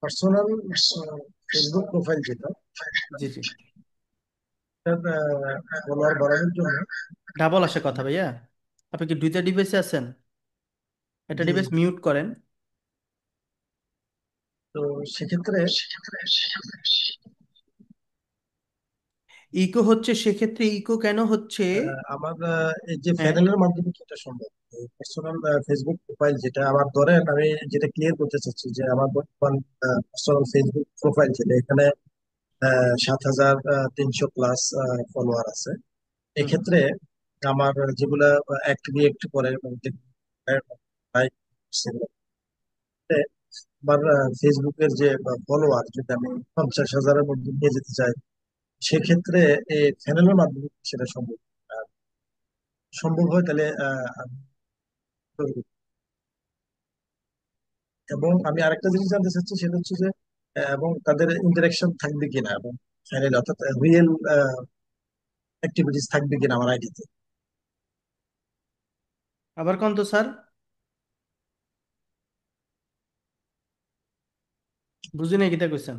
পার্সোনাল ফেসবুক প্রোফাইল যেটা, জি জি। ফলোয়ার বাড়ানোর জন্য। ডাবল আসে কথা ভাইয়া। আপনি কি দুইটা ডিভাইসে আছেন? একটা জি, ডিভাইস মিউট করেন। তো সেক্ষেত্রে ইকো হচ্ছে, সেক্ষেত্রে ইকো কেন হচ্ছে? আমার এই যে হ্যাঁ, প্যানেলের মাধ্যমে কি এটা সম্ভব? পার্সোনাল ফেসবুক প্রোফাইল যেটা আমার, ধরেন আমি যেটা ক্লিয়ার করতে চাচ্ছি যে আমার বর্তমান পার্সোনাল ফেসবুক প্রোফাইল যেটা, এখানে 7,300+ ফলোয়ার আছে। হুম। এক্ষেত্রে আমার যেগুলা অ্যাক্টিভ করে আমার ফেসবুকের যে ফলোয়ার যদি আমি 50,000-এর মধ্যে নিয়ে যেতে চাই, সেক্ষেত্রে এই চ্যানেলের মাধ্যমে সেটা সম্ভব। আহ, সম্ভব হয় তাহলে আমি করব। এবং আমি আরেকটা জিনিস জানতে চাচ্ছি, সেটা হচ্ছে যে এবং তাদের ইন্টারাকশন থাকবে কিনা, এবং চ্যানেল অর্থাৎ রিয়েল অ্যাক্টিভিটিস থাকবে কিনা আমার আইডিতে। আবার কোন তো স্যার, বুঝি নাই কিতা কইছেন।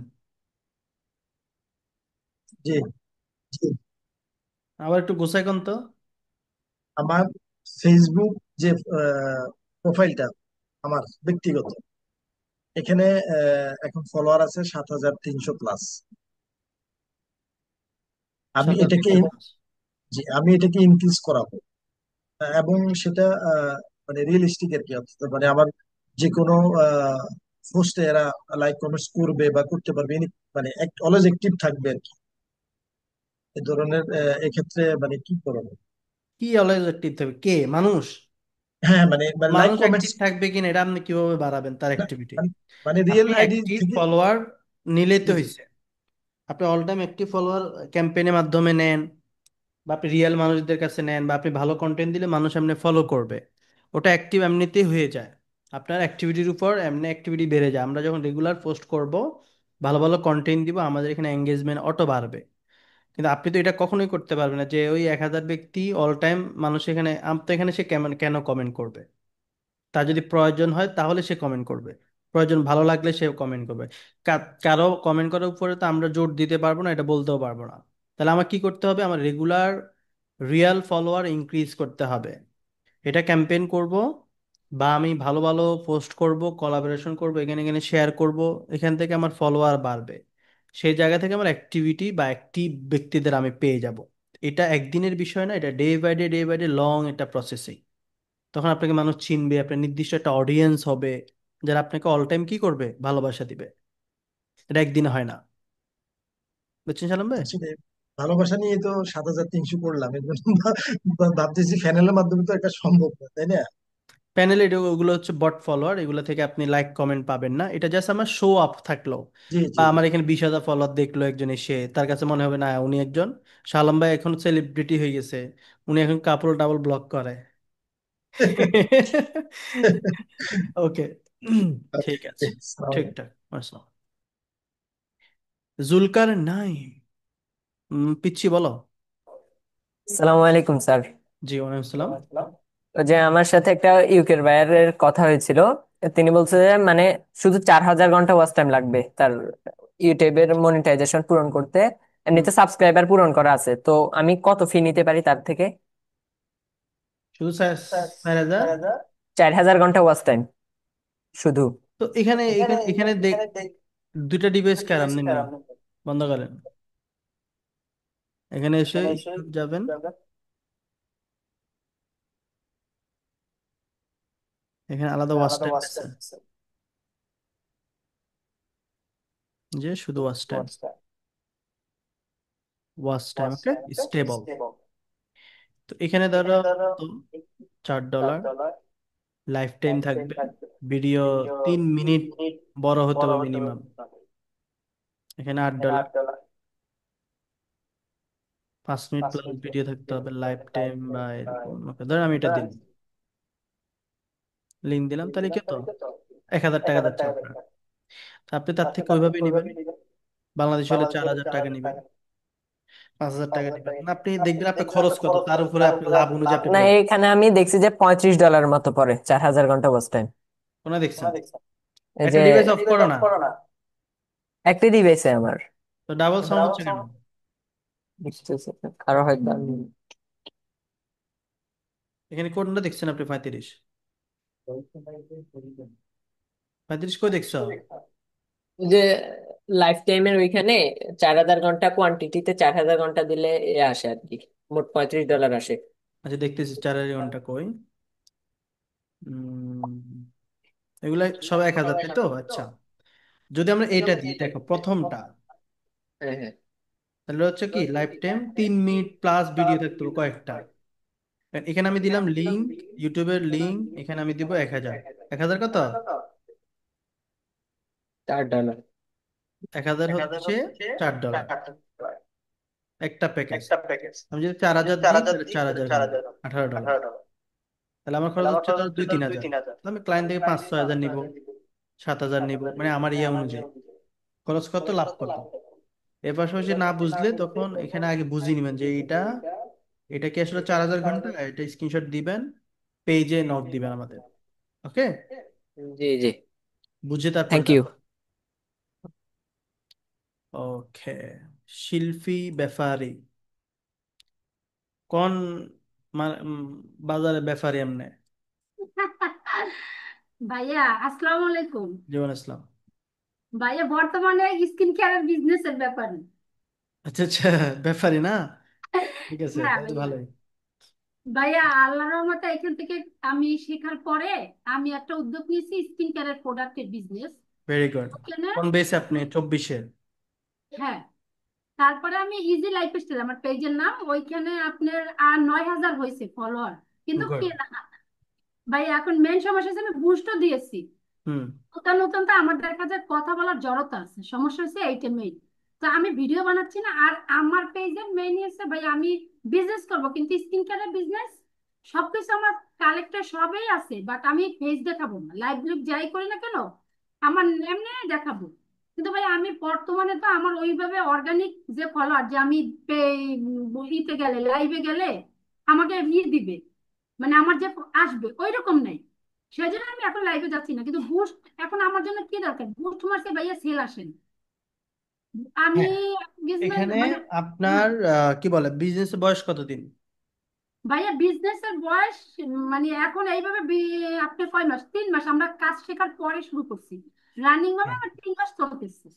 জি জি। আবার একটু গোছাই কোন তো। আমার ফেসবুক যে প্রোফাইলটা আমার ব্যক্তিগত, এখানে এখন ফলোয়ার আছে 7,300+। আমি সাত এটাকে, আট। জি, আমি এটাকে ইনক্রিজ করাবো। এবং সেটা মানে রিয়েলিস্টিক আর কি, অর্থাৎ মানে আমার যে কোনো পোস্টে এরা লাইক কমেন্টস করবে বা করতে পারবে, মানে অলওয়েজ অ্যাক্টিভ থাকবে আর কি। এই ধরনের এক্ষেত্রে মানে কি করবো? কি অলওয়েজ অ্যাক্টিভ থাকবে, কে মানুষ? হ্যাঁ, মানে মানে লাইক মানুষ কমেন্টস। অ্যাক্টিভ থাকবে কিনা এটা আপনি কিভাবে বাড়াবেন তার অ্যাক্টিভিটি? মানে রিয়েল আপনি আইডি অ্যাক্টিভ থেকে। ফলোয়ার নিলেই তো জি জি। হয়েছে। আপনি অল টাইম অ্যাক্টিভ ফলোয়ার ক্যাম্পেইনের মাধ্যমে নেন, বা আপনি রিয়েল মানুষদের কাছে নেন, বা আপনি ভালো কন্টেন্ট দিলে মানুষ এমনি ফলো করবে, ওটা অ্যাক্টিভ এমনিতেই হয়ে যায়। আপনার অ্যাক্টিভিটির উপর এমনি অ্যাক্টিভিটি বেড়ে যায়। আমরা যখন রেগুলার পোস্ট করব, ভালো ভালো কন্টেন্ট দিব, আমাদের এখানে এঙ্গেজমেন্ট অটো বাড়বে। কিন্তু আপনি তো এটা কখনোই করতে পারবেন না যে ওই 1,000 ব্যক্তি অল টাইম মানুষ এখানে, আম তো এখানে সে কেমন কেন কমেন্ট করবে? তার যদি প্রয়োজন হয় তাহলে সে কমেন্ট করবে, প্রয়োজন ভালো লাগলে সে কমেন্ট করবে। কারো কমেন্ট করার উপরে তো আমরা জোর দিতে পারবো না, এটা বলতেও পারবো না। তাহলে আমার কি করতে হবে, আমার রেগুলার রিয়েল ফলোয়ার ইনক্রিজ করতে হবে। এটা ক্যাম্পেইন করব, বা আমি ভালো ভালো পোস্ট করব, কোলাবোরেশন করব, এখানে এখানে শেয়ার করব, এখান থেকে আমার ফলোয়ার বাড়বে। সেই জায়গা থেকে আমার অ্যাক্টিভিটি বা অ্যাক্টিভ ব্যক্তিদের আমি পেয়ে যাব। এটা একদিনের বিষয় না, এটা ডে বাই ডে লং একটা প্রসেসিং। তখন আপনাকে মানুষ চিনবে, আপনার নির্দিষ্ট একটা অডিয়েন্স হবে যারা আপনাকে অল টাইম কি করবে, ভালোবাসা দিবে। এটা একদিনে হয় না, বুঝছেন সালাম ভাই? আসলে ভালোবাসা নিয়ে তো 7,300 করলাম, এর জন্য ভাবতেছি চ্যানেলের মাধ্যমে তো এটা সম্ভব না, তাই না? প্যানেল ওগুলো হচ্ছে বট ফলোয়ার, এগুলো থেকে আপনি লাইক কমেন্ট পাবেন না। এটা জাস্ট আমার শো আপ থাকলো, জি বা জি আমার এখানে 20,000 ফলোয়ার দেখলো একজন এসে, তার কাছে মনে হবে না উনি একজন শালম ভাই এখন সেলিব্রিটি হয়ে গেছে, উনি এখন কাপড় ডাবল ব্লক করে। ওকে, ঠিক আছে, ঠিকঠাক। আসসালাম। জুলকার নাইম, পিচ্ছি বলো। আসসালামু আলাইকুম স্যার। জি ওয়ালাইকুম আসসালাম। ওই যে আমার সাথে একটা ইউকের ভাইয়ের কথা হয়েছিল, তিনি বলছে যে মানে শুধু 4,000 ঘন্টা ওয়াচ টাইম লাগবে তার ইউটিউবের মনিটাইজেশন পূরণ করতে। হুম, এমনিতে সাবস্ক্রাইবার পূরণ করা আছে, তো আমি কত ফি নিতে পারি তার থেকে? শুধু 4,000? 4,000 ঘন্টা ওয়াচ টাইম শুধু। তো এখানে এখানে এখানে দুইটা ডিভাইস কারাম নেননি, বন্ধ করেন। এখানে এসে ইউটিউব যাবেন, এখানে আলাদা ওয়াচ টাইম আছে, যে শুধু watch time, watch time okay stable. তো এখানে ধরো তো $4, লাইফ টাইম থাকবে, ভিডিও 3 মিনিট বড় হতে হবে মিনিমাম। এখানে $8, 5 মিনিট প্লাস ভিডিও থাকতে হবে লাইফ টাইম বা এরকম। ওকে ধরো আমি এটা দিলাম, লিঙ্ক দিলাম, তাহলে কি তো 1,000 টাকা যাচ্ছে আপনার। তো আপনি তার থেকে ওইভাবেই নেবেন। বাংলাদেশ হলে 4,000 টাকা নেবেন, 5,000 টাকা নেবেন, না আপনি দেখবেন আপনার খরচ কত, তার উপরে আপনার লাভ অনুযায়ী আপনি না, বলবেন। এখানে আমি দেখছি যে $35 মতো পড়ে 4,000 ঘন্টা ওয়াচ টাইম। কোনে দেখছেন? এই একটা যে ডিভাইস অফ করো না, একটা ডিভাইসে আমার তো ডাবল সাউন্ড হচ্ছে কেন? বুঝতেছি না, কারো হয়তো এখানে কোনটা দেখছেন আপনি? 35, 35 কই দেখছো? ওই যে লাইফ টাইমের ওইখানে 4,000 ঘন্টা কোয়ান্টিটিতে 4,000 ঘন্টা দিলে আসে আর কি, মোট $35 আসে। আচ্ছা দেখতেছি 4,000 ঘন্টা কই। উম, এগুলা সব 1,000, তাই তো? আচ্ছা, যদি আমরা এটা দিই, দেখো প্রথমটা, হ্যাঁ হ্যাঁ। তাহলে হচ্ছে কি life time 3 minute plus video থাকতে হবে কয়েকটা। এখানে আমি দিলাম লিঙ্ক, ইউটিউবের লিঙ্ক, এখানে আমি দিব 1,000। 1,000 কত? $4। 1,000 হচ্ছে $4, একটা প্যাকেজ। আমি যদি 4,000 দিই তাহলে 4,000 ঘন্টা, $18। তাহলে আমার খরচ হচ্ছে ধর 2-3 হাজার। তাহলে আমি ক্লায়েন্ট থেকে 5-6 হাজার নিব, 7,000 নিব, মানে আমার ইয়ে অনুযায়ী খরচ কত লাভ কত। এর পাশাপাশি না বুঝলে তখন এখানে আগে বুঝিয়ে নেবেন যে এটা, এটা কি আসলে 4,000 ঘন্টা, এটা স্ক্রিনশট দিবেন, পেজে নোট দিবেন আমাদের। ওকে, জি জি, বুঝে তারপর থ্যাংক ইউ। যাবেন। ওকে, শিল্পী ব্যাপারী কোন বাজারে ব্যাপারী এমনি? ভাইয়া আসসালামু আলাইকুম। জীবন ইসলাম। ভাইয়া বর্তমানে স্কিন কেয়ারের বিজনেসের ব্যাপারে। আচ্ছা আচ্ছা, ব্যাপারী না, ঠিক আছে হ্যাঁ তাহলে তো ভাইয়া। ভালোই। ভাইয়া আল্লাহর রহমতে এখান থেকে আমি শেখার পরে আমি একটা উদ্যোগ নিয়েছি স্কিন কেয়ারের প্রোডাক্টের বিজনেস। Very good. ওখানে কোন বেসে আপনি? 24-এর? হ্যাঁ, তারপরে আমি ইজি লাইফস্টাইল আমার পেজের নাম, ওইখানে আপনার আর 9,000 হয়েছে ফলোয়ার, কিন্তু গুড। কেনা না। ভাই এখন মেন সমস্যা হচ্ছে আমি বুস্টও দিয়েছি, হুম। নতুন নতুন তো আমার দেখা যায় কথা বলার জড়তা আছে, সমস্যা হচ্ছে এইটা মেইন। তো আমি ভিডিও বানাচ্ছি না, আর আমার পেজের মেইন হচ্ছে ভাই আমি বিজনেস করব, কিন্তু স্কিন কেয়ারের বিজনেস সবকিছু আমার কালেক্টর সবই আছে, বাট আমি পেজ দেখাবো না, লাইভ লাইভ যাই করি না কেন আমার এমনি দেখাবো। কিন্তু ভাই আমি বর্তমানে তো আমার ওইভাবে অর্গানিক যে ফলোয়ার, যে আমি ইতে গেলে লাইভে গেলে আমাকে দিবে, মানে আমার যে আসবে ওই রকম নাই। সেই জন্য আমি এখন লাইভে যাচ্ছি না, কিন্তু বুস্ট এখন আমার জন্য কি দরকার, বুস্ট মারছে ভাইয়া সেল আসেন। আমি হ্যাঁ, বিজনেস এখানে মানে আপনার কি বলে বিজনেস বয়স কতদিন? ভাইয়া বিজনেসের বয়স মানে এখন এইভাবে আপনি কয় মাস, 3 মাস আমরা কাজ শেখার পরে শুরু করছি, রানিং ভাবে হ্যাঁ, আমার 3 মাস চলতেছে।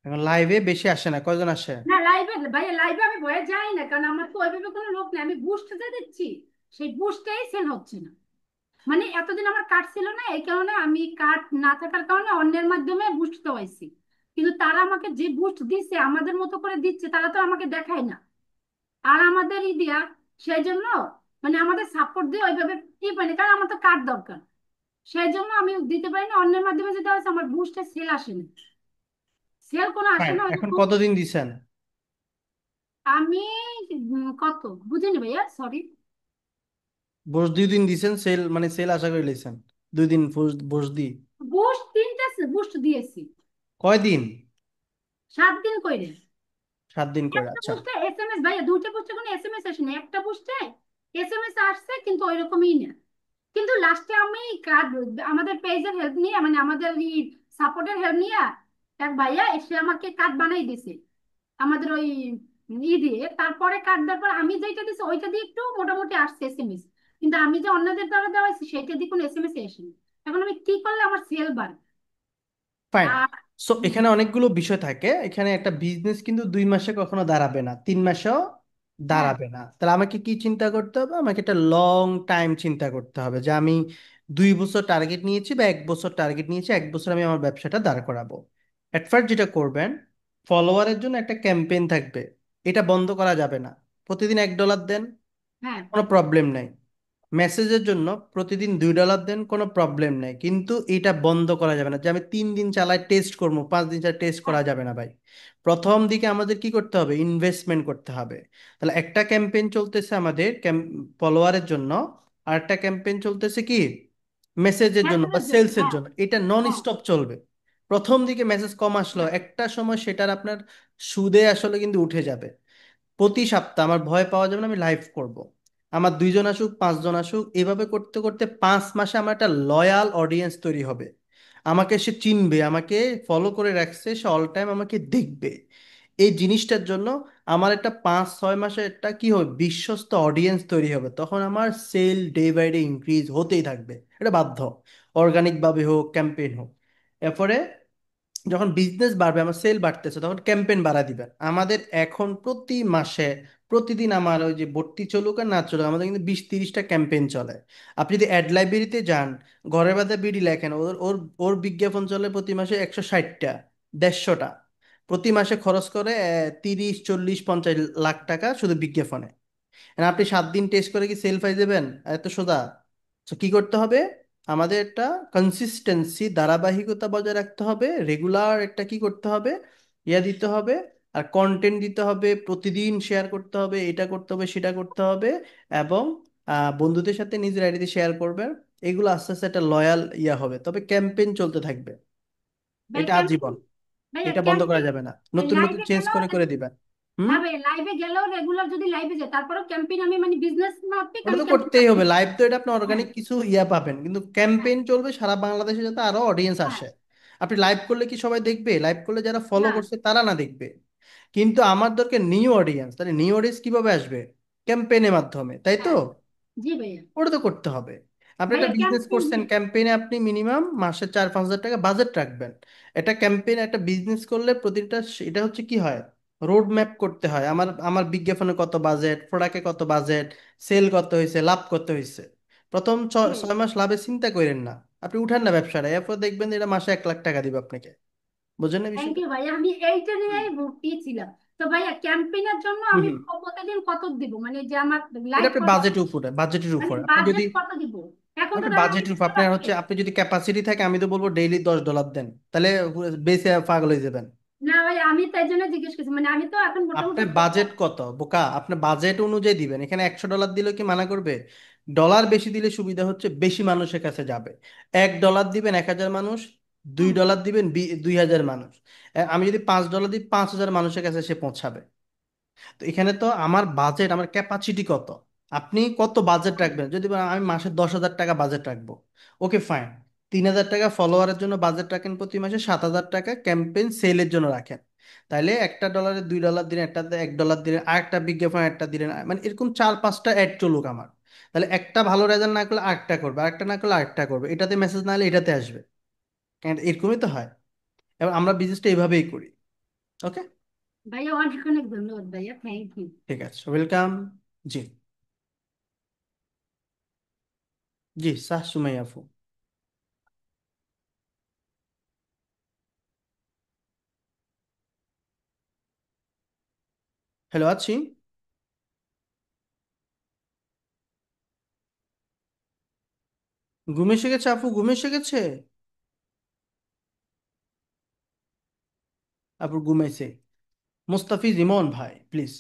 এখন লাইভে বেশি আসে না, কয়জন আসে? না লাইভে ভাইয়া লাইভে আমি ভয়ে যাই না, কারণ আমার তো ওইভাবে কোনো লোক নেই, আমি বুস্ট যে দিচ্ছি সেই বুস্টেই সেল হচ্ছে না। মানে এতদিন আমার কার্ড ছিল না, এই কারণে আমি কার্ড না থাকার কারণে অন্যের মাধ্যমে বুস্ট দেওয়াইছি, কিন্তু তারা আমাকে যে বুস্ট দিচ্ছে আমাদের মতো করে দিচ্ছে, তারা তো আমাকে দেখায় না। আর আমাদের দিয়া সেই জন্য মানে আমাদের সাপোর্ট দিয়ে ওইভাবে কি পাইনি, কারণ আমার তো কার্ড দরকার, সেই জন্য আমি দিতে পারি না। অন্যের মাধ্যমে যেটা হচ্ছে আমার বুস্টে সেল আসেনি, সেল কোনো আসে ফাইন, না এখন ওইরকম। কতদিন দিছেন? আমি কত বুঝিনি ভাইয়া, সরি। বস 2 দিন দিছেন, সেল মানে সেল আশা করে লেছেন 2 দিন বস দি বুস্ট 3টা বুস্ট দিয়েছি, কয়দিন? 7 দিন কইরে। 7 দিন করে, একটা আচ্ছা। বুস্টে এসএমএস ভাইয়া, দুইটা বুস্টে কোনো এসএমএস আসেনি, একটা বুস্টে এসএমএস আসছে কিন্তু ওইরকমই না। কিন্তু লাস্টে আমি কার্ড, আমাদের পেজের হেল্প নিয়ে, মানে আমাদের সাপোর্টের হেল্প নিয়ে এক ভাইয়া এসে আমাকে কার্ড বানাই দিছে আমাদের ওই দিয়ে। তারপরে কার্ড দেওয়ার পর আমি যেটা দিছি ওইটা দিয়ে একটু মোটামুটি আসছে এসএমএস, কিন্তু আমি যে অন্যদের দ্বারা দেওয়া হয়েছে সেটা দিয়ে কোনো এসএমএস আসেনি। এখন আমি কি করলে আমার সেল বাড়বে? ফাইন। আর সো এখানে অনেকগুলো বিষয় থাকে। এখানে একটা বিজনেস কিন্তু 2 মাসে কখনো দাঁড়াবে না, 3 মাসেও হ্যাঁ দাঁড়াবে না। তাহলে আমাকে কি চিন্তা করতে হবে? আমাকে একটা লং টাইম চিন্তা করতে হবে যে আমি 2 বছর টার্গেট নিয়েছি বা 1 বছর টার্গেট নিয়েছি, 1 বছর আমি আমার ব্যবসাটা দাঁড় করাবো। এট ফার্স্ট যেটা করবেন, ফলোয়ারের জন্য একটা ক্যাম্পেইন থাকবে, এটা বন্ধ করা যাবে না। প্রতিদিন $1 দেন, হ্যাঁ কোনো প্রবলেম নাই। মেসেজের জন্য প্রতিদিন $2 দেন, কোনো প্রবলেম নেই। কিন্তু এটা বন্ধ করা যাবে না যে আমি 3 দিন চালাই টেস্ট করবো, 5 দিন চালাই টেস্ট করা হ্যাঁ যাবে না ভাই। প্রথম দিকে আমাদের কি করতে হবে? ইনভেস্টমেন্ট করতে হবে। তাহলে একটা ক্যাম্পেইন চলতেছে আমাদের ফলোয়ারের জন্য, আর একটা ক্যাম্পেইন চলতেছে কি মেসেজের জন্য বা মেসেজের জন্য। সেলসের হ্যাঁ জন্য। এটা নন হ্যাঁ স্টপ চলবে। প্রথম দিকে মেসেজ কম আসলো, হ্যাঁ একটা সময় সেটার আপনার সুদে আসলে কিন্তু উঠে যাবে। প্রতি সপ্তাহে আমার ভয় পাওয়া যাবে না, আমি লাইভ করব। আমার 2 জন আসুক, 5 জন আসুক, এভাবে করতে করতে 5 মাসে আমার একটা লয়াল অডিয়েন্স তৈরি হবে। আমাকে সে চিনবে, আমাকে ফলো করে রাখছে, সে অল টাইম আমাকে দেখবে। এই জিনিসটার জন্য আমার একটা 5-6 মাসে একটা কি হবে, বিশ্বস্ত অডিয়েন্স তৈরি হবে। তখন আমার sale day by day increase হতেই থাকবে, এটা বাধ্য, অর্গানিক ভাবে হোক, ক্যাম্পেইন হোক। এরপরে যখন বিজনেস বাড়বে, আমার সেল বাড়তেছে, তখন ক্যাম্পেইন বাড়া দিবেন। আমাদের এখন প্রতি মাসে প্রতিদিন আমার ওই যে ভর্তি চলুক আর না চলুক, আমাদের কিন্তু 20-30টা ক্যাম্পেইন চলে। আপনি যদি অ্যাড লাইব্রেরিতে যান, ঘরে বাদে বিডি লেখেন, ওর ওর ওর বিজ্ঞাপন চলে প্রতি মাসে 160টা, 150টা। প্রতি মাসে খরচ করে 30, 40, 50 লাখ টাকা শুধু বিজ্ঞাপনে। আর আপনি 7 দিন টেস্ট করে কি সেল পাই দেবেন? এত সোজা। তো কি করতে হবে? আমাদের একটা কনসিস্টেন্সি, ধারাবাহিকতা বজায় রাখতে হবে, রেগুলার একটা কি করতে হবে, দিতে হবে। আর কন্টেন্ট দিতে হবে, প্রতিদিন শেয়ার করতে হবে, এটা করতে হবে, সেটা করতে হবে। এবং বন্ধুদের সাথে নিজের আইডিতে শেয়ার করবেন। এগুলো আস্তে আস্তে একটা লয়াল হবে, তবে ক্যাম্পেইন চলতে থাকবে। ভাই এটা ক্যাম্পেইন, আজীবন, ভাইয়া এটা বন্ধ করা ক্যাম্পেইন যাবে না, নতুন নতুন লাইভে চেঞ্জ গেলেও, করে করে দিবেন। হুম। হ্যাঁ ভাই লাইভে গেলেও রেগুলার যদি লাইভে যায় তারপরেও ক্যাম্পেইন, আমি মানে বিজনেস মাফিক ওটা আমি তো ক্যাম্পেইন করতেই হবে, রাখবো। লাইভ তো এটা আপনি হ্যাঁ অর্গানিক কিছু পাবেন, কিন্তু হ্যাঁ ক্যাম্পেইন চলবে সারা বাংলাদেশে যাতে আরো অডিয়েন্স হ্যাঁ আসে। আপনি লাইভ করলে কি সবাই দেখবে? লাইভ করলে যারা ফলো না। করছে তারা না দেখবে। কিন্তু আমার দরকার নিউ অডিয়েন্স। তাহলে নিউ অডিয়েন্স কিভাবে আসবে? ক্যাম্পেইনের মাধ্যমে, তাই তো? হ্যাঁ জি ভাইয়া। ওটা তো করতে হবে। আপনি একটা ভাইয়া বিজনেস ক্যাম্পেইন, করছেন, ক্যাম্পেইনে আপনি মিনিমাম মাসে 4-5 হাজার টাকা বাজেট রাখবেন। এটা ক্যাম্পেইন, একটা বিজনেস করলে প্রতিটা এটা হচ্ছে কি হয়, রোড ম্যাপ করতে হয়। আমার আমার বিজ্ঞাপনে কত বাজেট, প্রোডাক্টে কত বাজেট, সেল কত হয়েছে, লাভ কত হয়েছে। প্রথম জি 6 মাস লাভে চিন্তা করেন না, আপনি উঠান না ব্যবসাটা, এরপর দেখবেন যে এটা মাসে 1 লাখ টাকা দিবে আপনাকে। বুঝেন না থ্যাংক বিষয়টা? ইউ ভাইয়া, আমি এইটা হুম নিয়েই ভর্তি ছিলাম। তো ভাইয়া ক্যাম্পেইনের জন্য হুম আমি হুম। প্রতিদিন কত দিব, মানে যে আমার এটা লাইভ আপনি ফলোয়ার, বাজেটের উপরে, বাজেটের মানে উপরে আপনি যদি, বাজেট কত দিব? এখন তো আপনি ধরেন আমি বাজেটের উপর বুঝতে আপনার পারছি। হচ্ছে, আপনি যদি ক্যাপাসিটি থাকে, আমি তো বলবো ডেইলি $10 দেন, তাহলে বেশি পাগল হয়ে যাবেন। না ভাই আমি তাই জন্য জিজ্ঞেস করছি, মানে আমি তো এখন মোটামুটি আপনার বাজেট কত বোকা? আপনার বাজেট অনুযায়ী দিবেন। এখানে $100 দিলে কি মানা করবে? ডলার বেশি দিলে সুবিধা হচ্ছে বেশি মানুষের কাছে যাবে। $1 দিবেন 1,000 মানুষ, দুই হুম ডলার দিবেন 2,000 মানুষ। আমি যদি $5 দিই, 5,000 মানুষের কাছে সে পৌঁছাবে। তো এখানে তো আমার বাজেট, আমার ক্যাপাসিটি কত, আপনি কত বাজেট রাখবেন? যদি বলেন আমি মাসে 10,000 টাকা বাজেট রাখবো, ওকে ফাইন। 3,000 টাকা ফলোয়ারের জন্য বাজেট রাখেন, প্রতি মাসে 7,000 টাকা ক্যাম্পেইন সেলের জন্য রাখেন। তাইলে একটা ডলারে $2 দিলেন, একটাতে $1 দিলেন, আর একটা বিজ্ঞাপন একটা দিলেন, মানে এরকম 4-5টা অ্যাড চলুক আমার। তাহলে একটা ভালো রেজাল্ট না করলে আরেকটা করবে, আরেকটা না করলে আরেকটা করবে, এটাতে মেসেজ না হলে এটাতে আসবে। এরকমই তো হয়। এবং আমরা বিজনেসটা এইভাবেই করি। ওকে, ভাইয়া, অনেক অনেক ধন্যবাদ ভাইয়া, থ্যাংক ইউ। ঠিক আছে, ওয়েলকাম। জি, জি স্যার, সুমাইয়া আপু। হ্যালো, আছি। ঘুম এসে গেছে আপু, ঘুম এসে গেছে। আপু ঘুমাইছে। মুস্তাফিজ ইমন ভাই প্লিজ।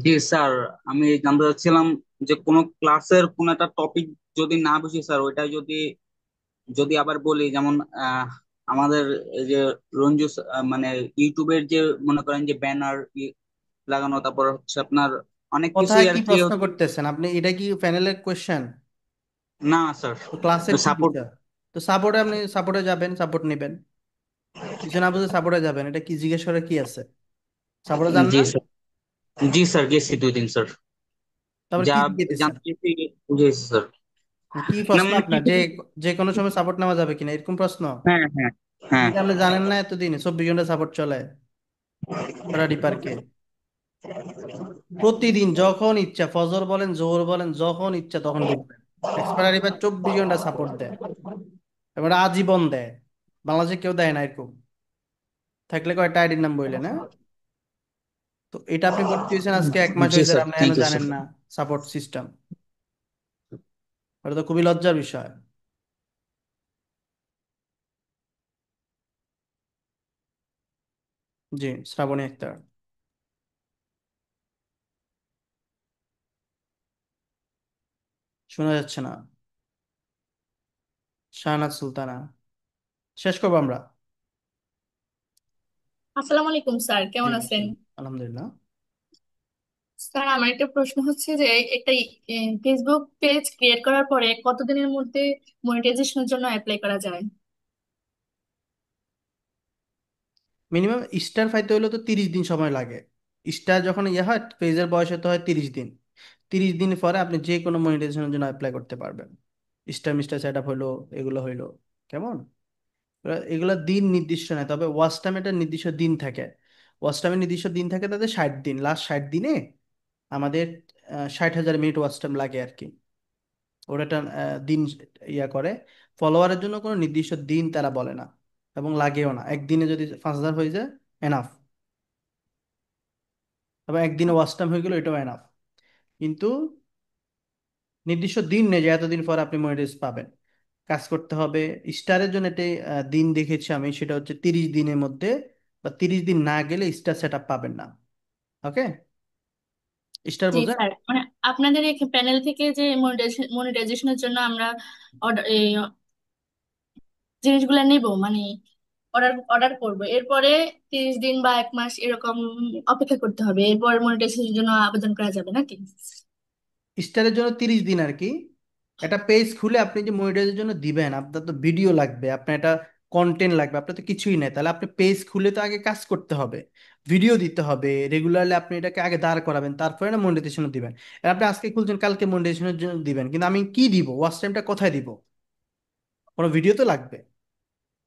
জি স্যার, আমি জানতে চাচ্ছিলাম যে কোনো ক্লাসের কোন একটা টপিক যদি না বুঝি স্যার, ওইটা যদি যদি আবার বলি, যেমন আমাদের এই যে রঞ্জু মানে ইউটিউবের যে মনে করেন যে ব্যানার লাগানো, তারপর হচ্ছে আপনার অনেক কোথায় কিছুই আর কি কি প্রশ্ন করতেছেন আপনি? এটা কি প্যানেলের কোয়েশ্চেন? না স্যার, তো ক্লাসের কি সাপোর্ট। বিষয়? তো সাপোর্টে আপনি সাপোর্টে যাবেন, সাপোর্ট নেবেন। কিছু না বুঝে সাপোর্টে যাবেন, এটা কি জিজ্ঞেস করে কি আছে? সাপোর্টে যান জি না? স্যার, জি স্যার, গেছি 2 দিন স্যার। তারপরে যা কি জিজ্ঞেসেন? জানতে চেয়েছি বুঝেছি স্যার। কি না প্রশ্ন মানে আপনার, কিছু, যে যে কোনো সময় সাপোর্ট নেওয়া যাবে কিনা এরকম প্রশ্ন? হ্যাঁ হ্যাঁ হ্যাঁ। এটা আপনি জানেন না? এতদিন 24 ঘন্টা সাপোর্ট চলে প্যারাডি পার্কে। প্রতিদিন যখন ইচ্ছা, ফজর বলেন জোহর বলেন, যখন ইচ্ছা তখন ঢুকবেন। এক্সপায়ারি বা 24 ঘন্টা সাপোর্ট দেয়, এবার আজীবন দেয়। বাংলাদেশে কেউ দেয় না এরকম। থাকলে কয়টা আইডির নাম বললেন, হ্যাঁ? তো এটা আপনি ভর্তি হয়েছেন আজকে 1 মাস জি হয়েছে, স্যার, আপনি থ্যাংক এখনো ইউ স্যার। জানেন না সাপোর্ট সিস্টেম? এটা তো খুবই লজ্জার বিষয়। জি, শ্রাবণী আক্তার। শোনা যাচ্ছে না। শাহনাজ সুলতানা। শেষ করবো আমরা। আসসালামু আলাইকুম স্যার, জি কেমন আছেন? আসসালাম, আলহামদুলিল্লাহ। স্যার, আমার একটা প্রশ্ন হচ্ছে যে একটা ফেসবুক পেজ ক্রিয়েট করার পরে কতদিনের মধ্যে মনিটাইজেশনের জন্য অ্যাপ্লাই করা যায়? মিনিমাম স্টার পাইতে হলে তো 30 দিন সময় লাগে। স্টার যখন ইয়ে হয়, পেজের বয়স হতে হয় 30 দিন। 30 দিন পরে আপনি যে কোনো মনিটাইজেশনের জন্য অ্যাপ্লাই করতে পারবেন। স্টার মিস্টার সেট আপ হইলো, এগুলো হইলো। কেমন? এগুলো দিন নির্দিষ্ট নয়, তবে ওয়াচ টাইম একটা নির্দিষ্ট দিন থাকে। ওয়াচ টাইমের নির্দিষ্ট দিন থাকে, তাদের 60 দিন, লাস্ট 60 দিনে আমাদের 60,000 মিনিট ওয়াচ টাইম লাগে আর কি। ওরা একটা দিন ইয়া করে। ফলোয়ারের জন্য কোনো নির্দিষ্ট দিন তারা বলে না, এবং লাগেও না। একদিনে যদি 5,000 হয়ে যায় এনাফ, এবং একদিনে ওয়াচ টাইম হয়ে গেল, এটাও এনাফ। কিন্তু নির্দিষ্ট দিন নেই যে এতদিন পর আপনি মনিটাইজ পাবেন। কাজ করতে হবে। স্টারের জন্য এটাই দিন দেখেছি আমি, সেটা হচ্ছে 30 দিনের মধ্যে, বা 30 দিন না গেলে স্টার সেট আপ পাবেন না। ওকে? স্টার জি বোঝেন? স্যার, মানে আপনাদের এই প্যানেল থেকে যে মনিটাইজেশনের জন্য আমরা এই জিনিসগুলো নিব, মানে অর্ডার অর্ডার করব, এরপরে 30 দিন বা 1 মাস এরকম অপেক্ষা করতে হবে, এরপর মনিটাইজেশনের জন্য আবেদন করা যাবে নাকি? স্টারের জন্য 30 দিন আর কি। একটা পেজ খুলে আপনি যে মনিটাইজের জন্য দিবেন, আপনার তো ভিডিও লাগবে, আপনার একটা কন্টেন্ট লাগবে, আপনার তো কিছুই নেই। তাহলে আপনি পেজ খুলে তো আগে কাজ করতে হবে, ভিডিও দিতে হবে রেগুলারলি। আপনি এটাকে আগে দাঁড় করাবেন, তারপরে না মনিটাইজেশন দিবেন। আর আপনি আজকে খুলছেন, কালকে মনিটাইজেশনের জন্য দিবেন, কিন্তু আমি কি দিব? ওয়াচ টাইমটা কোথায় দিব? কোনো ভিডিও তো লাগবে।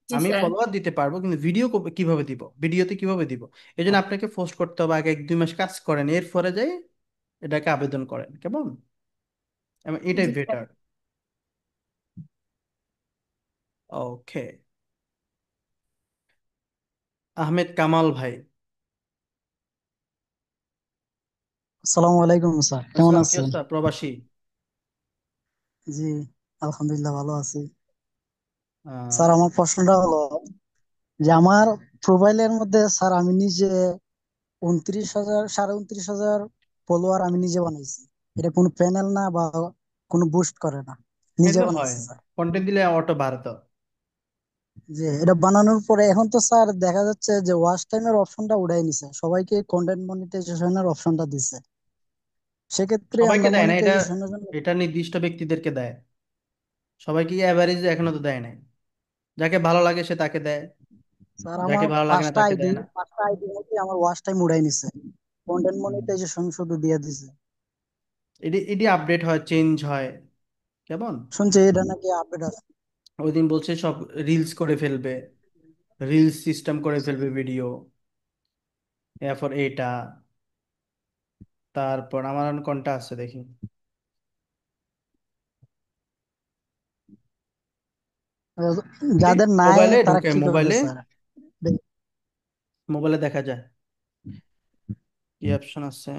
জি আমি স্যার। ফলোয়ার দিতে পারবো, কিন্তু ভিডিও কিভাবে দিব? ভিডিওতে কিভাবে দিব? এই জন্য আপনাকে পোস্ট করতে হবে, আগে 1-2 মাস কাজ করেন, এরপরে যাই এটাকে আবেদন করেন। কেমন? এবং এটাই জি স্যার। বেটার। ওকে। আহমেদ কামাল ভাই। আসসালামু আলাইকুম স্যার, কেমন আসসালাম, কি আছেন? অবস্থা প্রবাসী? জি, আলহামদুলিল্লাহ ভালো আছি। আহ, স্যার, আমার প্রশ্নটা হলো যে আমার প্রোফাইলের মধ্যে স্যার আমি নিজে 29,000 29,500 ফলোয়ার আমি নিজে বানাইছি। এটা কোনো প্যানেল না বা কোনো বুস্ট করে না, এই নিজে তো হয়, বানাইছি স্যার। কন্টেন্ট দিলে অটো বাড়তো। যে এটা বানানোর পরে এখন তো স্যার দেখা যাচ্ছে যে ওয়াচ টাইমের অপশনটা উঠাই নিছে, সবাইকে কন্টেন্ট মনিটাইজেশনের অপশনটা দিছে। সেক্ষেত্রে সবাইকে আমরা দেয় না এটা, মনিটাইজেশনের জন্য এটা নির্দিষ্ট ব্যক্তিদেরকে দেয়। সবাইকে অ্যাভারেজ এখনো তো দেয় নাই। যাকে ভালো লাগে সে তাকে দেয়, স্যার যাকে আমার ভালো লাগে না তাকে দেয় না। পাঁচটা আইডির মধ্যে আমার ওয়াচ টাইম উঠাই নিছে, কন্টেন্ট মনিটাইজেশন শুধু দিয়ে দিছে। এটি এটি আপডেট হয়, চেঞ্জ হয়। কেমন? শুনছি এটা নাকি আপডেট আছে। ওই দিন বলছে সব রিলস করে ফেলবে, রিলস সিস্টেম করে ফেলবে ভিডিও। এরপর এটা, তারপর আমার আর কোনটা আছে দেখি। এটি যাদের নাই মোবাইলে তারা ঢুকে, কি করবে মোবাইলে, স্যার? মোবাইলে দেখা যায় কি অপশন আছে।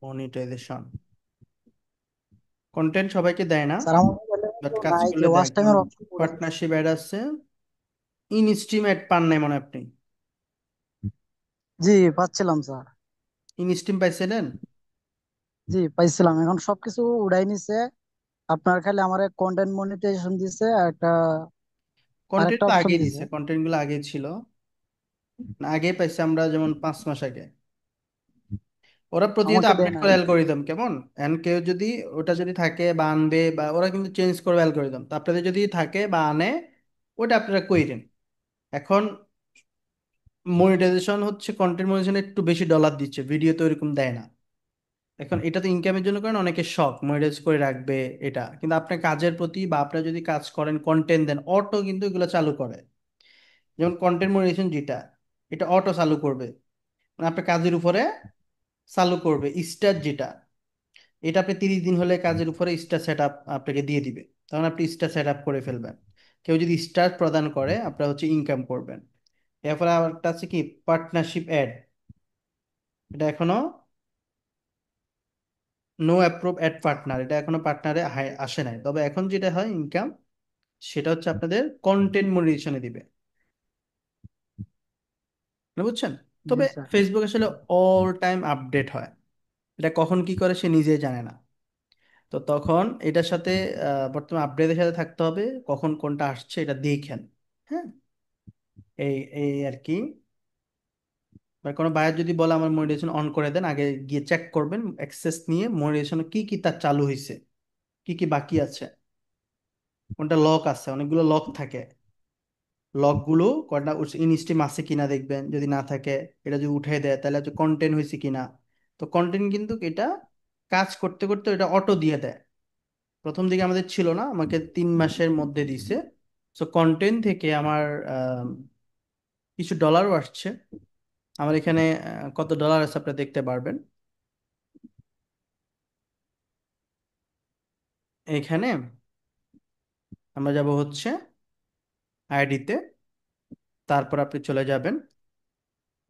মনিটাইজেশন, কন্টেন্ট সবাইকে দেয় না, স্যার আমার মোবাইলে বাট তো কাজ নাই যে করলে ওয়াচ দেয়। টাইমের যেমন অপশন উড়াই দিছে। পার্টনারশিপ অ্যাড আছে, ইন স্ট্রিম অ্যাড পান নাই মনে হয় আপনি? জি পাচ্ছিলাম স্যার। ইন স্ট্রিম পাইছিলেন? জি পাইছিলাম, এখন সবকিছু উড়াই নিছে। আপনার খালি আমার কন্টেন্ট মনিটাইজেশন দিছে, আর একটা কন্টেন্ট আরেকটা তো অপশন আগেই দিছে। দিছে, কন্টেন্ট গুলো আগে ছিল, আগে পাইছে আমরা যেমন 5 মাস আগে। ওরা প্রতিনিয়ত আমাকে দেয় আপডেট নাই। করে অ্যালগোরিদম, কেমন, এন্ড কেউ যদি ওটা যদি থাকে বা আনবে, বা ওরা কিন্তু চেঞ্জ করবে অ্যালগোরিদম, তো আপনাদের যদি থাকে বা আনে, ওটা আপনারা কইরেন। এখন মনিটাইজেশন হচ্ছে, কন্টেন্ট মনিটাইজেশন একটু বেশি ডলার দিচ্ছে, ভিডিও তো এরকম দেয় না। এখন এটা তো ইনকামের জন্য করেন, অনেকে শখ মনিটাইজ করে রাখবে এটা, কিন্তু আপনার কাজের প্রতি বা আপনার যদি কাজ করেন, কন্টেন্ট দেন, অটো কিন্তু এগুলো চালু করে। যেমন কন্টেন্ট মনিটাইজেশন যেটা, এটা অটো চালু করবে, মানে আপনার কাজের উপরে চালু করবে। স্টার যেটা, এটা আপনি 30 দিন হলে কাজের উপরে স্টার সেট আপ আপনাকে দিয়ে দিবে, তখন আপনি স্টার সেট আপ করে ফেলবেন। কেউ যদি স্টার প্রদান করে, আপনার হচ্ছে ইনকাম করবেন। এরপরে আবার একটা আছে কি, পার্টনারশিপ অ্যাড। এটা এখনো নো অ্যাপ্রুভ অ্যাড পার্টনার, এটা এখনো পার্টনারে আসে নাই, তবে এখন যেটা হয় ইনকাম, সেটা হচ্ছে আপনাদের কন্টেন্ট মনিটাইজেশনে দিবে। মানে বুঝছেন? জি তবে স্যার। ফেসবুক আসলে অল টাইম আপডেট হয়, এটা কখন কি করে সে নিজেই জানে না। তো তখন এটার সাথে বর্তমান আপডেটের সাথে থাকতে হবে, কখন কোনটা আসছে এটা দেখেন। হ্যাঁ, এই এই আর কি। বা কোনো বায়ার যদি বলে আমার মনিটাইজেশন অন করে দেন, আগে গিয়ে চেক করবেন অ্যাক্সেস নিয়ে, মনিটাইজেশন কি কি তার চালু হয়েছে, কি কি বাকি আছে, কোনটা লক আছে, অনেকগুলো লক থাকে। লকগুলো কয়টা ইনস্ট্রিম আছে কিনা দেখবেন, যদি না থাকে এটা যদি উঠে দেয়, তাহলে হচ্ছে কন্টেন্ট হয়েছে কিনা। তো কন্টেন্ট কিন্তু এটা কাজ করতে করতে এটা অটো দিয়ে দেয়। প্রথম দিকে আমাদের ছিল না, আমাকে 3 মাসের মধ্যে দিছে। সো কন্টেন্ট থেকে আমার আহ, কিছু ডলারও আসছে। আমার এখানে কত ডলার আছে আপনি দেখতে পারবেন এখানে। আমরা যাব হচ্ছে আইডিতে, তারপর আপনি চলে যাবেন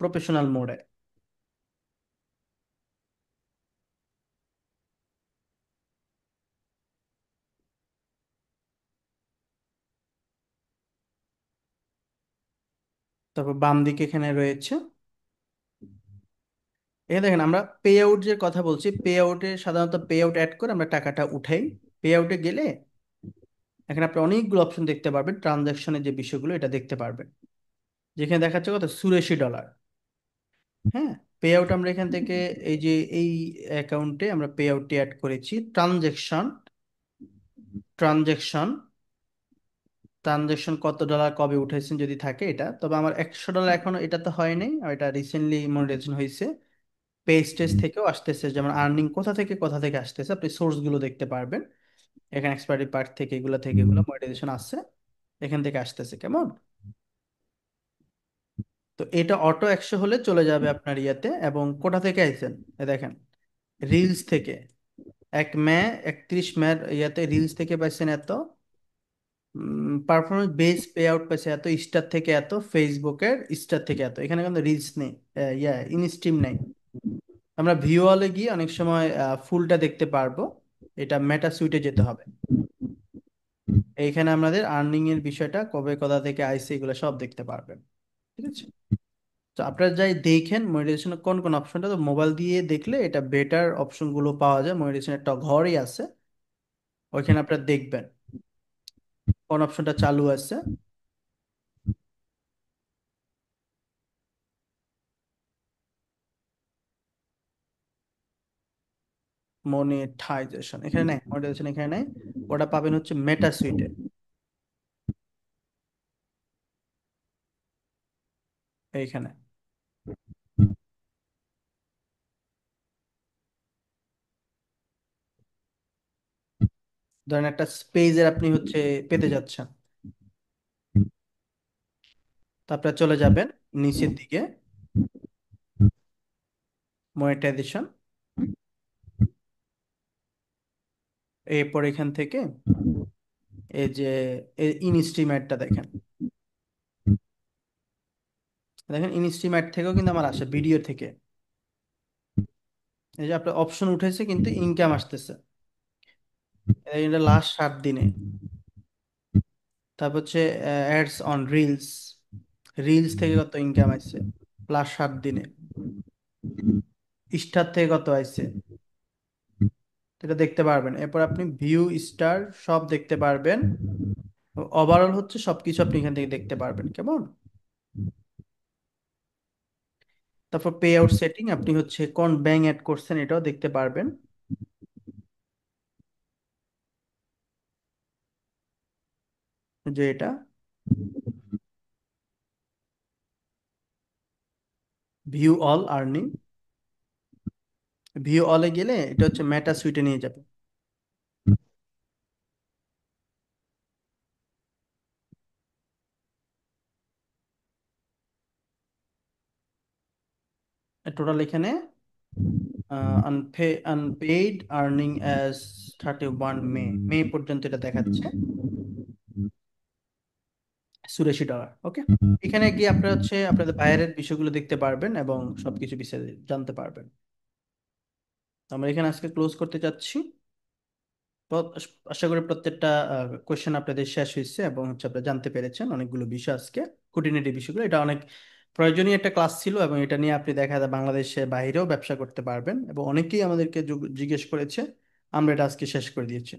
প্রফেশনাল মোডে। তারপর বাম দিকে এখানে রয়েছে, এখানে দেখেন আমরা পে আউট যে কথা বলছি, পে আউটে সাধারণত পে আউট অ্যাড করে আমরা টাকাটা উঠাই। পে আউটে গেলে এখানে আপনি অনেকগুলো অপশন দেখতে পারবেন, ট্রানজাকশনের যে বিষয়গুলো এটা দেখতে পারবেন, যেখানে দেখাচ্ছে কত, $84। হ্যাঁ, পে আউট আমরা এখান থেকে এই যে এই অ্যাকাউন্টে আমরা পে আউটটি অ্যাড করেছি। ট্রানজেকশন, ট্রানজেকশন ট্রানজেকশন কত ডলার কবে উঠেছেন যদি থাকে এটা, তবে আমার $100 এখনো এটা তো হয় নাই, আর এটা রিসেন্টলি মনিটাইজেশন হয়েছে। পে স্টেজ থেকেও আসতেছে, যেমন আর্নিং কোথা থেকে আসতেছে আপনি সোর্স গুলো দেখতে পারবেন। এখানে এক্সপায়ারি পার্ট থেকে এগুলো মনিটাইজেশন আসছে, এখান থেকে আসতেছে, কেমন। তো এটা অটো 100 হলে চলে যাবে আপনার ইয়াতে। এবং কোথা থেকে আইছেন, দেখেন রিলস থেকে। 1 মে, 31 মে ইয়াতে রিলস থেকে পাইছেন এত, পারফরমেন্স বেস পে আউট পাইছে এত, স্টার থেকে এত, ফেসবুকের স্টার থেকে এত। এখানে কিন্তু রিলস নেই, ইন স্ট্রিম নেই। আমরা ভিউয়ালে গিয়ে অনেক সময় ফুলটা দেখতে পারবো, এটা মেটা সুইটে যেতে হবে। এইখানে আমাদের আর্নিং এর বিষয়টা কবে কোথা থেকে আইছে এগুলো সব দেখতে পারবেন। ঠিক আছে, তো আপনারা যাই দেখেন মনিটাইজেশনের কোন কোন অপশনটা, তো মোবাইল দিয়ে দেখলে এটা বেটার অপশন গুলো পাওয়া যায়। মনিটাইজেশন একটা ঘরই আছে, ওইখানে আপনারা দেখবেন কোন অপশনটা চালু আছে। মনিটাইজেশন এখানে নাই, মনিটাইজেশন এখানে নাই, ওটা পাবেন হচ্ছে মেটা সুইটে। এইখানে ধরেন একটা পেজের আপনি হচ্ছে পেতে যাচ্ছেন, তারপরে চলে যাবেন নিচের দিকে, মনিটাইজেশন, এরপর এখান থেকে এই যে ইনস্ট্রিমেটটা দেখেন, দেখেন ইনস্ট্রিমেট থেকেও কিন্তু আমার আসে, ভিডিও থেকে। এই যে আপনার অপশন উঠেছে কিন্তু ইনকাম আসতেছে। এটা লাস্ট 7 দিনে। তারপর হচ্ছে অ্যাডস অন রিলস, রিলস থেকে কত ইনকাম আসছে লাস্ট 7 দিনে, স্টার থেকে কত আসছে এটা দেখতে পারবেন। এরপর আপনি ভিউ, স্টার সব দেখতে পারবেন। ওভারঅল হচ্ছে সবকিছু আপনি এখান থেকে দেখতে পারবেন, কেমন? তারপর পে আউট সেটিং, আপনি হচ্ছে কোন ব্যাংক অ্যাড করছেন এটাও দেখতে পারবেন। যে এটা ভিউ অল আর্নিং, ভিউ অলে গেলে এটা হচ্ছে মেটা সুইটে নিয়ে যাবে। টোটাল এখানে আনপেইড আর্নিং অ্যাজ 31 মে, মে পর্যন্ত এটা দেখাচ্ছে $84। ওকে, এখানে গিয়ে আপনারা হচ্ছে আপনাদের বাইরের বিষয়গুলো দেখতে পারবেন এবং সবকিছু বিষয়ে জানতে পারবেন। আমরা এখানে আজকে ক্লোজ করতে চাচ্ছি। আশা করি প্রত্যেকটা কোয়েশ্চেন আপনাদের শেষ হয়েছে এবং হচ্ছে আপনারা জানতে পেরেছেন অনেকগুলো বিষয় আজকে, খুঁটিনাটি বিষয়গুলো। এটা অনেক প্রয়োজনীয় একটা ক্লাস ছিল এবং এটা নিয়ে আপনি দেখা যায় বাংলাদেশের বাইরেও ব্যবসা করতে পারবেন এবং অনেকেই আমাদেরকে জিজ্ঞেস করেছে, আমরা এটা আজকে শেষ করে দিয়েছি।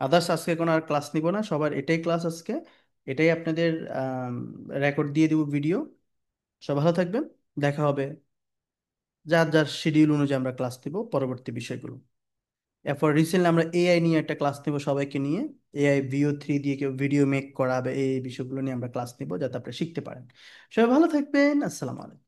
আদার্স আজকে কোনো আর ক্লাস নিব না, সবার এটাই ক্লাস আজকে, এটাই আপনাদের রেকর্ড দিয়ে দিব ভিডিও। সব ভালো থাকবেন, দেখা হবে যার যার শিডিউল অনুযায়ী আমরা ক্লাস দিব পরবর্তী বিষয়গুলো। এরপর রিসেন্টলি আমরা এআই নিয়ে একটা ক্লাস নিব সবাইকে নিয়ে, এআই VO3 দিয়ে কেউ ভিডিও মেক করা হবে, এই বিষয়গুলো নিয়ে আমরা ক্লাস নিব যাতে আপনি শিখতে পারেন। সবাই ভালো থাকবেন, আসসালামু আলাইকুম।